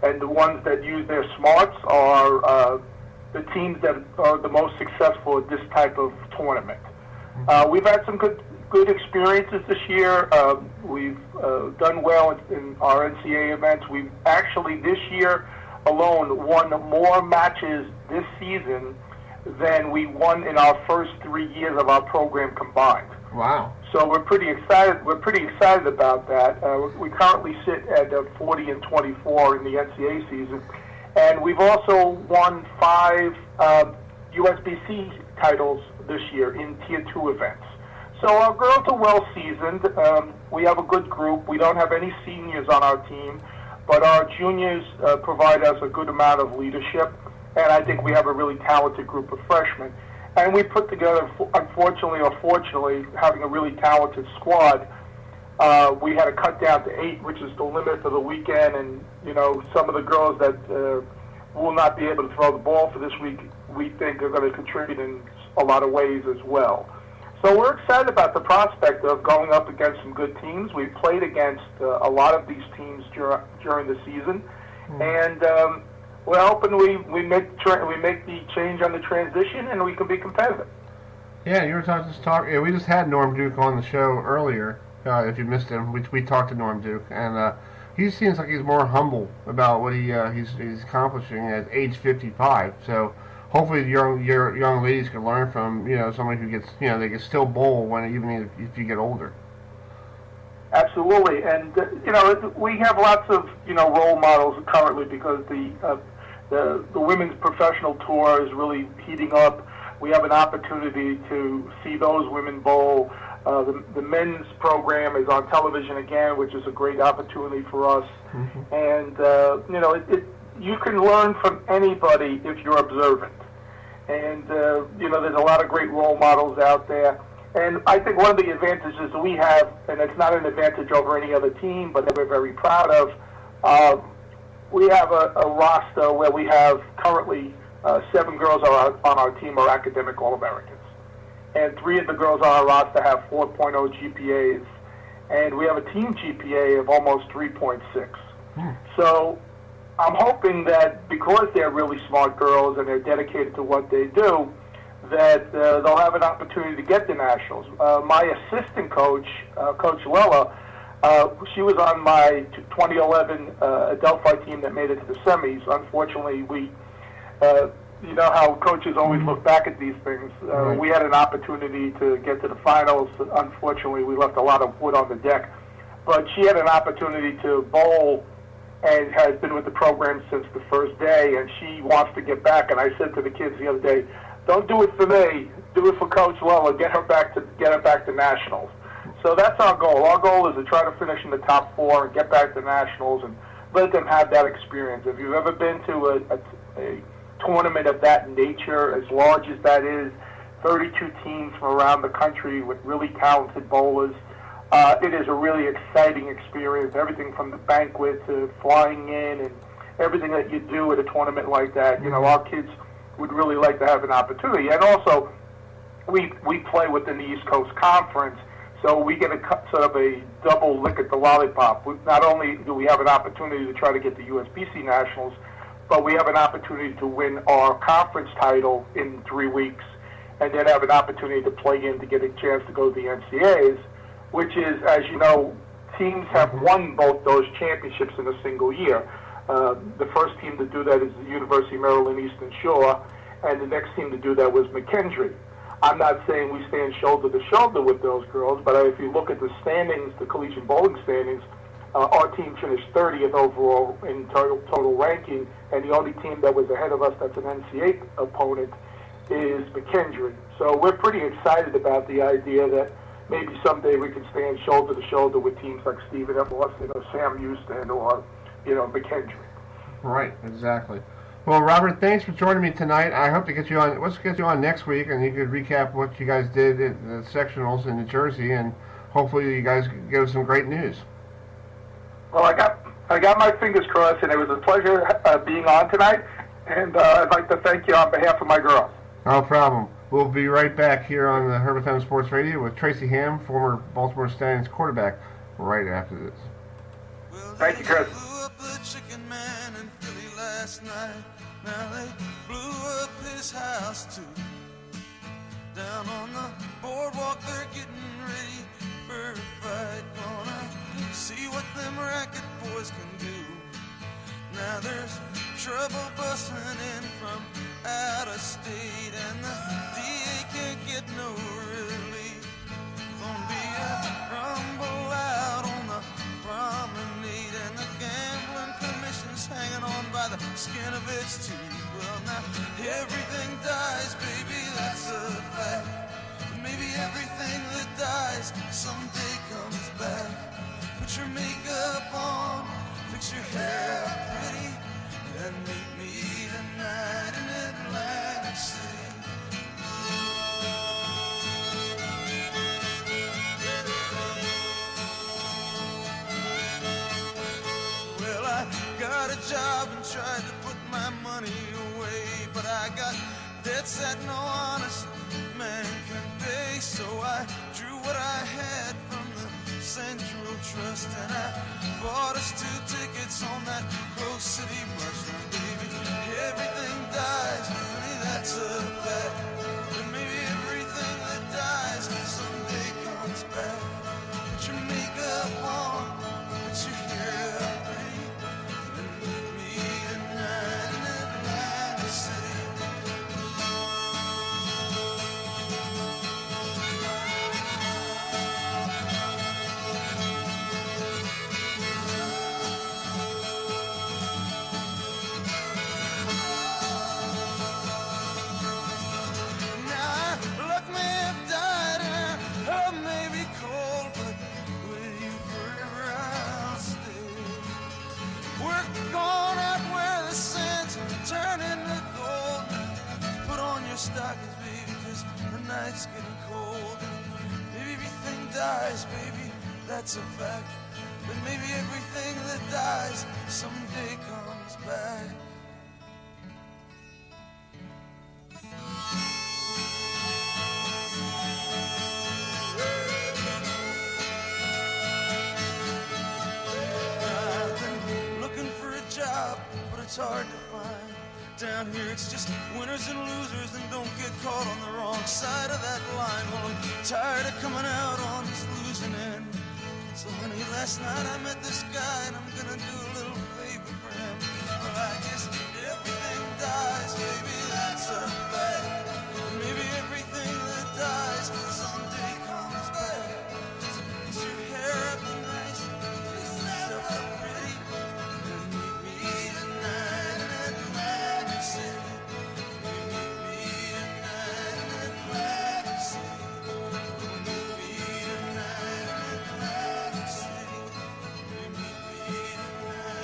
and the ones that use their smarts are the teams that are the most successful at this type of tournament. We've had some good experiences this year. We've done well in our NCAA events. We've actually, this year alone, won more matches this season than we won in our first 3 years of our program combined. Wow. So we're pretty excited. We're pretty excited about that. We currently sit at 40-24 in the NCAA season, and we've also won 5 USBC titles this year in Tier 2 events. So our girls are well seasoned. We have a good group. We don't have any seniors on our team, but our juniors provide us a good amount of leadership, and I think we have a really talented group of freshmen. And we put together, unfortunately or fortunately, having a really talented squad. We had to cut down to 8, which is the limit for the weekend, and some of the girls that will not be able to throw the ball for this week, we think are going to contribute in a lot of ways as well. So we're excited about the prospect of going up against some good teams. We've played against a lot of these teams during the season, and we're hoping we make the change on the transition and we can be competitive. Yeah, you were talking. Yeah, we just had Norm Duke on the show earlier. If you missed him, we talked to Norm Duke, and he seems like he's more humble about what he's accomplishing at age 55. So hopefully your young ladies can learn from somebody who gets they can still bowl even if you get older. Absolutely, and we have lots of role models currently because the women's professional tour is really heating up. We have an opportunity to see those women bowl. The men's program is on television again, which is a great opportunity for us. And you can learn from anybody if you're observant. And there's a lot of great role models out there. And I think one of the advantages we have, and it's not an advantage over any other team, but that we're very proud of, we have a roster where we have currently 7 girls on our team are academic All-Americans. And 3 of the girls on our roster have 4.0 GPAs. And we have a team GPA of almost 3.6. So I'm hoping that because they're really smart girls and they're dedicated to what they do, that they'll have an opportunity to get to nationals. My assistant coach, Coach Lella, she was on my 2011 Adelphi team that made it to the semis. Unfortunately, you know how coaches always look back at these things. We had an opportunity to get to the finals. Unfortunately, we left a lot of wood on the deck. But she had an opportunity to bowl and has been with the program since the first day, and she wants to get back. And I said to the kids the other day, don't do it for me. Do it for Coach Lola. Get her back to nationals. So that's our goal. Our goal is to try to finish in the top 4 and get back to nationals and let them have that experience. If you've ever been to a tournament of that nature, as large as that is, 32 teams from around the country with really talented bowlers, it is a really exciting experience. Everything from the banquet to flying in and everything that you do at a tournament like that. Our kids would really like to have an opportunity. And also, we play within the East Coast Conference, so we get sort of a double lick at the lollipop. Not only do we have an opportunity to try to get the USBC Nationals, but we have an opportunity to win our conference title in 3 weeks, and then have an opportunity to play in to get a chance to go to the NCAAs, which is, as you know, teams have won both those championships in a single year. The first team to do that is the University of Maryland Eastern Shore, and the next team to do that was McKendree. I'm not saying we stand shoulder to shoulder with those girls, but if you look at the standings, the collegiate bowling standings, our team finished 30th overall in total ranking, and the only team that was ahead of us that's an NCAA opponent is McKendree. So we're pretty excited about the idea that maybe someday we can stand shoulder to shoulder with teams like Stephen F. Austin or Sam Houston or, McKendree. Right, exactly. Well, Robert, thanks for joining me tonight. I hope to get you on. Let's get you on next week, and you could recap what you guys did at the sectionals in New Jersey, and hopefully you guys give us some great news. Well, I got my fingers crossed, and it was a pleasure being on tonight. And I'd like to thank you on behalf of my girls. No problem. We'll be right back here on the HerbFM Sports Radio with Tracy Ham, former Baltimore Stallions quarterback, right after this. Thank you, Chris. Blew up the chicken man in Philly last night. Now they blew up his house too. Down on the boardwalk, they're getting ready for a fight. Gonna see what them racket boys can do. Now there's trouble busting in from out of state, and the DA can't get no relief. Gonna be a rumble out on the promenade, and the gambling commission's hanging on by the skin of its teeth. Well, now everything dies, baby, that's a fact. But maybe everything that dies someday comes back. Put your makeup on, fix your hair pretty, and meet me tonight in Atlantic City. Well, I got a job and tried to put my money away, but I got debts that no honest man can pay. So I drew what I had from the Central Trust, and I bought us 2 tickets on that Grove City mushroom, baby. Everything dies, honey, that's a fact. But maybe everything that dies someday comes back. Put your makeup on, put your hair up pretty, and meet me tonight in Atlantic City. Stockings, baby, 'cause the night's getting cold, and maybe everything dies, baby, that's a fact. But maybe everything that dies someday comes back. I've been looking for a job, but it's hard to find. Down here it's just winners and losers, and don't get caught on the wrong side of that line. Well, I'm tired of coming out on this losing end. So honey, last night I met this guy, and I'm gonna do a little favor for him. Well, I guess everything dies, baby, that's a fact. Maybe everything that dies someday comes back. So fix your hair up nice, fix yourself up pretty, and meet me tonight in Atlantic City. Meet me tonight in Atlantic City. Meet me tonight in Atlantic City. Meet me tonight.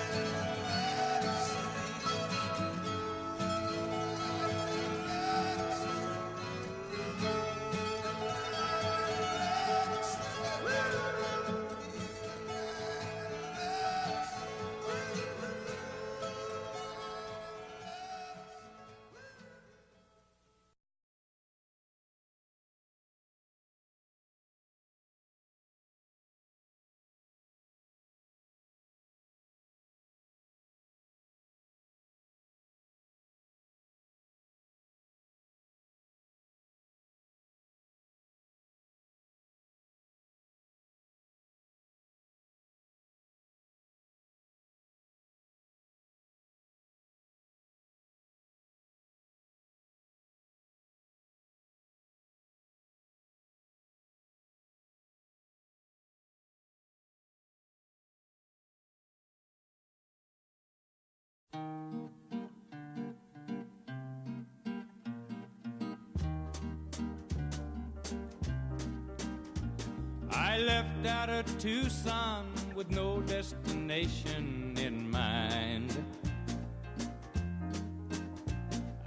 I left out of Tucson with no destination in mind.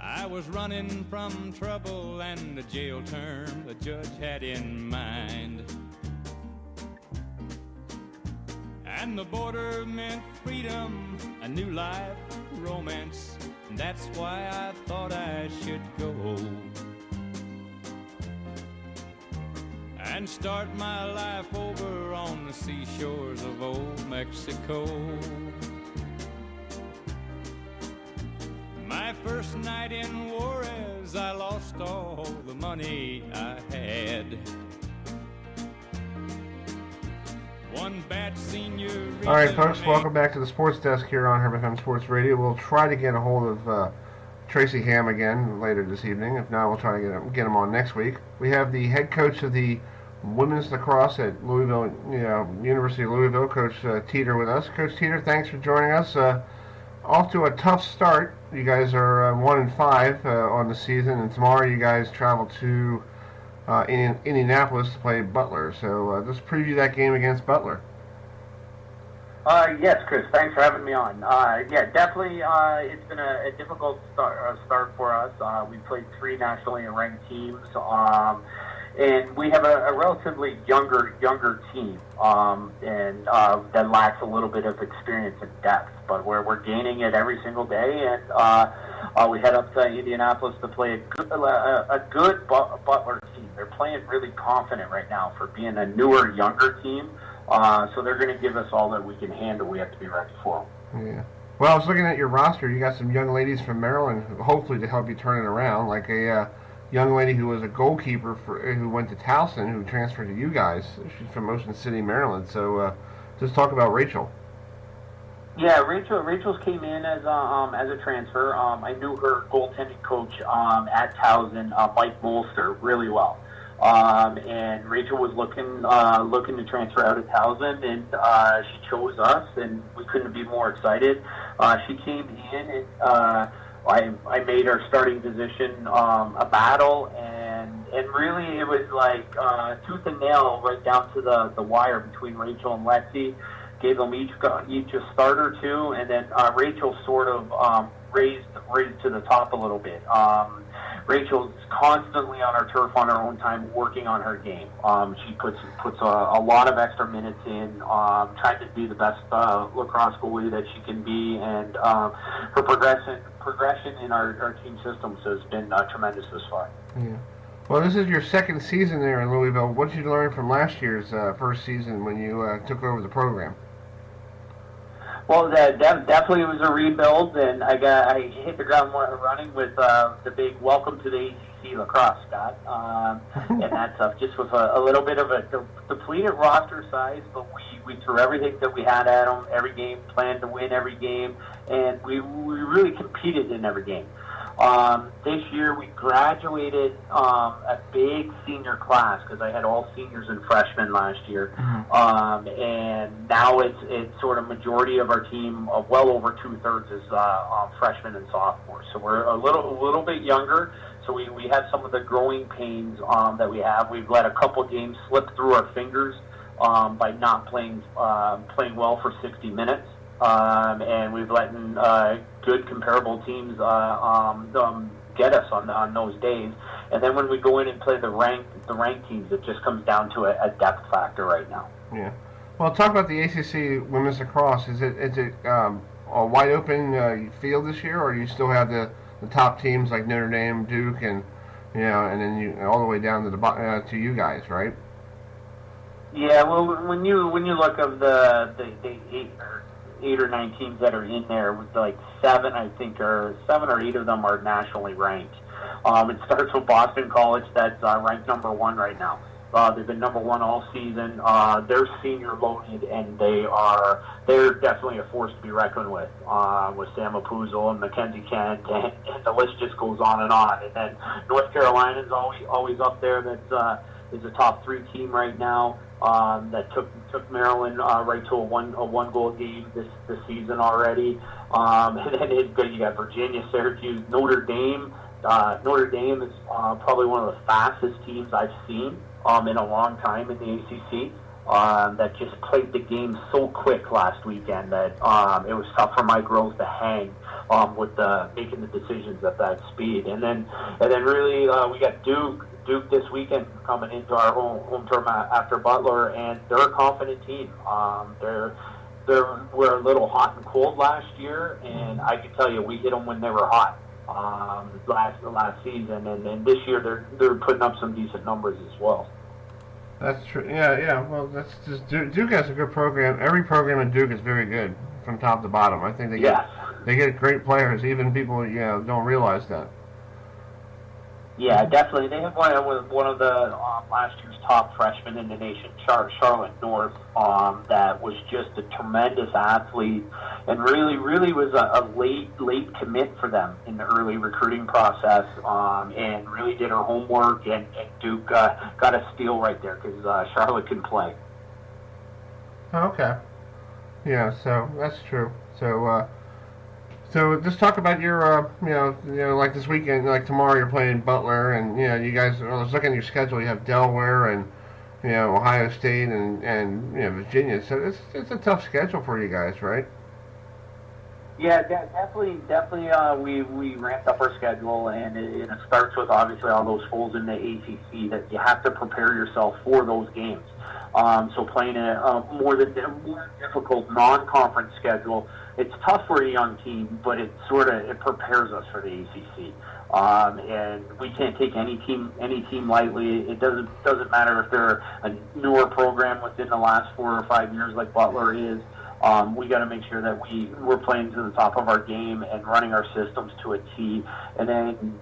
I was running from trouble and the jail term the judge had in mind. And the border meant freedom, a new life, romance, and that's why I thought I should go and start my life over on the seashores of old Mexico. My first night in Juarez, I lost all the money I had. One bad senior. All right, folks, welcome back to the Sports Desk here on HerbFM Sports Radio. We'll try to get a hold of Tracy Ham again later this evening. If not, we'll try to get him on next week. We have the head coach of the women's lacrosse at Louisville, University of Louisville, Coach Teeter, with us. Coach Teeter, thanks for joining us. Off to a tough start. You guys are 1-5 on the season, and tomorrow you guys travel to Indianapolis to play Butler. So let's preview that game against Butler. Yes, Chris. Thanks for having me on. Yeah, definitely. It's been a difficult start for us. We played 3 nationally ranked teams, and we have a relatively younger team, and that lacks a little bit of experience and depth. But we're gaining it every single day, and we head up to Indianapolis to play a good Butler team. They're playing really confident right now for being a newer, younger team. So they're going to give us all that we can handle. We have to be ready for them. Yeah. Well, I was looking at your roster. You got some young ladies from Maryland, hopefully to help you turn it around, like a young lady who was a goalkeeper who went to Towson, who transferred to you guys. She's from Ocean City, Maryland. So just talk about Rachel. Yeah, Rachel's came in as a transfer. I knew her goaltending coach at Towson, Mike Molster, really well. And Rachel was looking to transfer out of Towson, and she chose us, and we couldn't be more excited. She came in, and I made her starting position a battle, and really it was like tooth and nail right down to the wire between Rachel and Lexi. Gave them each a start or two, and then Rachel sort of raised to the top a little bit. Rachel's constantly on her turf on her own time, working on her game. She puts a lot of extra minutes in, trying to be the best lacrosse goalie that she can be, and her progression in our team systems has been tremendous this far. Yeah. Well, this is your second season there in Louisville. What did you learn from last year's first season when you took over the program? Well, definitely was a rebuild, and I hit the ground running with the big welcome to the ACC lacrosse, Scott, and that stuff. Just with a little bit of a depleted roster size, but we threw everything that we had at them, every game, planned to win every game, and we really competed in every game. This year we graduated a big senior class because I had all seniors and freshmen last year, and now it's sort of majority of our team, well over 2/3 is freshmen and sophomores. So we're a little bit younger. So we have some of the growing pains that we have. We've let a couple games slip through our fingers by not playing well for 60 minutes. And we've let good comparable teams get us on those days. And then when we go in and play the ranked teams, it just comes down to a depth factor right now. Yeah. Well, talk about the ACC women's lacrosse. Is it a wide open field this year, or do you still have the top teams like Notre Dame, Duke, and and then you all the way down to to you guys, right? Yeah. Well, when you look of the 8 or 9 teams that are in there, with like 7 or 8 of them are nationally ranked. It starts with Boston College, that's ranked number 1 right now. They've been number 1 all season. They're senior loaded, and they're definitely a force to be reckoned with Sam Apuzzo and Mackenzie Kent, and the list just goes on. And then North Carolina's always up there. That's is a top 3 team right now. That took Maryland right to a one goal game this season already. And then you got Virginia, Syracuse, Notre Dame. Notre Dame is probably one of the fastest teams I've seen in a long time in the ACC. that just played the game so quick last weekend that it was tough for my growth to hang with making the decisions at that speed. And then really we got Duke this weekend coming into our home term after Butler, and they're a confident team. We're a little hot and cold last year, and I can tell you we hit them when they were hot last season, and this year they're putting up some decent numbers as well. That's true. Yeah. Well, that's just Duke has a good program. Every program in Duke is very good from top to bottom. I think they get great players. Even people don't realize that. Yeah, definitely. They have one of the last year's top freshmen in the nation, Charlotte North, that was just a tremendous athlete, and really was a late commit for them in the early recruiting process, and really did her homework, and Duke got a steal right there because Charlotte can play. Okay. Yeah, so that's true. So just talk about your, like this weekend, like tomorrow you're playing Butler, and you guys. I was looking at your schedule. You have Delaware and Ohio State and Virginia. So it's a tough schedule for you guys, right? Yeah, definitely. We ramped up our schedule, and it starts with obviously all those schools in the ACC that you have to prepare yourself for those games. So playing a more difficult non-conference schedule, it's tough for a young team, but it prepares us for the ACC. And we can't take any team lightly. It doesn't matter if they're a newer program within the last 4 or 5 years like Butler is. We got to make sure that we're playing to the top of our game and running our systems to a T. And then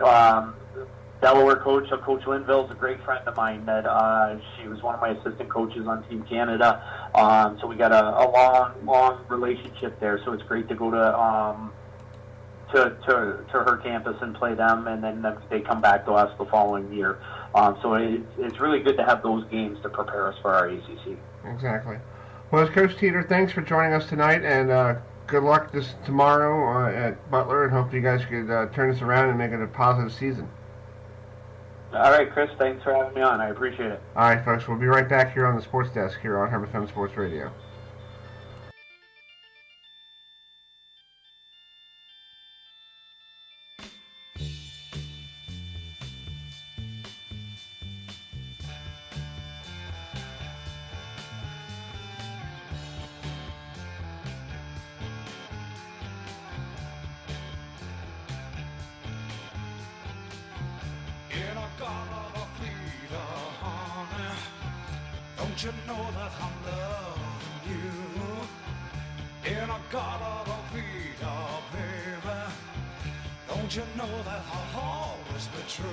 Delaware coach Linville is a great friend of mine. That she was one of my assistant coaches on Team Canada. So we got a long relationship there. So it's great to go to her campus and play them, and then they come back to us the following year. So it's really good to have those games to prepare us for our ACC. Exactly. Well, Coach Teeter, thanks for joining us tonight, and good luck tomorrow at Butler, and hope you guys could turn this around and make it a positive season. All right, Chris, thanks for having me on. I appreciate it. All right, folks, we'll be right back here on the Sports Desk here on HerbFM Sports Radio. Don't you know that I'm loving you? In a Garden Vita, baby. Don't you know that I'll always be true?